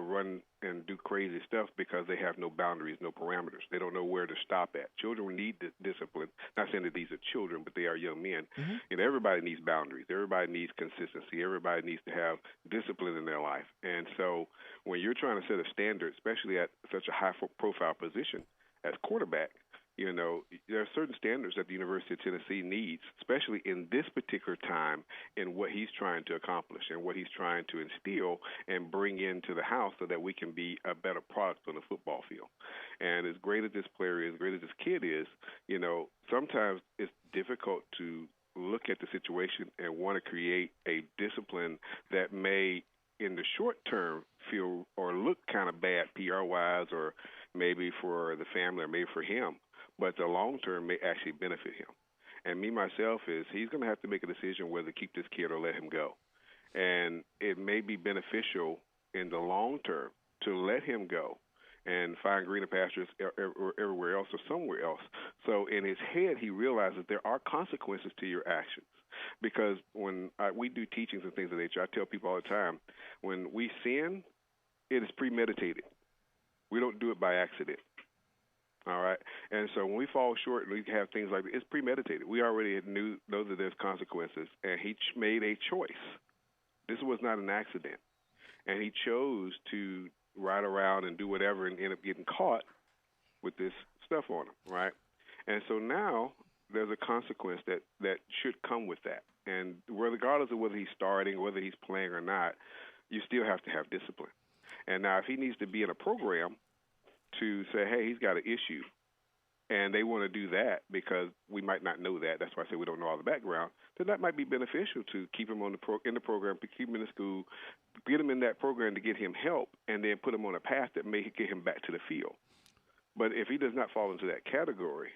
run and do crazy stuff because they have no boundaries, no parameters. They don't know where to stop at. Children need discipline. Not saying that these are children, but they are young men. Mm-hmm. Everybody needs boundaries. Everybody needs consistency. Everybody needs to have discipline in their life. And so when you're trying to set a standard, especially at such a high-profile position as quarterback, there are certain standards that the University of Tennessee needs, especially in this particular time in what he's trying to accomplish and what he's trying to instill and bring into the house so that we can be a better product on the football field. And as great as this player is, as great as this kid is, sometimes it's difficult to look at the situation and want to create a discipline that may, in the short term, feel or look kind of bad PR-wise or maybe for the family or maybe for him. But the long term may actually benefit him. And me, myself, he's going to have to make a decision whether to keep this kid or let him go. And it may be beneficial in the long term to let him go and find greener pastures everywhere else or somewhere else. So in his head, he realizes there are consequences to your actions. Because when we do teachings and things of that nature, I tell people all the time, when we sin, it is premeditated. We don't do it by accident. All right? And so when we fall short and we have things like that, it's premeditated. We already know that there's consequences, and he made a choice. This was not an accident. And he chose to ride around and do whatever and end up getting caught with this stuff on him, right? And so now there's a consequence that should come with that. And regardless of whether he's starting, whether he's playing or not, you still have to have discipline. And now if he needs to be in a program to say, hey, he's got an issue, and they want to do that because we might not know that. That's why I say we don't know all the background. Then that might be beneficial to keep him in the program, to keep him in the school, get him in that program to get him help, and then put him on a path that may get him back to the field. But if he does not fall into that category,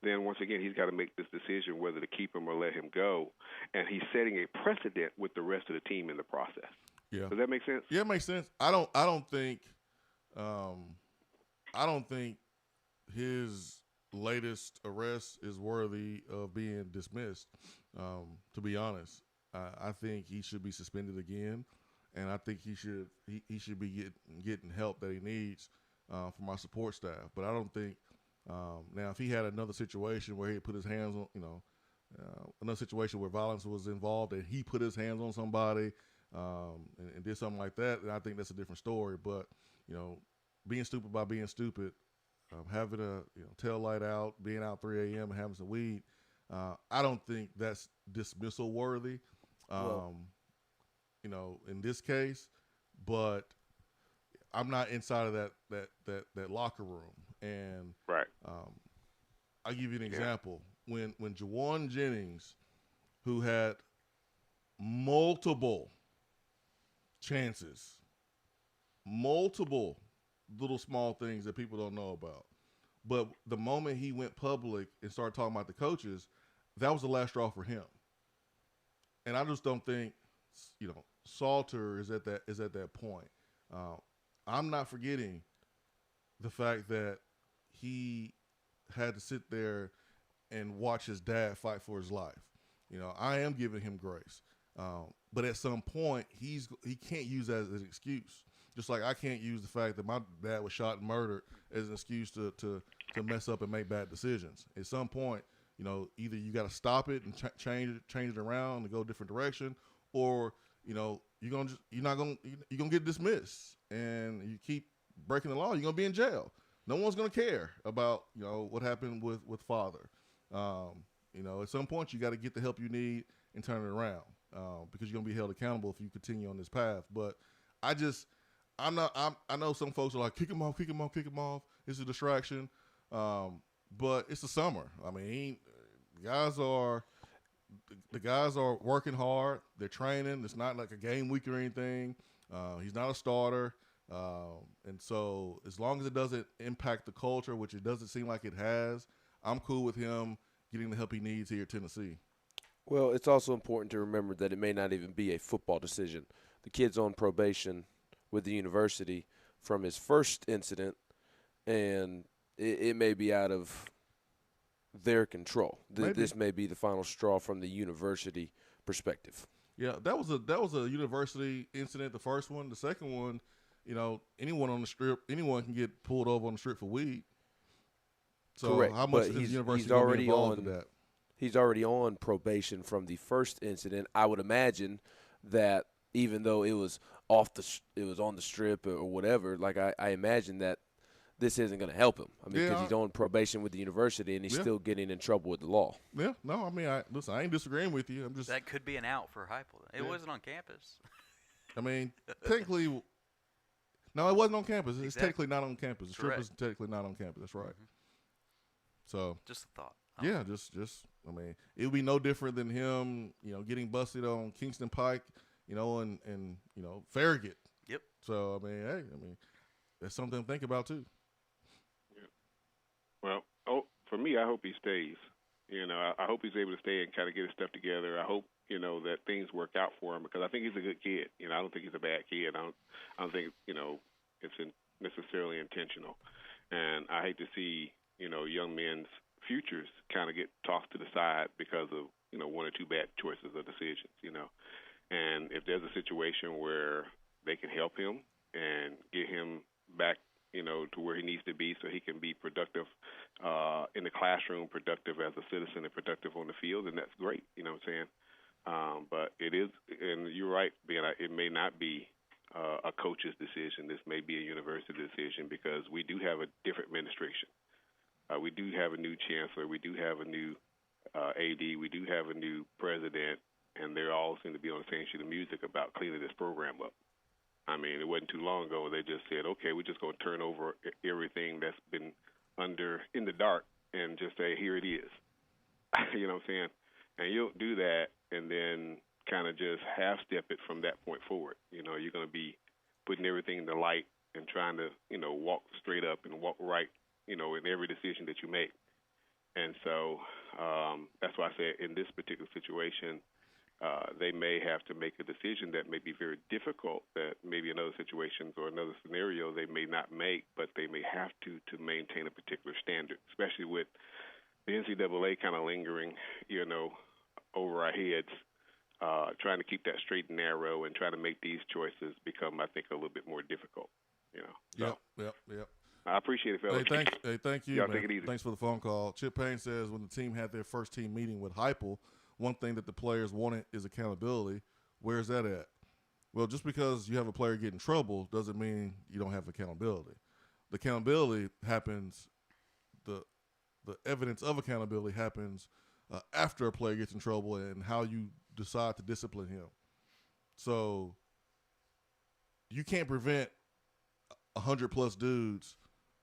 then once again he's got to make this decision whether to keep him or let him go, and he's setting a precedent with the rest of the team in the process. Yeah. Does that make sense? Yeah, it makes sense. I don't think his latest arrest is worthy of being dismissed. To be honest, I think he should be suspended again, and I think he should be getting help that he needs from our support staff. But I don't think now if he had another situation where he put his hands on, another situation where violence was involved and he put his hands on somebody and did something like that, then I think that's a different story. But being stupid by being stupid, having a tail light out, being out 3 a.m. and having some weed, I don't think that's dismissal worthy. In this case, but I'm not inside of that locker room. And right. I'll give you an example. When Jawan Jennings, who had multiple chances, multiple little small things that people don't know about, but the moment he went public and started talking about the coaches, that was the last straw for him. And I just don't think, Salter is at that point. I'm not forgetting the fact that he had to sit there and watch his dad fight for his life. I am giving him grace. But at some point, he can't use that as an excuse. Just like I can't use the fact that my dad was shot and murdered as an excuse to mess up and make bad decisions. At some point, either you got to stop it and change it around and go a different direction, or you're gonna get dismissed, and you keep breaking the law, you're gonna be in jail. No one's gonna care about what happened with father. At some point you got to get the help you need and turn it around, because you're gonna be held accountable if you continue on this path. But I know some folks are like, kick him off. It's a distraction. But it's the summer. I mean, the guys are working hard. They're training. It's not like a game week or anything. He's not a starter. And so as long as it doesn't impact the culture, which it doesn't seem like it has, I'm cool with him getting the help he needs here at Tennessee. Well, it's also important to remember that it may not even be a football decision. The kid's on probation with the university from his first incident, and it may be out of their control. This may be the final straw from the university perspective. Yeah, that was a university incident, the first one. The second one, anyone on the strip, anyone can get pulled over on the strip for weed. So correct. How much but is the university he's already involved in that? He's already on probation from the first incident. I would imagine that even though it was on the strip or whatever, like I imagine that this isn't going to help him. I mean, because he's on probation with the university and he's still getting in trouble with the law. Yeah, no, I mean, listen, I ain't disagreeing with you. I'm just that could be an out for Heupel. It wasn't on campus. I mean, technically, no, it wasn't on campus. It's Exactly. technically not on campus. The strip Correct. is technically not on campus. That's right. Mm-hmm. So just a thought. Yeah, just I mean, it would be no different than him, getting busted on Kingston Pike, and Farragut. Yep. So I mean, that's something to think about too. Yeah. Well, for me, I hope he stays. I hope he's able to stay and kind of get his stuff together. I hope that things work out for him, because I think he's a good kid. I don't think he's a bad kid. I don't think it's necessarily intentional. And I hate to see, young men's futures kind of get tossed to the side because of, one or two bad choices or decisions, And if there's a situation where they can help him and get him back, to where he needs to be so he can be productive in the classroom, productive as a citizen, and productive on the field, then that's great, you know what I'm saying? But it is, and you're right, Ben, it may not be a coach's decision. This may be a university decision because we do have a different administration. We do have a new chancellor. We do have a new AD. We do have a new president, and they all seem to be on the same sheet of music about cleaning this program up. I mean, it wasn't too long ago they just said, okay, we're just going to turn over everything that's been in the dark and just say, here it is. You know what I'm saying? And you don't do that and then kind of just half-step it from that point forward. You're going to be putting everything in the light and trying to, walk straight up and walk right, in every decision that you make. And so that's why I said in this particular situation, they may have to make a decision that may be very difficult, that maybe in other situations or another scenario they may not make, but they may have to maintain a particular standard, especially with the NCAA kind of lingering, over our heads, trying to keep that straight and narrow and trying to make these choices become, I think, a little bit more difficult, So, Yep. I appreciate it, fellas. Thank you. Y'all man. take it easy. Thanks for the phone call. Chip Payne says when the team had their first team meeting with Heupel, one thing that the players wanted is accountability. Where's that at? Well, just because you have a player get in trouble doesn't mean you don't have accountability. The accountability happens, the evidence of accountability happens after a player gets in trouble and how you decide to discipline him. So you can't prevent 100+ dudes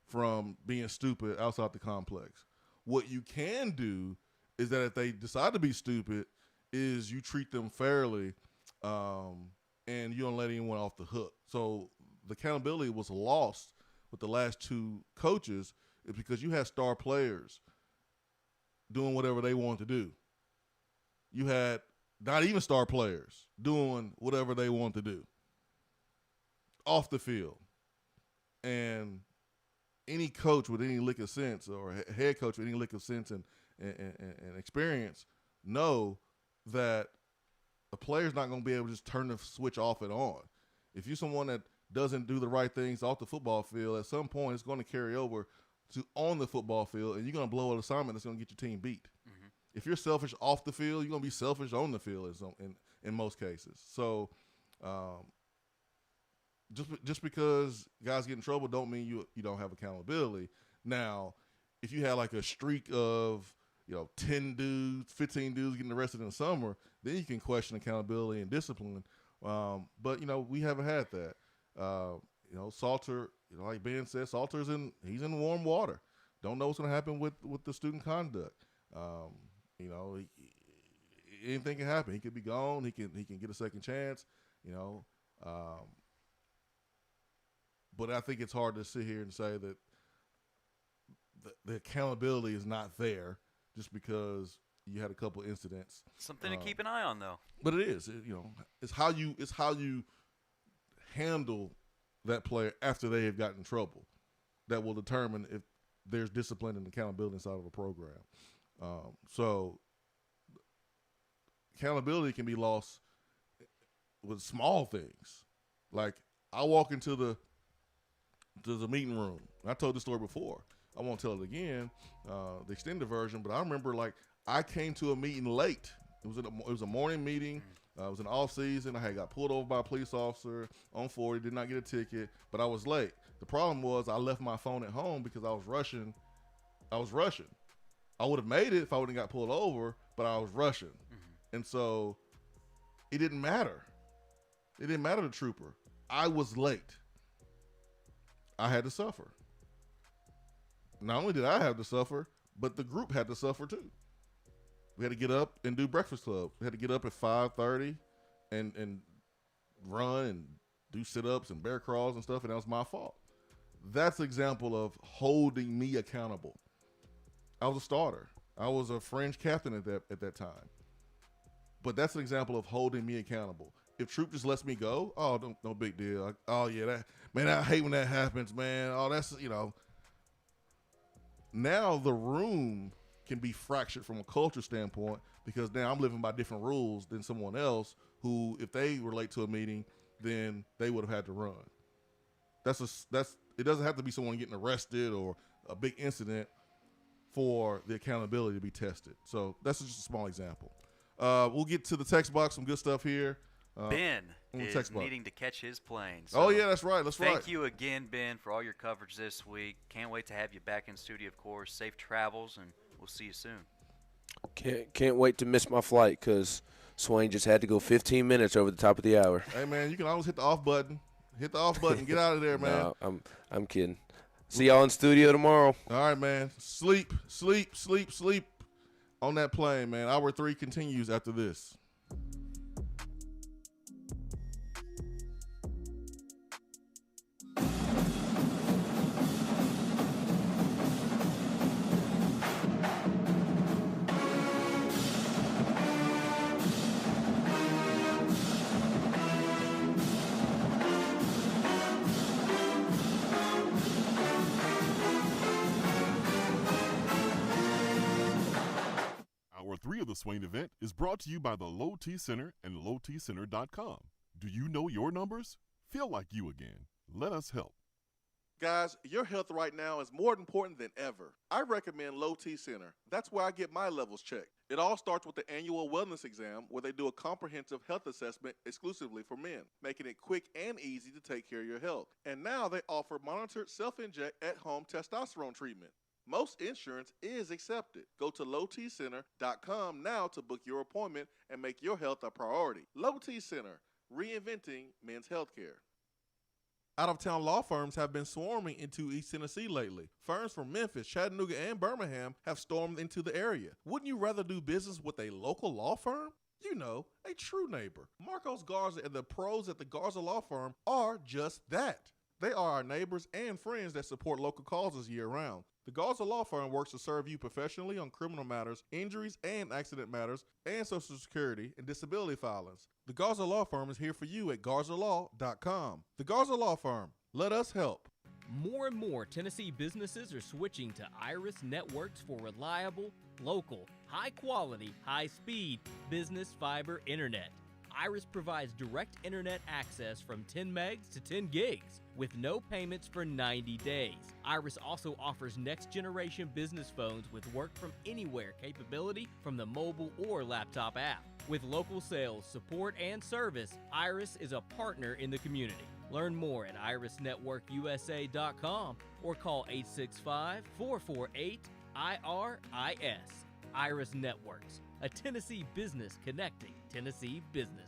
from being stupid outside the complex. What you can do is that if they decide to be stupid, is you treat them fairly and you don't let anyone off the hook. So the accountability was lost with the last two coaches is because you had star players doing whatever they wanted to do. You had not even star players doing whatever they wanted to do off the field. And any coach with any lick of sense or head coach with any lick of sense and experience know that a player's not going to be able to just turn the switch off and on. If you're someone that doesn't do the right things off the football field, at some point it's going to carry over to on the football field, and you're going to blow an assignment that's going to get your team beat. Mm-hmm. If you're selfish off the field, you're going to be selfish on the field in most cases. So just because guys get in trouble don't mean you don't have accountability. Now, if you had like a streak of 10 dudes, 15 dudes getting arrested in the summer, then you can question accountability and discipline. But we haven't had that. Salter, like Ben said, Salter's he's in warm water. Don't know what's going to happen with the student conduct. Anything can happen. He could be gone. He can get a second chance. But I think it's hard to sit here and say that the accountability is not there just because you had a couple incidents. Something to keep an eye on, though. But it is. It's how you handle that player after they have gotten in trouble that will determine if there's discipline and accountability inside of a program. So accountability can be lost with small things. Like I walk into the meeting room. I told this story before. I won't tell it again, the extended version, but I remember I came to a meeting late. It was a morning meeting. It was an off season. I had got pulled over by a police officer on 40, did not get a ticket, but I was late. The problem was I left my phone at home because I was rushing. I would have made it if I wouldn't got pulled over, but I was rushing. Mm-hmm. And so it didn't matter. It didn't matter to the trooper. I was late. I had to suffer. Not only did I have to suffer, but the group had to suffer too. We had to get up and do Breakfast Club. We had to get up at 5:30 and run and do sit-ups and bear crawls and stuff, and that was my fault. That's an example of holding me accountable. I was a starter. I was a fringe captain at that time. But that's an example of holding me accountable. if Troop just lets me go, oh, no big deal. I hate when that happens, man. Oh, that's, now the room can be fractured from a culture standpoint because now I'm living by different rules than someone else who, if they were late to a meeting, then they would have had to run. It doesn't have to be someone getting arrested or a big incident for the accountability to be tested. So that's just a small example. We'll get to the text box, some good stuff here. Ben is needing to catch his plane. So yeah, that's right. Thank you again, Ben, for all your coverage this week. Can't wait to have you back in studio, of course. Safe travels, and we'll see you soon. Can't wait to miss my flight because Swain just had to go 15 minutes over the top of the hour. Hey, man, you can always hit the off button. Hit the off button. Get out of there, man. No, I'm kidding. See y'all in studio tomorrow. All right, man. Sleep on that plane, man. Hour 3 continues after this. Hour 3 of the Swain Event is brought to you by the Low T Center and lowtcenter.com. Do you know your numbers? Feel like you again. Let us help. Guys, your health right now is more important than ever. I recommend Low T Center. That's where I get my levels checked. It all starts with the annual wellness exam where they do a comprehensive health assessment exclusively for men, making it quick and easy to take care of your health. And now they offer monitored self-inject at-home testosterone treatment. Most insurance is accepted. Go to lowtcenter.com now to book your appointment and make your health a priority. Low T Center, reinventing men's healthcare. Out-of-town law firms have been swarming into East Tennessee lately. Firms from Memphis, Chattanooga, and Birmingham have stormed into the area. Wouldn't you rather do business with a local law firm? You know, a true neighbor. Marcos Garza and the pros at the Garza Law Firm are just that. They are our neighbors and friends that support local causes year-round. The Garza Law Firm works to serve you professionally on criminal matters, injuries and accident matters, and Social Security and disability filings. The Garza Law Firm is here for you at garzalaw.com. The Garza Law Firm. Let us help. More and more Tennessee businesses are switching to Iris Networks for reliable, local, high-quality, high-speed business fiber internet. Iris provides direct internet access from 10 megs to 10 gigs with no payments for 90 days. Iris also offers next-generation business phones with work-from-anywhere capability from the mobile or laptop app. With local sales, support, and service, Iris is a partner in the community. Learn more at irisnetworkusa.com or call 865-448-IRIS. Iris Networks, a Tennessee business connecting Tennessee businesses.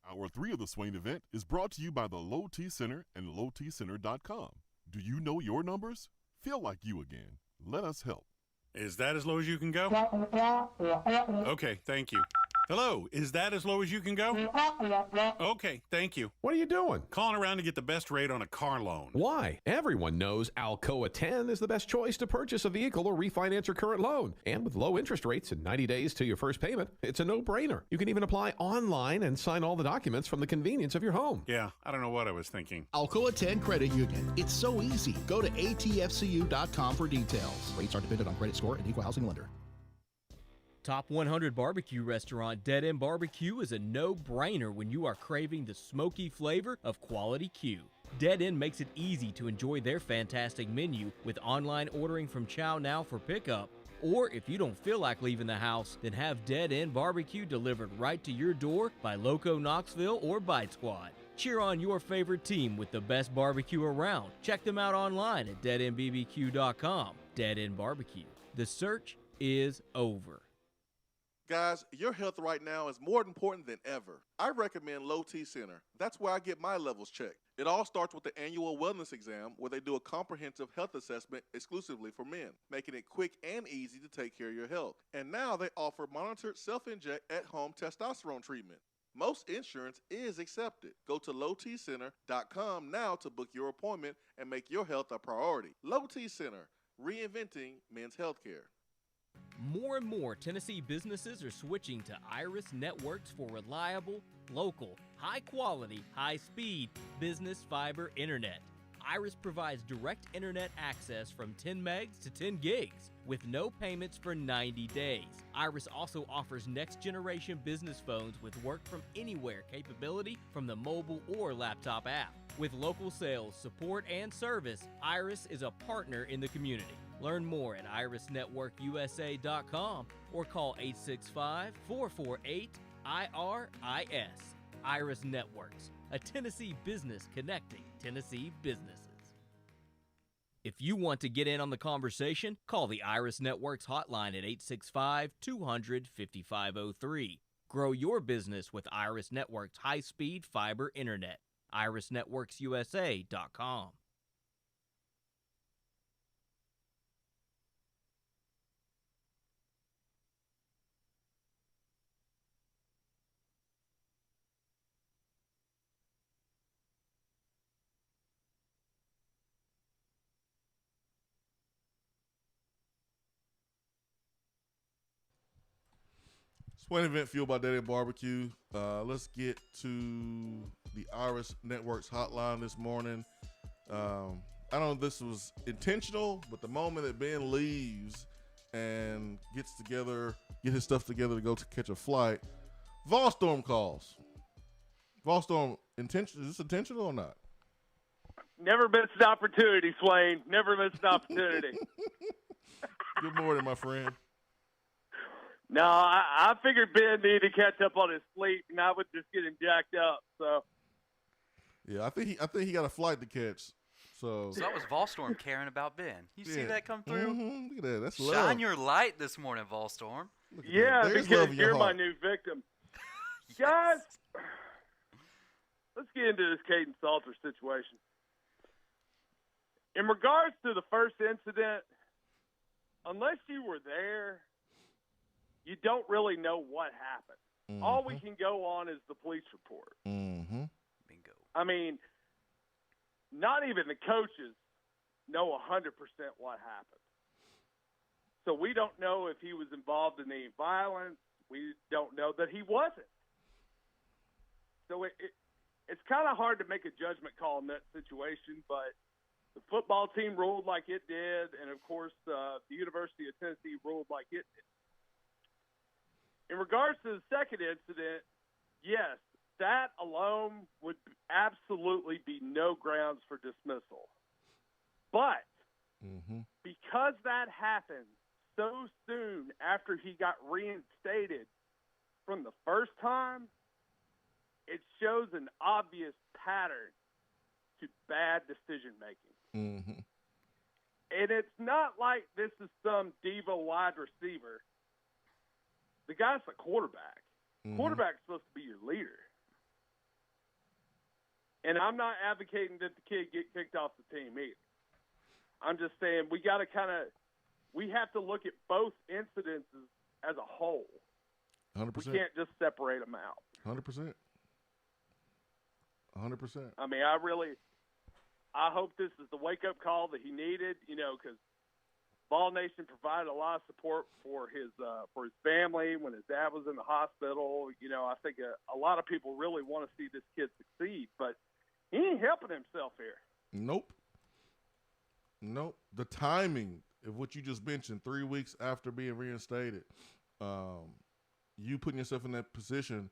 Hour 3 of the Swain Event is brought to you by the Low T Center and lowtcenter.com. Do you know your numbers? Feel like you again. Let us help. Is that as low as you can go? Okay, thank you. Hello, is that as low as you can go? Okay, thank you. What are you doing? Calling around to get the best rate on a car loan. Why? Everyone knows Alcoa 10 is the best choice to purchase a vehicle or refinance your current loan. And with low interest rates and 90 days to your first payment, it's a no-brainer. You can even apply online and sign all the documents from the convenience of your home. Yeah, I don't know what I was thinking. Alcoa 10 Credit Union. It's so easy. Go to atfcu.com for details. Rates are dependent on credit score and equal housing lender. Top 100 barbecue restaurant Dead End Barbecue is a no-brainer when you are craving the smoky flavor of quality Q. Dead End makes it easy to enjoy their fantastic menu with online ordering from Chow Now for pickup. Or if you don't feel like leaving the house, then have Dead End Barbecue delivered right to your door by Loco Knoxville or Bite Squad. Cheer on your favorite team with the best barbecue around. Check them out online at deadendbbq.com. Dead End Barbecue. The search is over. Guys, your health right now is more important than ever. I recommend Low T Center. That's where I get my levels checked. It all starts with the annual wellness exam where they do a comprehensive health assessment exclusively for men, making it quick and easy to take care of your health. And now they offer monitored self-inject at-home testosterone treatment. Most insurance is accepted. Go to lowtcenter.com now to book your appointment and make your health a priority. Low T Center, reinventing men's healthcare. More and more Tennessee businesses are switching to Iris Networks for reliable, local, high-quality, high-speed business fiber internet. Iris provides direct internet access from 10 megs to 10 gigs with no payments for 90 days. Iris also offers next-generation business phones with work-from-anywhere capability from the mobile or laptop app. With local sales, support, and service, Iris is a partner in the community. Learn more at irisnetworkusa.com or call 865-448-IRIS. Iris Networks, a Tennessee business connecting Tennessee businesses. If you want to get in on the conversation, call the Iris Networks hotline at 865-200-5503. Grow your business with Iris Networks high-speed fiber internet. irisnetworksusa.com. Swain Event fueled by Daddy Barbecue. Let's get to the Iris Networks hotline this morning. I don't know if this was intentional, but the moment that Ben leaves and get his stuff together to go to catch a flight, Volstorm calls. Volstorm, is this intentional or not? Never missed an opportunity, Swain. Never missed an opportunity. Good morning, my friend. No, I figured Ben needed to catch up on his sleep, and I was just getting jacked up. So, yeah, I think he got a flight to catch. So that was Volstorm caring about Ben. You see that come through? Mm-hmm. Look at that. That's love. Shine your light this morning, Volstorm. Yeah, because you're my new victim. Yes. Guys, let's get into this Caden Salter situation. In regards to the first incident, unless you were there, you don't really know what happened. Mm-hmm. All we can go on is the police report. Mm-hmm. Bingo. I mean, not even the coaches know 100% what happened. So we don't know if he was involved in any violence. We don't know that he wasn't. So it's kind of hard to make a judgment call in that situation, but the football team ruled like it did, and, of course, the University of Tennessee ruled like it did. In regards to the second incident, yes, that alone would absolutely be no grounds for dismissal. But because that happened so soon after he got reinstated from the first time, it shows an obvious pattern to bad decision-making. Mm-hmm. And it's not like this is some diva wide receiver. The guy's a quarterback. Mm-hmm. Quarterback's supposed to be your leader. And I'm not advocating that the kid get kicked off the team either. I'm just saying we have to look at both incidences as a whole. 100%. We can't just separate them out. 100%. 100%. I mean, I hope this is the wake-up call that he needed, because Ball Nation provided a lot of support for his family when his dad was in the hospital. I think a lot of people really want to see this kid succeed, but he ain't helping himself here. Nope. The timing of what you just mentioned, 3 weeks after being reinstated, you putting yourself in that position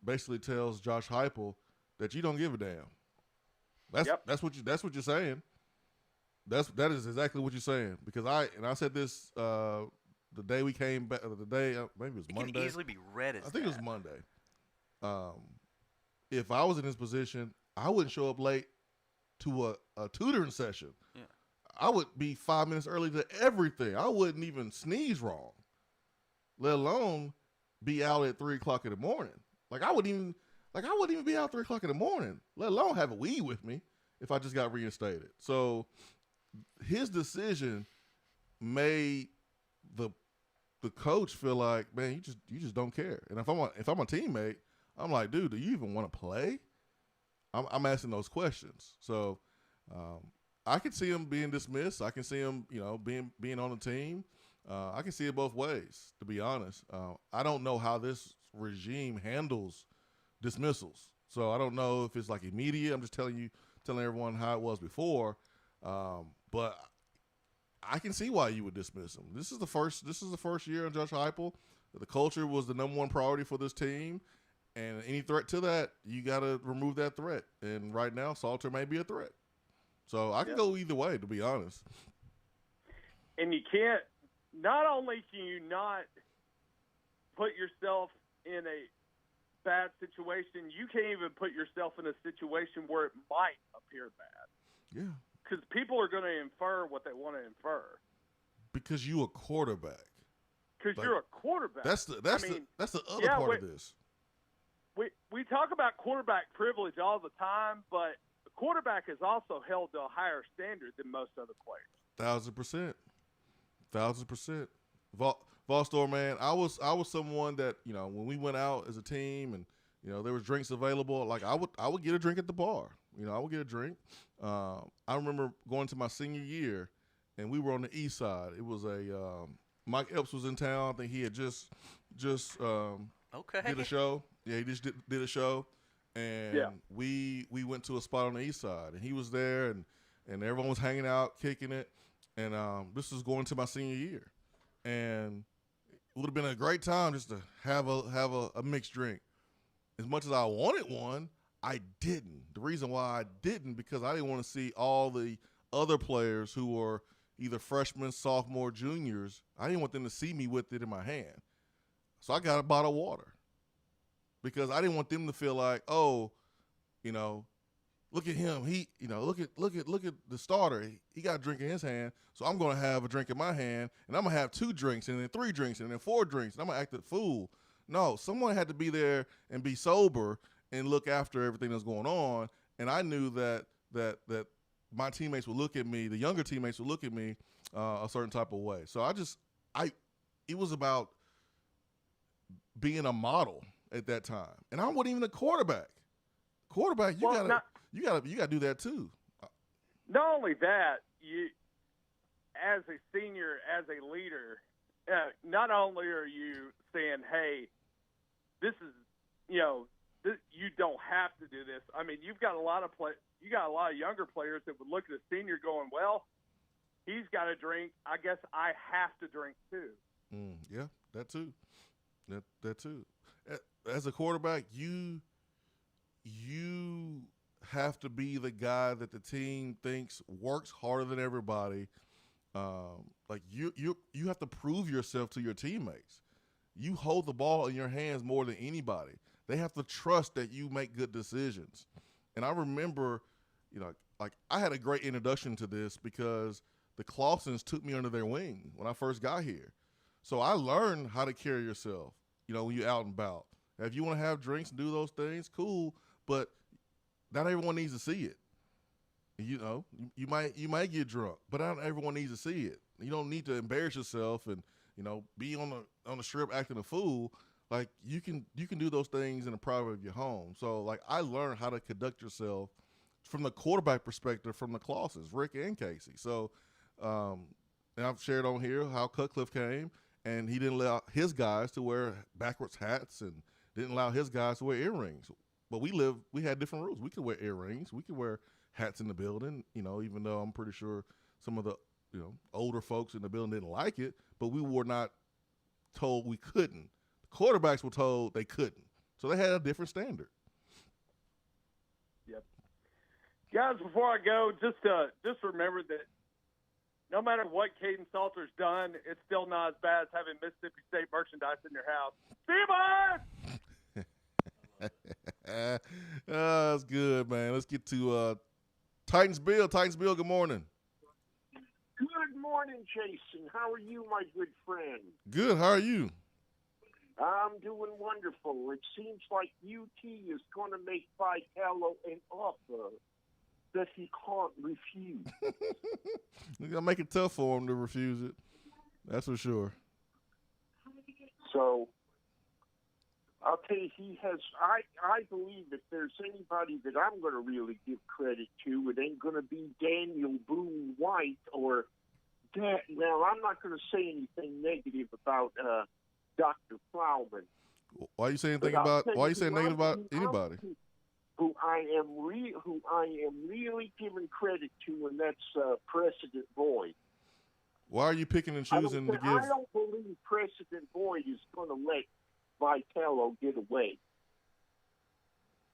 basically tells Josh Heupel that you don't give a damn. That's what you're saying. That is exactly what you're saying, because I said this the day we came back, maybe it was Monday. It can easily be read as I think it was Monday. If I was in this position, I wouldn't show up late to a tutoring session. Yeah. I would be 5 minutes early to everything. I wouldn't even sneeze wrong, let alone be out at 3 o'clock in the morning. I wouldn't even be out at 3 o'clock in the morning, let alone have a weed with me if I just got reinstated. So his decision made the coach feel like, man, you just don't care. And if I'm a teammate, I'm like, dude, do you even want to play? I'm asking those questions. So I can see him being dismissed. I can see him, being on the team. I can see it both ways, to be honest. I don't know how this regime handles dismissals. So I don't know if it's like immediate. I'm just telling everyone how it was before. But I can see why you would dismiss him. This is the first year of Judge Heupel. The culture was the number one priority for this team, and any threat to that, you got to remove that threat. And right now, Salter may be a threat. So I can go either way, to be honest. And you can't. Not only can you not put yourself in a bad situation, you can't even put yourself in a situation where it might appear bad. Yeah. Because people are going to infer what they want to infer. Because you a quarterback. Because you're a quarterback. That's the other part of this. We talk about quarterback privilege all the time, but the quarterback is also held to a higher standard than most other players. 1,000%. Volstor, man, I was someone that, when we went out as a team and, there was drinks available, like I would get a drink at the bar. I would get a drink. I remember going to my senior year, and we were on the east side. It was Mike Epps was in town. I think he had just did a show. Yeah, he just did a show. And we went to a spot on the east side, and he was there, and everyone was hanging out, kicking it. And this was going to my senior year. And it would have been a great time just to have a mixed drink. As much as I wanted one, I didn't. The reason why I didn't, because I didn't want to see all the other players who were either freshmen, sophomore, juniors. I didn't want them to see me with it in my hand. So I got a bottle of water because I didn't want them to feel like, oh, look at him. He, look at the starter. He got a drink in his hand, so I'm going to have a drink in my hand, and I'm going to have 2 drinks, and then 3 drinks, and then 4 drinks, and I'm going to act a fool. No, someone had to be there and be sober and look after everything that's going on, and I knew that my teammates would look at me, the younger teammates would look at me a certain type of way. So it was about being a model at that time, and I wasn't even a quarterback. You gotta do that too. Not only that, you, as a senior, as a leader, not only are you saying, "Hey, this is, you don't have to do this." I mean, you've got a lot of younger players that would look at a senior going, "Well, he's got a drink. I guess I have to drink too." Yeah, that too. That too. As a quarterback, you have to be the guy that the team thinks works harder than everybody. Like you have to prove yourself to your teammates. You hold the ball in your hands more than anybody. They have to trust that you make good decisions. And I remember, like I had a great introduction to this because the Clausens took me under their wing when I first got here. So I learned how to carry yourself, when you're out and about. If you want to have drinks and do those things, cool, but not everyone needs to see it. You might get drunk, but not everyone needs to see it. You don't need to embarrass yourself and be on the strip acting a fool. Like you can do those things in the private of your home. So like I learned how to conduct yourself from the quarterback perspective from the Clausens, Rick and Casey. So and I've shared on here how Cutcliffe came and he didn't allow his guys to wear backwards hats and didn't allow his guys to wear earrings. But we had different rules. We could wear earrings. We could wear hats in the building, even though I'm pretty sure some of the, older folks in the building didn't like it, but we were not told we couldn't. The quarterbacks were told they couldn't. So they had a different standard. Yep. Guys, before I go, just remember that no matter what Caden Salter's done, it's still not as bad as having Mississippi State merchandise in your house. See you, bud! That's good, man. Let's get to Titans Bill. Titans Bill, good morning. Good morning, Jason. How are you, my good friend? Good. How are you? I'm doing wonderful. It seems like UT is going to make Vitello an offer that he can't refuse. You're going to make it tough for him to refuse it. That's for sure. So I'll tell you, I believe if there's anybody that I'm going to really give credit to, it ain't going to be Daniel Boone White or Well, I'm not going to say anything negative about Dr. Plowman. Why you saying negative about anybody? Who I am really giving credit to, and that's President Boyd. Why are you picking and choosing to give? I don't believe President Boyd is going to let Vitello get away.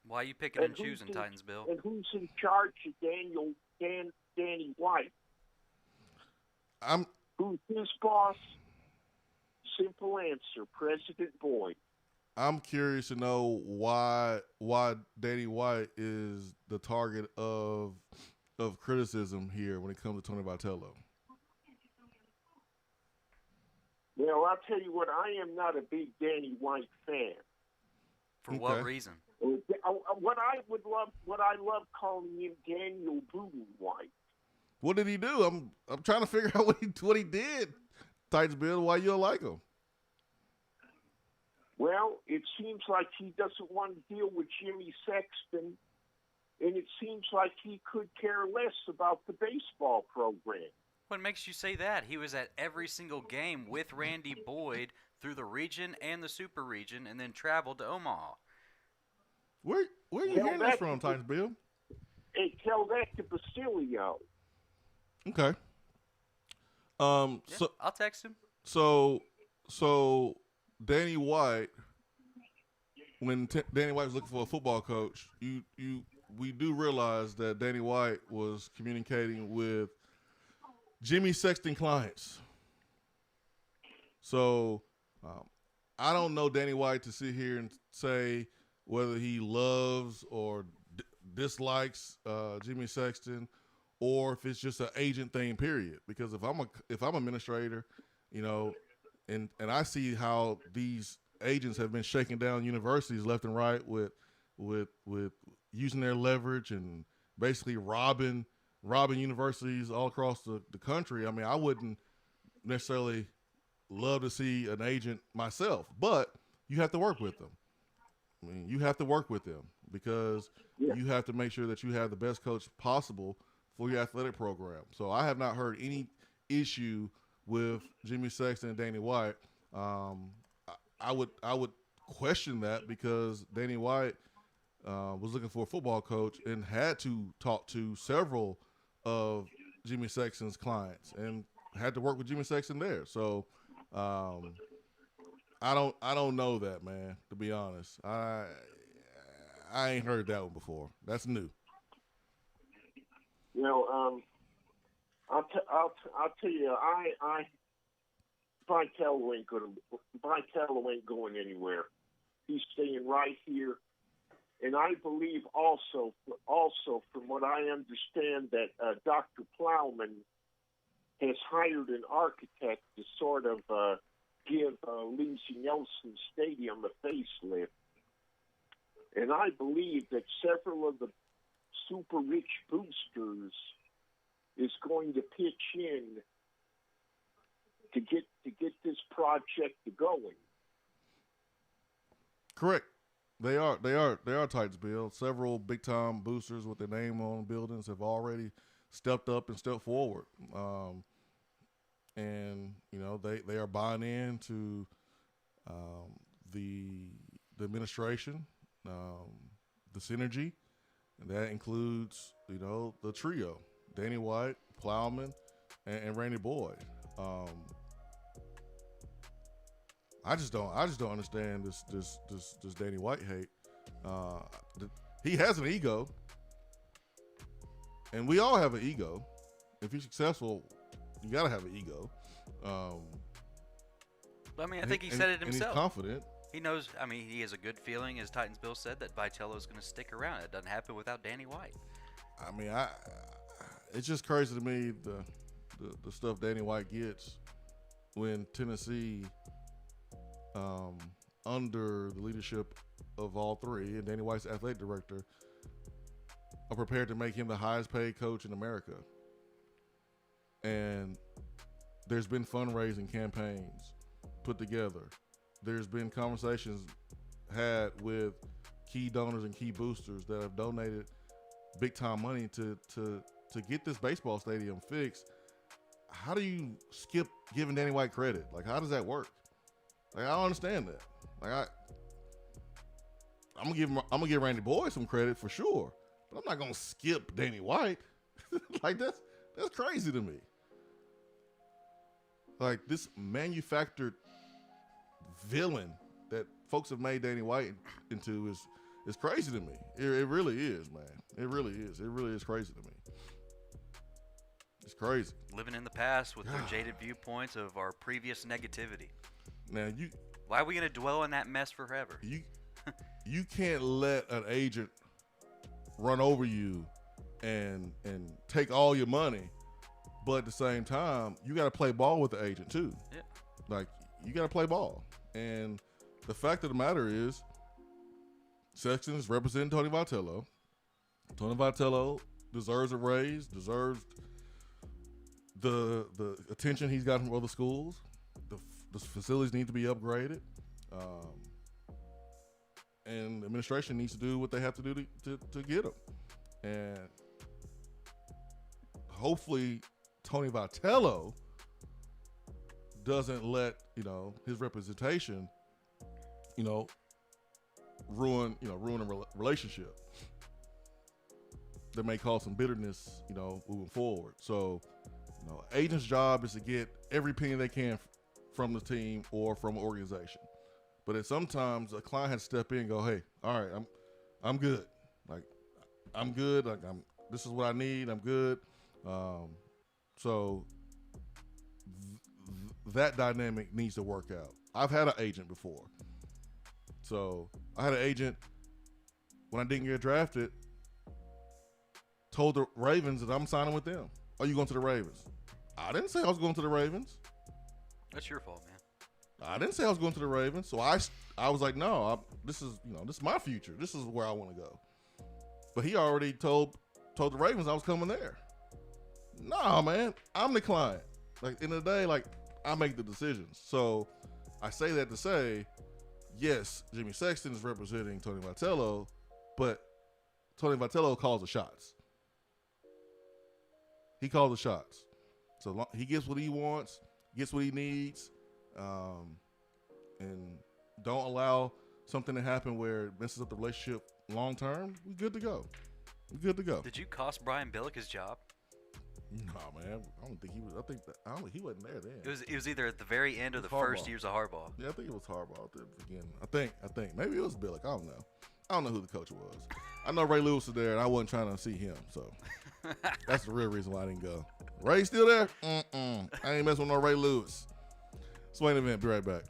Why are you picking and choosing, Titans Bill? And who's in charge of Danny White? Who's his boss? Simple answer, President Boyd. I'm curious to know why Danny White is the target of criticism here when it comes to Tony Vitello. Well, I'll tell you what, I am not a big Danny White fan. For what reason? What I love calling him Daniel Boone White. What did he do? I'm trying to figure out what he did. Titans Bill, why you don't like him? Well, it seems like he doesn't want to deal with Jimmy Sexton, and it seems like he could care less about the baseball program. What makes you say that? He was at every single game with Randy Boyd through the region and the super region, and then traveled to Omaha. Where are you hearing this from, Titans Bill? Hey, tell that to Basilio. Okay. So I'll text him. So Danny White, when Danny White was looking for a football coach, we do realize that Danny White was communicating with Jimmy Sexton clients. So I don't know Danny White to sit here and say whether he loves or dislikes Jimmy Sexton, or if it's just an agent thing, period. Because if I'm an administrator, and I see how these agents have been shaking down universities left and right with using their leverage and basically robbing universities all across the country. I mean, I wouldn't necessarily love to see an agent myself, but you have to work with them. I mean, you have to work with them because you have to make sure that you have the best coach possible for your athletic program. So I have not heard any issue with Jimmy Sexton and Danny White. I would question that because Danny White was looking for a football coach and had to talk to several of Jimmy Sexton's clients and had to work with Jimmy Sexton there. So I don't know that, man, to be honest. I ain't heard that one before. That's new. I'll tell you, Vitello ain't going anywhere. He's staying right here. And I believe also from what I understand that Dr. Plowman has hired an architect to sort of give Lindsey Nelson Stadium a facelift. And I believe that several of the super rich boosters is going to pitch in to get this project going. Correct. They are Titans Bill. Several big time boosters with their name on buildings have already stepped up and stepped forward. And they are buying into the administration, the synergy, and that includes the trio: Danny White, Plowman, and Randy Boyd. I just don't understand this Danny White hate. He has an ego, and we all have an ego. If you're successful, you gotta have an ego. I mean, I think he said it himself. And he's confident. He knows. I mean, he has a good feeling, as Titans Bill said, that Vitello is going to stick around. It doesn't happen without Danny White. I mean, it's just crazy to me the stuff Danny White gets when Tennessee, under the leadership of all three, and Danny White's athletic director, are prepared to make him the highest paid coach in America. And there's been fundraising campaigns put together. There's been conversations had with key donors and key boosters that have donated big time money to get this baseball stadium fixed. how do you skip giving Danny White credit? Like, how does that work? Like, I don't understand that. Like, I'm gonna give Randy Boyd some credit for sure, but I'm not gonna skip Danny White. Like, that's crazy to me. Like, this manufactured villain that folks have made Danny White into is crazy to me. It really is, man. It really is. It really is crazy to me. It's crazy. Living in the past with their jaded viewpoints of our previous negativity. Now why are we going to dwell on that mess forever? You can't let an agent run over you and take all your money, but at the same time, you got to play ball with the agent too. Yeah. Like, you got to play ball. And the fact of the matter is, Sexton is representing Tony Vitello. Tony Vitello deserves a raise, deserves the attention he's got from other schools. The facilities need to be upgraded. And the administration needs to do what they have to do to get them. And hopefully Tony Vitello doesn't let, his representation, ruin a relationship that may cause some bitterness, moving forward. So, agent's job is to get every penny they can from the team or from an organization. But sometimes a client has to step in and go, hey, all right, I'm good. Like, I'm good. Like, this is what I need. I'm good. So that dynamic needs to work out. I've had an agent before. So I had an agent when I didn't get drafted, told the Ravens that I'm signing with them. Are you going to the Ravens? I didn't say I was going to the Ravens. That's your fault, man. I didn't say I was going to the Ravens. So I was like, no, this is my future. This is where I want to go. But he already told the Ravens I was coming there. Nah, man, I'm the client. Like, end of the day, like, I make the decisions. So I say that to say, yes, Jimmy Sexton is representing Tony Vitello, but Tony Vitello calls the shots. He calls the shots. So he gets what he wants, gets what he needs, and don't allow something to happen where it messes up the relationship long term. We're good to go. We're good to go. Did you cost Brian Billick his job? No, man. I don't think he was. He wasn't there then. It was either at the very end or the first years of Harbaugh. Yeah, I think it was Harbaugh at the beginning. I think maybe it was Billick. I don't know. I don't know who the coach was. I know Ray Lewis was there, and I wasn't trying to see him. So that's the real reason why I didn't go. Ray still there? I ain't messing with no Ray Lewis. Swain Event. Be right back.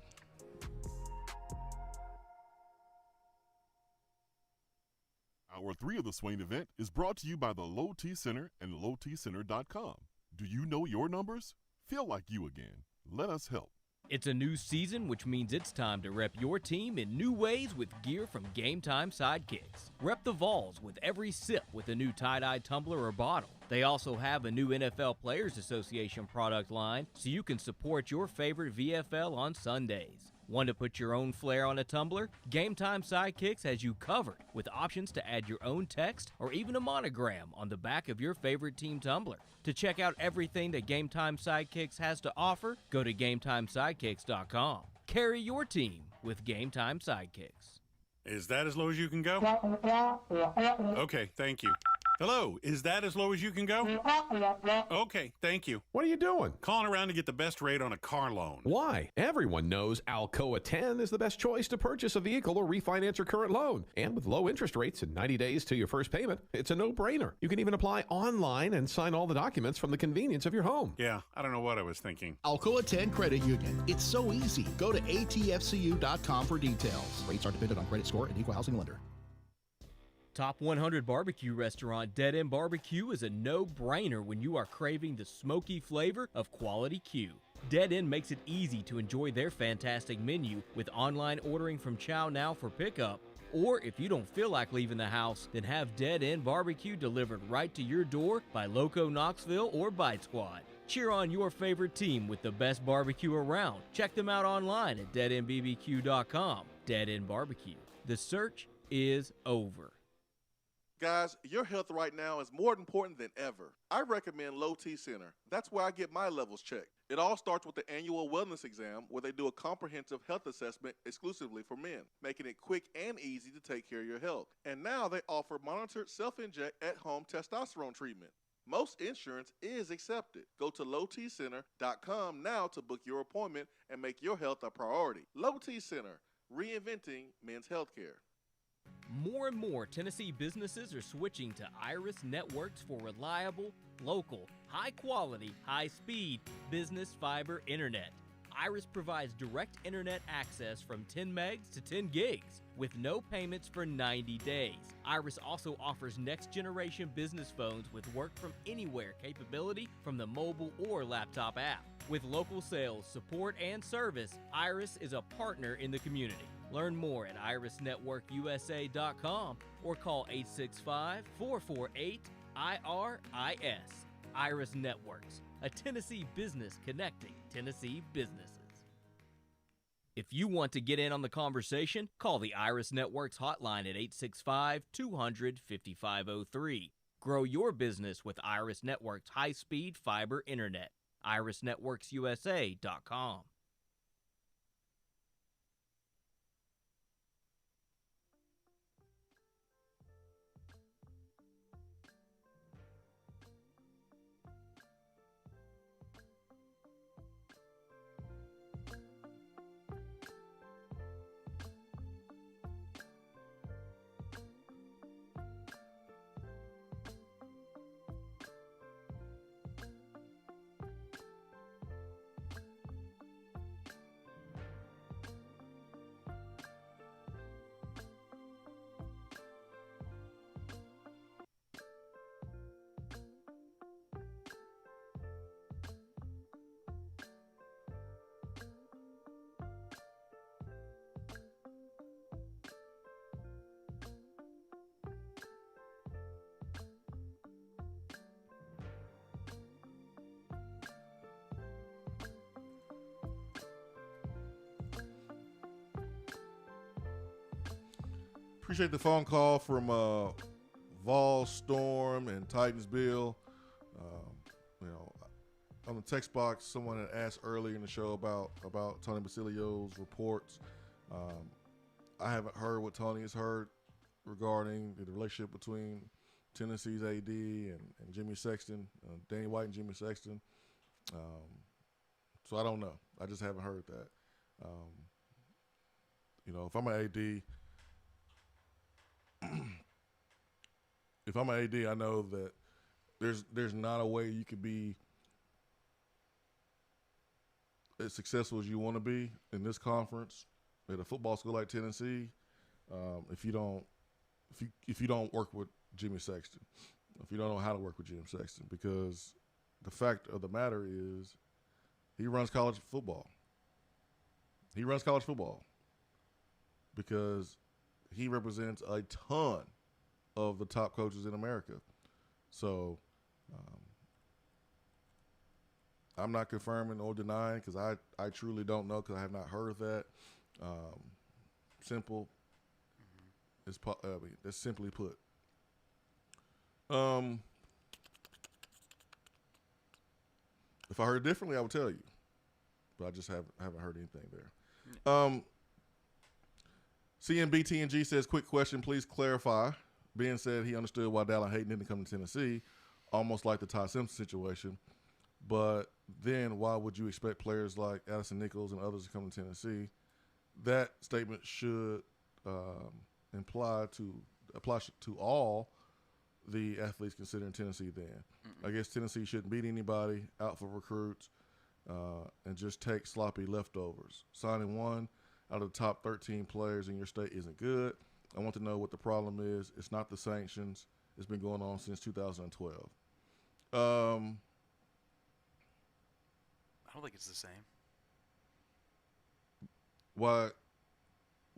Hour 3 of the Swain Event is brought to you by the Low T Center and lowtcenter.com. Do you know your numbers? Feel like you again. Let us help. It's a new season, which means it's time to rep your team in new ways with gear from Game Time Sidekicks. Rep the Vols with every sip with a new tie-dye tumbler or bottle. They also have a new NFL Players Association product line, so you can support your favorite VFL on Sundays. Want to put your own flair on a tumbler? Game Time Sidekicks has you covered with options to add your own text or even a monogram on the back of your favorite team tumbler. To check out everything that Game Time Sidekicks has to offer, go to GameTimeSidekicks.com. Carry your team with Game Time Sidekicks. Is that as low as you can go? Okay, thank you. Hello, is that as low as you can go? Okay, thank you. What are you doing? Calling around to get the best rate on a car loan. Why? Everyone knows Alcoa 10 is the best choice to purchase a vehicle or refinance your current loan. And with low interest rates and 90 days to your first payment, it's a no-brainer. You can even apply online and sign all the documents from the convenience of your home. Yeah, I don't know what I was thinking. Alcoa 10 Credit Union. It's so easy. Go to atfcu.com for details. Rates are dependent on credit score and equal housing lender. Top 100 barbecue restaurant Dead End Barbecue is a no-brainer when you are craving the smoky flavor of quality Q. Dead End makes it easy to enjoy their fantastic menu with online ordering from Chow Now for pickup. Or if you don't feel like leaving the house, then have Dead End Barbecue delivered right to your door by Loco Knoxville or Bite Squad. Cheer on your favorite team with the best barbecue around. Check them out online at deadendbbq.com. Dead End Barbecue. The search is over. Guys, your health right now is more important than ever. I recommend Low T Center. That's where I get my levels checked. It all starts with the annual wellness exam where they do a comprehensive health assessment exclusively for men, making it quick and easy to take care of your health. And now they offer monitored self-inject at-home testosterone treatment. Most insurance is accepted. Go to lowtcenter.com now to book your appointment and make your health a priority. Low T Center, reinventing men's healthcare. More and more Tennessee businesses are switching to Iris Networks for reliable, local, high-quality, high-speed business fiber internet. Iris provides direct internet access from 10 megs to 10 gigs with no payments for 90 days. Iris also offers next-generation business phones with work-from-anywhere capability from the mobile or laptop app. With local sales, support, and service, Iris is a partner in the community. Learn more at irisnetworkusa.com or call 865-448-IRIS. Iris Networks, a Tennessee business connecting Tennessee businesses. If you want to get in on the conversation, call the Iris Networks hotline at 865-200-5503. Grow your business with Iris Networks high-speed fiber internet. irisnetworksusa.com. Appreciate the phone call from Vol Storm and Titansville. On the text box, someone had asked earlier in the show about Tony Basilio's reports. I haven't heard what Tony has heard regarding the relationship between Tennessee's AD and Jimmy Sexton, Danny White and Jimmy Sexton. So I don't know. I just haven't heard that. If I'm an AD, I know that there's not a way you could be as successful as you want to be in this conference at a football school like Tennessee if you don't work with Jimmy Sexton, if you don't know how to work with Jimmy Sexton, because the fact of the matter is he runs college football. He runs college football because he represents a ton of the top coaches in America. So I'm not confirming or denying because I truly don't know because I have not heard that. Simple. That's simply put. If I heard differently, I would tell you, but I just haven't heard anything there. CNBTNG says, quick question, please clarify. Ben said he understood why Dallin Hayden didn't come to Tennessee, almost like the Ty Simpson situation. But then why would you expect players like Addison Nichols and others to come to Tennessee? That statement should apply to all the athletes considering Tennessee then. I guess Tennessee shouldn't beat anybody out for recruits and just take sloppy leftovers. Signing one out of the top 13 players in your state isn't good. I want to know what the problem is. It's not the sanctions. It's been going on since 2012. I don't think it's the same. Why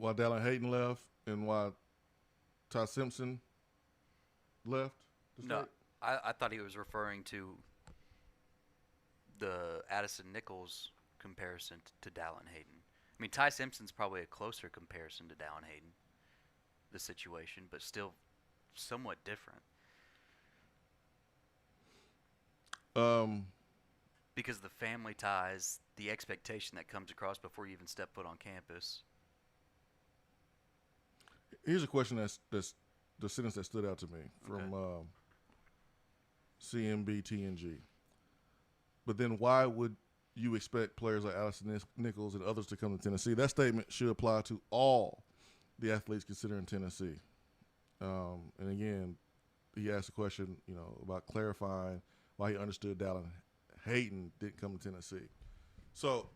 Dallin Hayden left and why Ty Simpson left? No, I thought he was referring to the Addison Nichols comparison to Dallin Hayden. I mean, Ty Simpson's probably a closer comparison to Dallin Hayden, the situation, but still somewhat different. Because the family ties, the expectation that comes across before you even step foot on campus. Here's a question that's the sentence that stood out to me from CMB TNG. But then why would you expect players like Allison Nichols and others to come to Tennessee? That statement should apply to all the athletes considering Tennessee. And again, he asked a question, about clarifying why he understood Dallin Hayden didn't come to Tennessee. So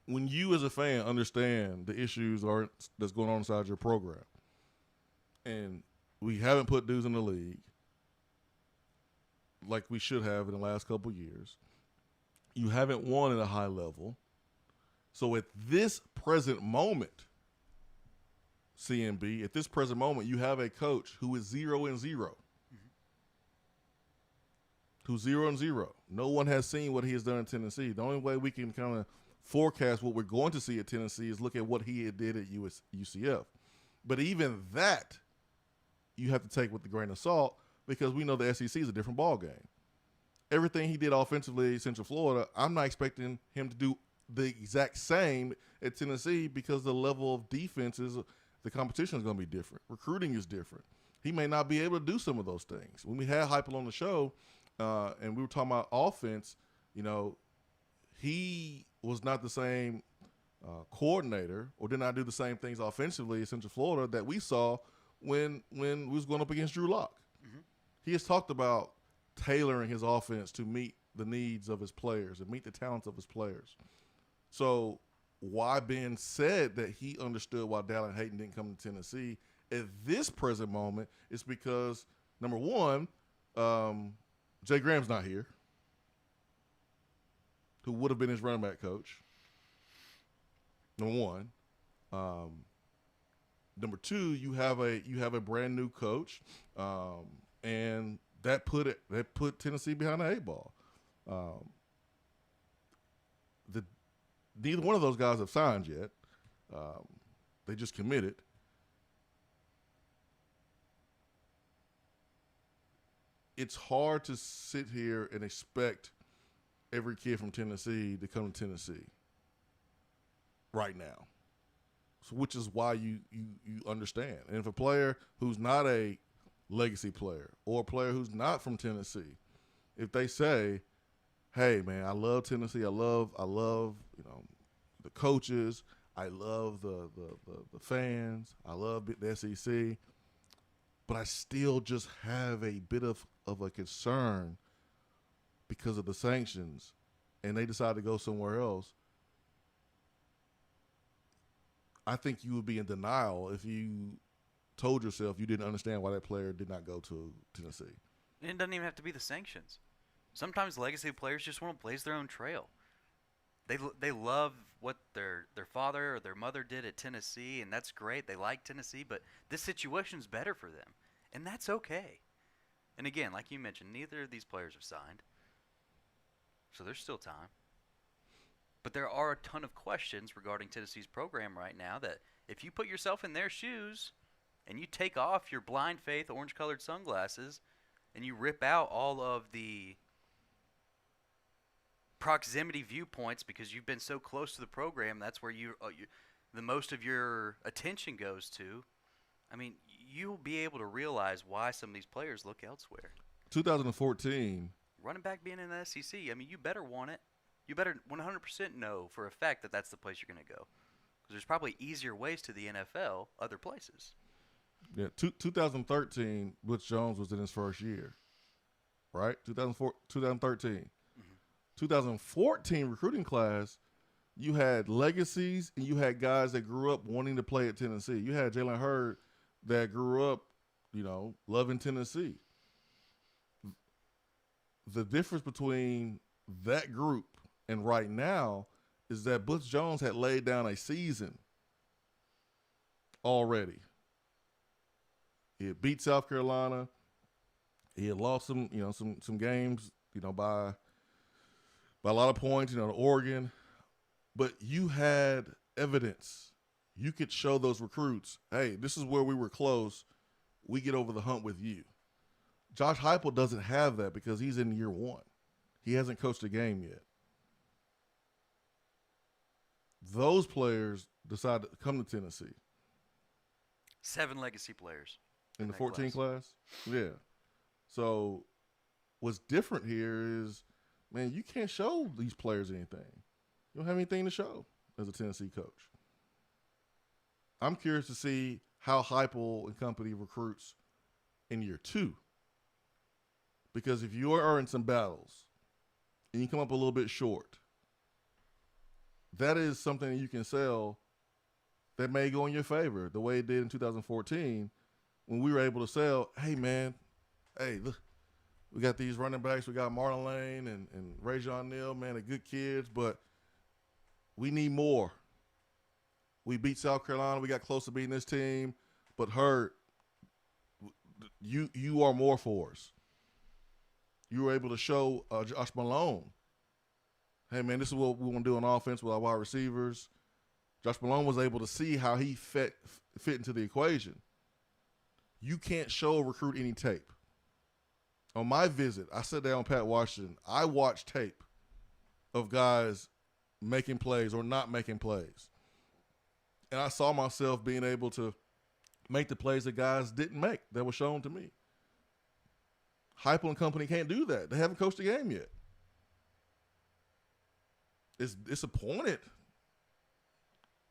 when you as a fan understand the issues that's going on inside your program, and we haven't put dudes in the league like we should have in the last couple of years, you haven't won at a high level. So at this present moment, CMB, at this present moment, you have a coach who is 0-0. Who's 0-0. No one has seen what he has done in Tennessee. The only way we can kind of forecast what we're going to see at Tennessee is look at what he did at UCF. But even that, you have to take with a grain of salt because we know the SEC is a different ballgame. Everything he did offensively at Central Florida, I'm not expecting him to do the exact same at Tennessee because the level of defenses, the competition is going to be different. Recruiting is different. He may not be able to do some of those things. When we had Heupel on the show, and we were talking about offense, he was not the same coordinator or did not do the same things offensively at Central Florida that we saw when we was going up against Drew Lock. Mm-hmm. He has talked about tailoring his offense to meet the needs of his players and meet the talents of his players. So why Ben said that he understood why Dallin Hayden didn't come to Tennessee at this present moment is because, number one, Jay Graham's not here, who would have been his running back coach. Number one. Number two, you have a brand new coach, and that put Tennessee behind the 8 ball. Neither one of those guys have signed yet. They just committed. It's hard to sit here and expect every kid from Tennessee to come to Tennessee right now. So, which is why you understand. And if a player who's not a legacy player or a player who's not from Tennessee, if they say, hey, man, I love Tennessee. I love the coaches. I love the fans. I love the SEC. But I still just have a bit of a concern because of the sanctions, and they decide to go somewhere else. I think you would be in denial if you told yourself you didn't understand why that player did not go to Tennessee. And it doesn't even have to be the sanctions. Sometimes legacy players just want to blaze their own trail. They love what their father or their mother did at Tennessee, and that's great. They like Tennessee, but this situation's better for them, and that's okay. And again, like you mentioned, neither of these players have signed, so there's still time. But there are a ton of questions regarding Tennessee's program right now that if you put yourself in their shoes and you take off your blind faith orange-colored sunglasses and you rip out all of the proximity viewpoints because you've been so close to the program, that's where the most of your attention goes to. I mean, you'll be able to realize why some of these players look elsewhere. 2014. Running back being in the SEC, I mean, you better want it. You better 100% know for a fact that that's the place you're going to go. Because there's probably easier ways to the NFL other places. Yeah, 2013, Butch Jones was in his first year, right? 2013. Mm-hmm. 2014 recruiting class, you had legacies and you had guys that grew up wanting to play at Tennessee. You had Jalen Hurd that grew up, loving Tennessee. The difference between that group and right now is that Butch Jones had laid down a season already. He had beat South Carolina. He had lost some games, by a lot of points, to Oregon. But you had evidence. You could show those recruits, hey, this is where we were close, we get over the hump with you. Josh Heupel doesn't have that because he's in year 1. He hasn't coached a game yet. Those players decide to come to Tennessee. 7 legacy players. In the 14 class? Yeah. So what's different here is, man, you can't show these players anything. You don't have anything to show as a Tennessee coach. I'm curious to see how Heupel and company recruits in year 2. Because if you are in some battles and you come up a little bit short, that is something you can sell that may go in your favor, the way it did in 2014 when we were able to sell, hey, man, hey, look, we got these running backs. We got Marlon Lane and Rajon Neal, man, they're good kids, but we need more. We beat South Carolina. We got close to beating this team, but Hurt, you are more for us. You were able to show Josh Malone, hey, man, this is what we want to do on offense with our wide receivers. Josh Malone was able to see how he fit into the equation. You can't show a recruit any tape. On my visit, I sat down with Pat Washington. I watched tape of guys making plays or not making plays. And I saw myself being able to make the plays that guys didn't make that were shown to me. Heupel and company can't do that. They haven't coached the game yet. It's disappointed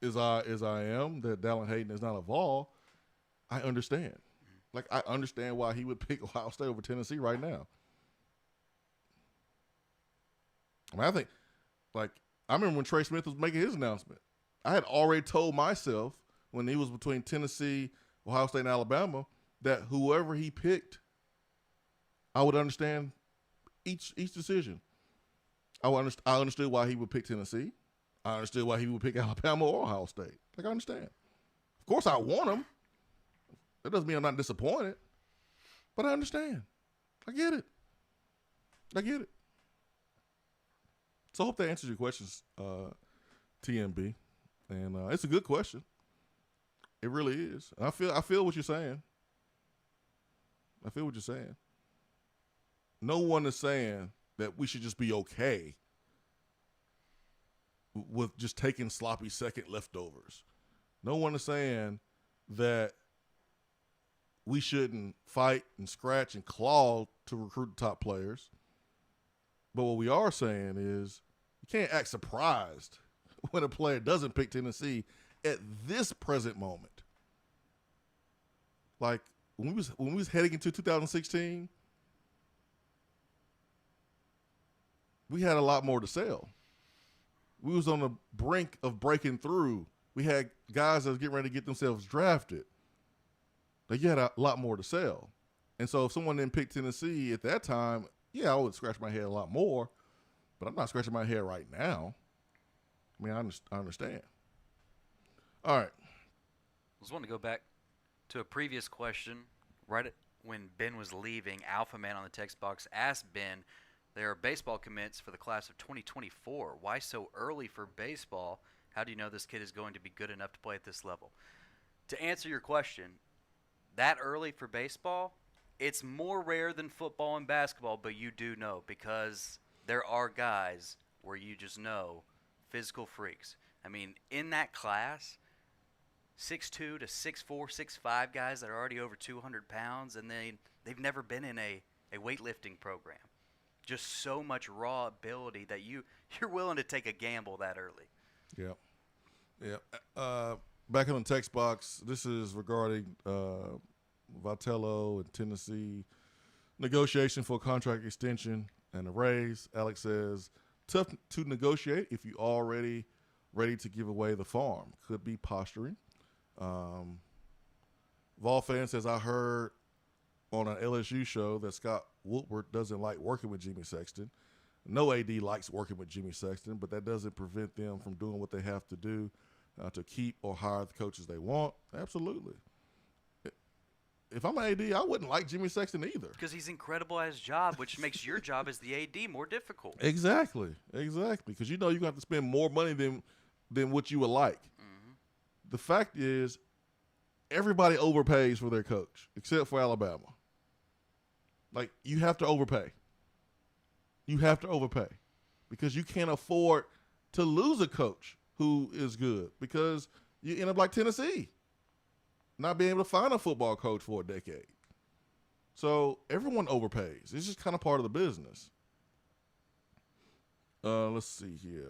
as I am that Dallin Hayden has not evolved. I understand. Like, I understand why he would pick Ohio State over Tennessee right now. I mean, I think, like, I remember when Trey Smith was making his announcement. I had already told myself when he was between Tennessee, Ohio State, and Alabama that whoever he picked, I would understand each decision. I understood why he would pick Tennessee. I understood why he would pick Alabama or Ohio State. Like, I understand. Of course, I want him. That doesn't mean I'm not disappointed. But I understand. I get it. So I hope that answers your questions, TMB. And it's a good question. It really is. And I feel what you're saying. No one is saying that we should just be okay with just taking sloppy second leftovers. No one is saying that we shouldn't fight and scratch and claw to recruit the top players. But what we are saying is you can't act surprised when a player doesn't pick Tennessee at this present moment. Like, when we was heading into 2016, we had a lot more to sell. We was on the brink of breaking through. We had guys that was getting ready to get themselves drafted. Like, you had a lot more to sell. And so if someone didn't pick Tennessee at that time, yeah, I would scratch my head a lot more. But I'm not scratching my head right now. I mean, I understand. All right. I just wanted to go back to a previous question. Right when Ben was leaving, Alpha Man on the text box asked Ben, there are baseball commits for the class of 2024. Why so early for baseball? How do you know this kid is going to be good enough to play at this level? To answer your question, that early for baseball, it's more rare than football and basketball, but you do know because there are guys where you just know physical freaks. I mean, in that class, 6'2 to 6'4, 6'5 guys that are already over 200 pounds, and they've never been in a weightlifting program. Just so much raw ability that you're willing to take a gamble that early. Yeah. Back in the text box, this is regarding Vitello and Tennessee negotiation for a contract extension and a raise. Alex says, tough to negotiate if you already ready to give away the farm. Could be posturing. Vol fan says, I heard on an LSU show that Scott Woodward doesn't like working with Jimmy Sexton. No AD likes working with Jimmy Sexton, but that doesn't prevent them from doing what they have to do to keep or hire the coaches they want. Absolutely. If I'm an AD, I wouldn't like Jimmy Sexton either. Because he's incredible at his job, which makes your job as the AD more difficult. Exactly. Because you know you're going to have to spend more money than what you would like. Mm-hmm. The fact is, everybody overpays for their coach except for Alabama. Like, you have to overpay. You have to overpay because you can't afford to lose a coach who is good because you end up like Tennessee, not being able to find a football coach for a decade. So everyone overpays. It's just kind of part of the business. Let's see here.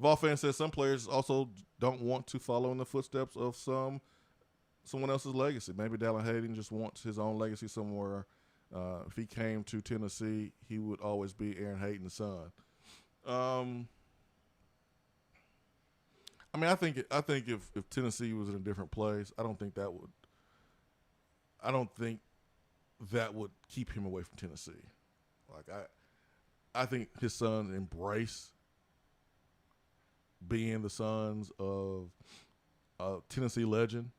Volfan says some players also don't want to follow in the footsteps of someone else's legacy. Maybe Dallin Hayden just wants his own legacy somewhere. If he came to Tennessee, he would always be Aaron Hayden's son. I mean, I think if Tennessee was in a different place, I don't think that would keep him away from Tennessee. Like I think his sons embrace being the sons of a Tennessee legend,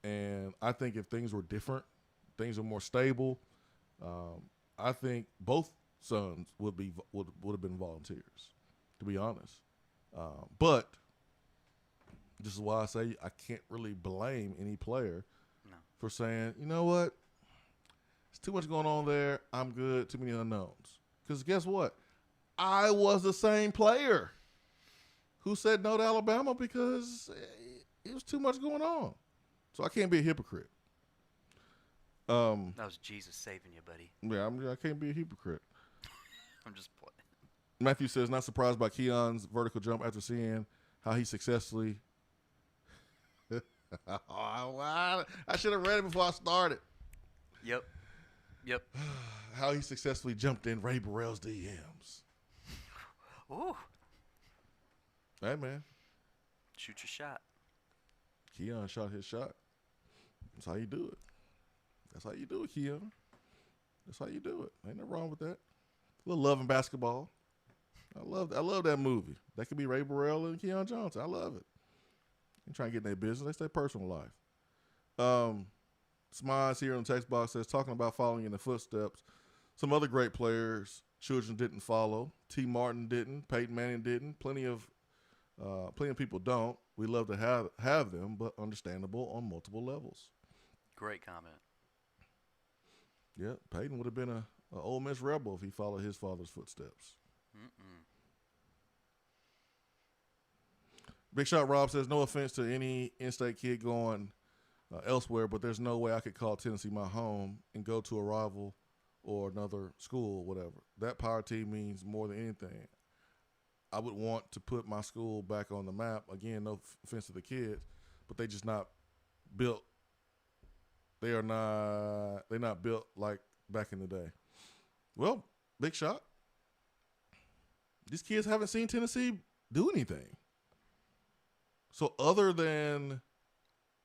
and I think if things were different, things were more stable, I think both sons would have been volunteers, to be honest. But this is why I say I can't really blame any player for saying, you know what, there's too much going on there. I'm good. Too many unknowns. Because guess what? I was the same player who said no to Alabama because it was too much going on. So I can't be a hypocrite. That was Jesus saving you, buddy. Yeah, I can't be a hypocrite. I'm just playing. Matthew says, not surprised by Keon's vertical jump after seeing how he successfully. I should have read it before I started. Yep. How he successfully jumped in Ray Burrell's DMs. Ooh. Hey, man. Shoot your shot. Keon shot his shot. That's how you do it. That's how you do it, Keon. That's how you do it. Ain't nothing wrong with that. A little love and basketball. I love that movie. That could be Ray Burrell and Keon Johnson. I love it. They trying to get in their business. That's their personal life. Smiles here in the text box says, talking about following in the footsteps, some other great players, children didn't follow. T. Martin didn't. Peyton Manning didn't. Plenty of people don't. We love to have them, but understandable on multiple levels. Great comment. Yeah, Peyton would have been a Ole Miss Rebel if he followed his father's footsteps. Big Shot Rob says, no offense to any in-state kid going elsewhere, but there's no way I could call Tennessee my home and go to a rival or another school or whatever. That power team means more than anything. I would want to put my school back on the map. Again, no offense to the kids, but they just not built. They're not built like back in the day. Well, Big Shot. These kids haven't seen Tennessee do anything. So other than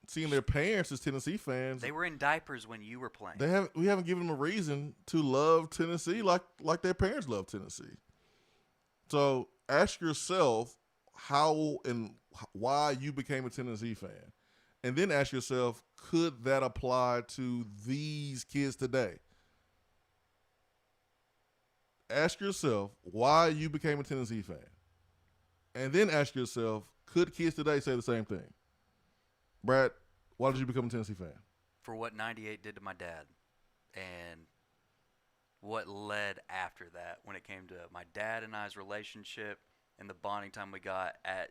seeing their parents as Tennessee fans, they were in diapers when you were playing. We haven't given them a reason to love Tennessee like their parents love Tennessee. So ask yourself how and why you became a Tennessee fan. And then ask yourself, could that apply to these kids today? Ask yourself why you became a Tennessee fan. And then ask yourself, could kids today say the same thing? Brad, why did you become a Tennessee fan? For what 98 did to my dad and what led after that when it came to my dad and I's relationship and the bonding time we got at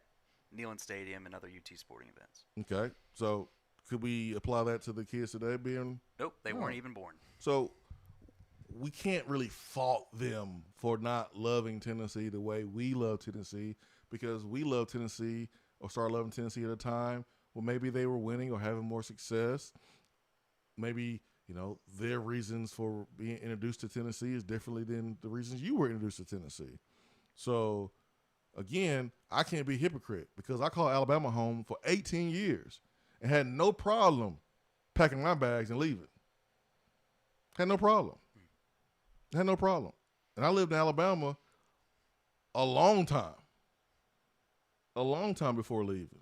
Neyland Stadium and other UT sporting events. Okay. So could we apply that to the kids today being? Nope, they weren't even born. So we can't really fault them for not loving Tennessee the way we love Tennessee, because we love Tennessee or started loving Tennessee at a time where maybe they were winning or having more success. Maybe, their reasons for being introduced to Tennessee is differently than the reasons you were introduced to Tennessee. So, again, I can't be a hypocrite because I called Alabama home for 18 years and had no problem packing my bags and leaving. Had no problem. And I lived in Alabama a long time before leaving.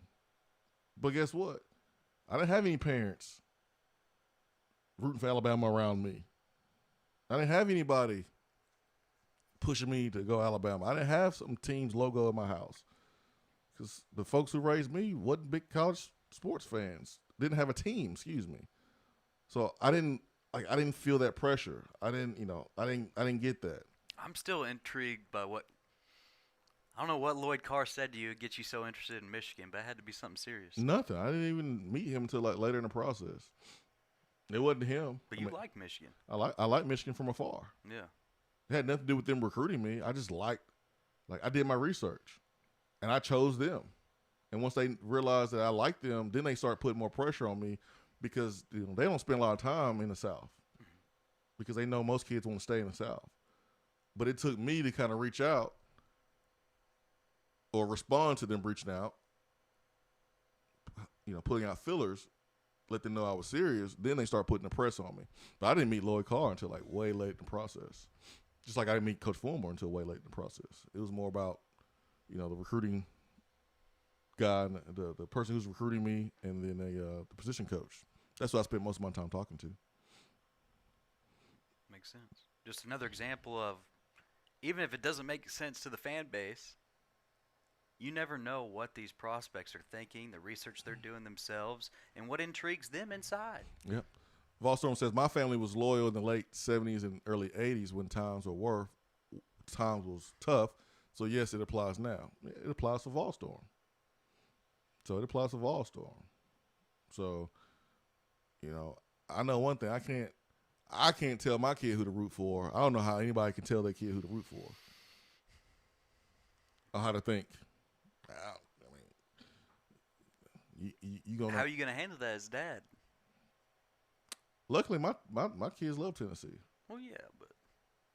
But guess what? I didn't have any parents rooting for Alabama around me. I didn't have anybody pushing me to go Alabama. I didn't have some team's logo in my house because the folks who raised me wasn't big college sports fans. Didn't have a team, excuse me. So I didn't feel that pressure. I didn't get that. I'm still intrigued by I don't know what Lloyd Carr said to you to get you so interested in Michigan, but it had to be something serious. Nothing. I didn't even meet him until like later in the process. It wasn't him. But you like Michigan. I like Michigan from afar. Yeah. It had nothing to do with them recruiting me. I just I did my research, and I chose them. And once they realized that I liked them, then they start putting more pressure on me because they don't spend a lot of time in the South because they know most kids want to stay in the South. But it took me to kind of reach out or respond to them reaching out, putting out fillers, let them know I was serious. Then they start putting the press on me. But I didn't meet Lloyd Carr until like way late in the process. Just like I didn't meet Coach Fulmer until way late in the process. It was more about, the recruiting guy, and the person who's recruiting me, and then the position coach. That's what I spent most of my time talking to. Makes sense. Just another example of, even if it doesn't make sense to the fan base, you never know what these prospects are thinking, the research they're doing themselves, and what intrigues them inside. Yep. Volstorm says, my family was loyal in the late 70s and early 80s when times was tough. So, yes, it applies now. It applies to Volstorm. So, I know one thing. I can't tell my kid who to root for. I don't know how anybody can tell their kid who to root for or how to think. How are you going to handle that as dad? Luckily, my kids love Tennessee. Well, yeah,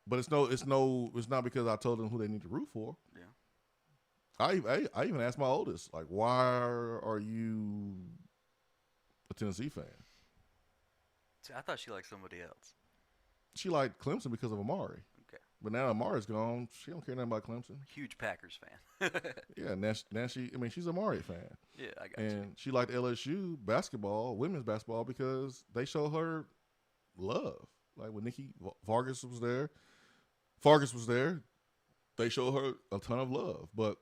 but it's not because I told them who they need to root for. Yeah. I even asked my oldest, like, why are you a Tennessee fan? See, I thought she liked somebody else. She liked Clemson because of Amari. Okay. But now Amari's gone. She don't care nothing about Clemson. Huge Packers fan. Yeah, now she's an Amari fan. Yeah, I got you. And she liked LSU basketball, women's basketball, because they show her love. Like when Nikki Fargas was there, they show her a ton of love. But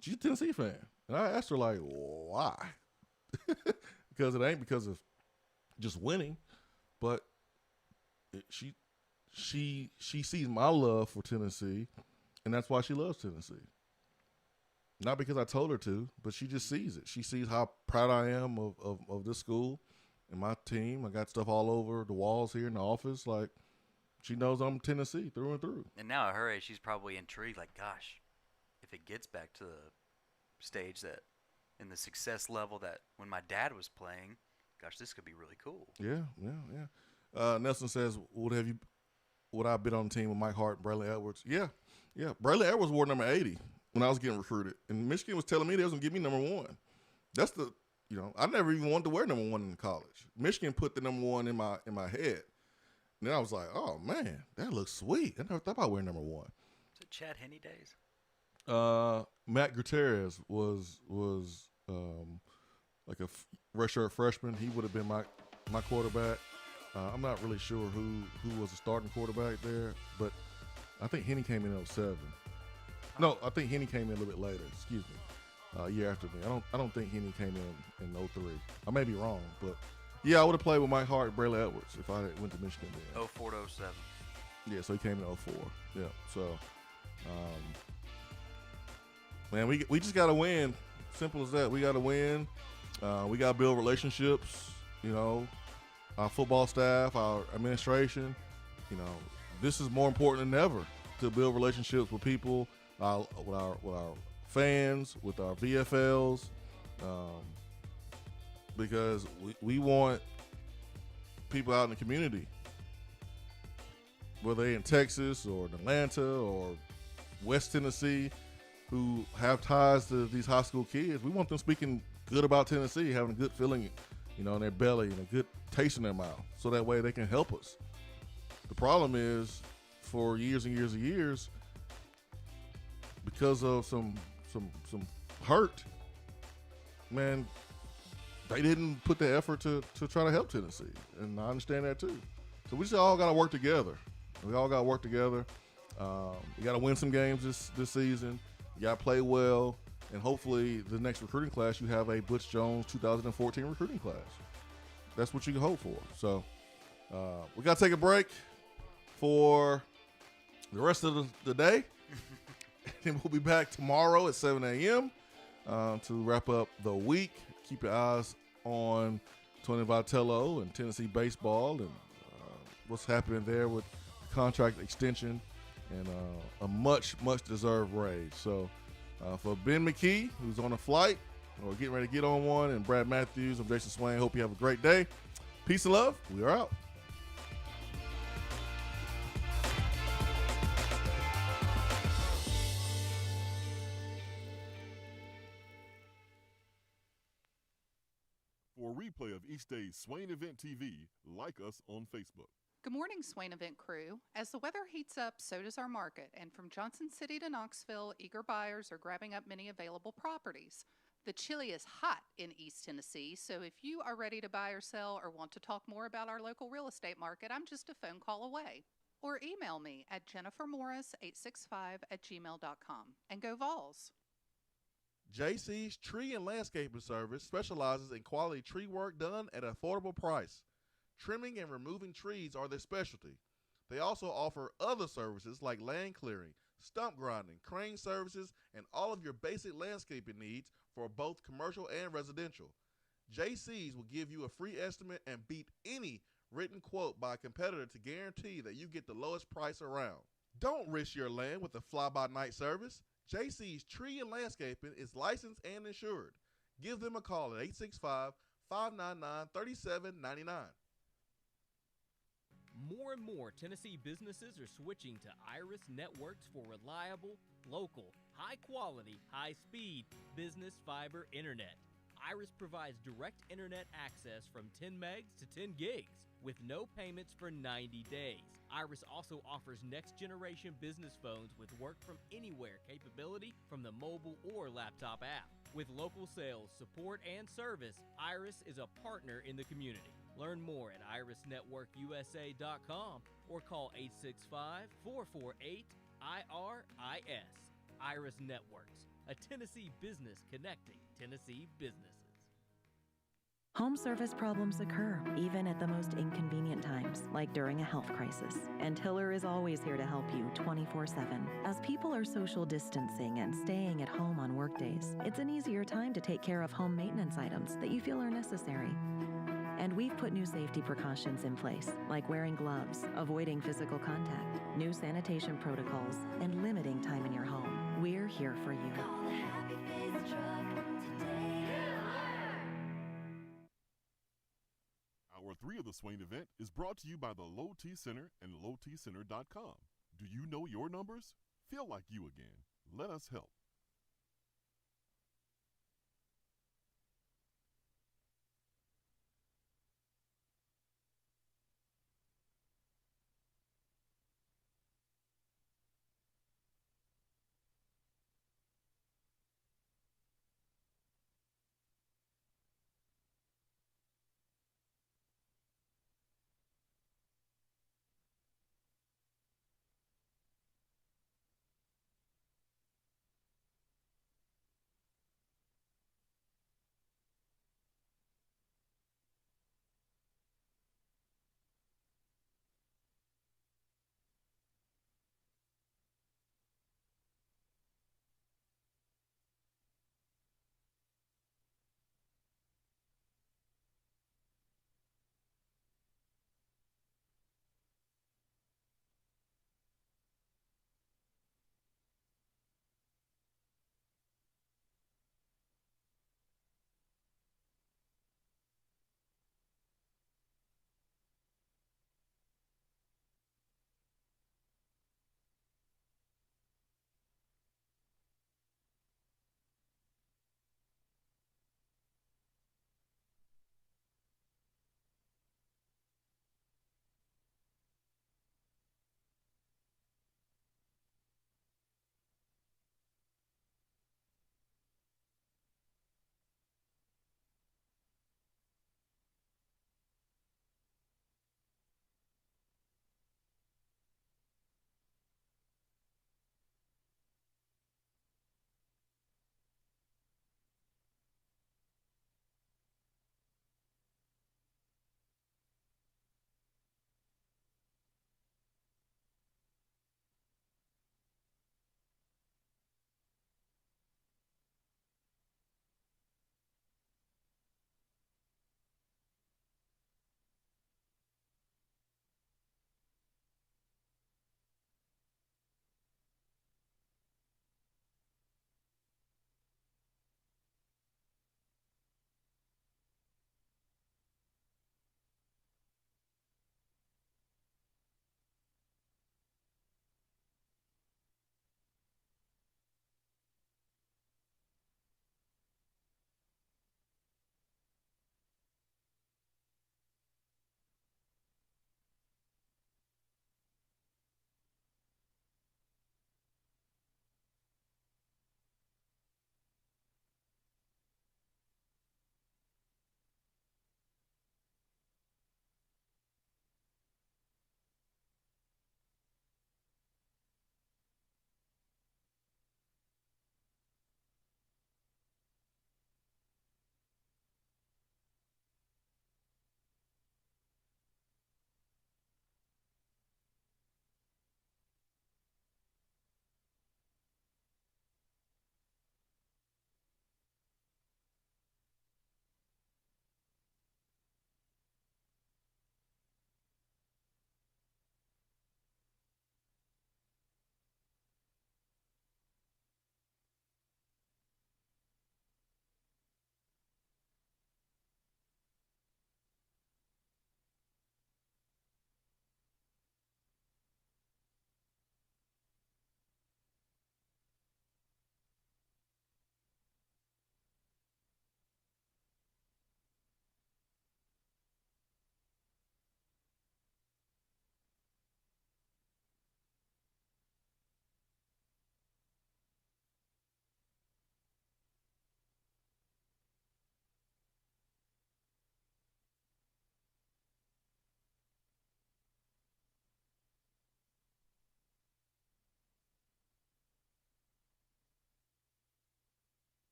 she's a Tennessee fan. And I asked her, like, why? Because it ain't because of just winning, but she sees my love for Tennessee, and that's why she loves Tennessee. Not because I told her to, but she just sees it. She sees how proud I am of this school and my team. I got stuff all over the walls here in the office. Like, she knows I'm Tennessee through and through. And now at her age, she's probably intrigued, like, gosh, if it gets back to the stage that in the success level that when my dad was playing, gosh, this could be really cool. Yeah. Nelson says, would I bid on the team with Mike Hart and Braylon Edwards? Yeah. Braylon Edwards wore number 80 when I was getting recruited. And Michigan was telling me they was going to give me number 1. That's I never even wanted to wear number 1 in college. Michigan put the number 1 in my head. And then I was like, oh, man, that looks sweet. I never thought about wearing number 1. Is it Chad Henne days? Matt Gutierrez was like a redshirt freshman. He would have been my quarterback. I'm not really sure who was the starting quarterback there, but I think Henne came in 07. No, I think Henne came in a little bit later. Excuse me, a year after me. I don't think Henne came in 03. I may be wrong, but yeah, I would have played with Mike Hart and Braylon Edwards if I went to Michigan then. 04 to 07. Yeah, so he came in 04. Yeah, so man, we just got to win. Simple as that. We got to win. We got to build relationships. Our football staff, our administration. This is more important than ever to build relationships with people, with our fans, with our VFLs, because we want people out in the community, whether they're in Texas or in Atlanta or West Tennessee, who have ties to these high school kids. We want them speaking good about Tennessee, having a good feeling, in their belly and a good taste in their mouth, so that way they can help us. The problem is, for years and years and years, because of some hurt, man, they didn't put the effort to try to help Tennessee, and I understand that too. So we just all got to work together. We all got to work together. You got to win some games this season. You got to play well, And hopefully the next recruiting class, you have a Butch Jones 2014 recruiting class. That's what you can hope for. So we got to take a break for the rest of the day. And we'll be back tomorrow at 7 a.m. To wrap up the week. Keep your eyes on Tony Vitello and Tennessee baseball and what's happening there with the contract extension and a much deserved raise. So for Ben McKee, who's on a flight or getting ready to get on one, and Brad Matthews, I'm Jason Swain. Hope you have a great day. Peace and love. We are out. For a replay of each day's Swain Event TV, like us on Facebook. Good morning, Swain Event crew. As the weather heats up, so does our market. And from Johnson City to Knoxville, eager buyers are grabbing up many available properties. The chili is hot in East Tennessee, so if you are ready to buy or sell or want to talk more about our local real estate market, I'm just a phone call away. Or email me at jennifermorris865@gmail.com. And go Vols! JC's Tree and Landscaping Service specializes in quality tree work done at an affordable price. Trimming and removing trees are their specialty. They also offer other services like land clearing, stump grinding, crane services, and all of your basic landscaping needs for both commercial and residential. JC's will give you a free estimate and beat any written quote by a competitor to guarantee that you get the lowest price around. Don't risk your land with a fly-by-night service. JC's Tree and Landscaping is licensed and insured. Give them a call at 865-599-3799. More and more Tennessee businesses are switching to Iris Networks for reliable, local, high-quality, high-speed business fiber internet. Iris provides direct internet access from 10 megs to 10 gigs with no payments for 90 days. Iris also offers next-generation business phones with work-from-anywhere capability from the mobile or laptop app. With local sales, support, and service, Iris is a partner in the community. Learn more at irisnetworkusa.com or call 865-448-IRIS. Iris Networks, a Tennessee business connecting Tennessee businesses. Home service problems occur, even at the most inconvenient times, like during a health crisis. And Tiller is always here to help you 24/7. As people are social distancing and staying at home on workdays, it's an easier time to take care of home maintenance items that you feel are necessary. And we've put new safety precautions in place, like wearing gloves, avoiding physical contact, new sanitation protocols, and limiting time in your home. We're here for you. Hour 3 of the Swain Event is brought to you by the Low T Center and lowtcenter.com. Do you know your numbers? Feel like you again. Let us help.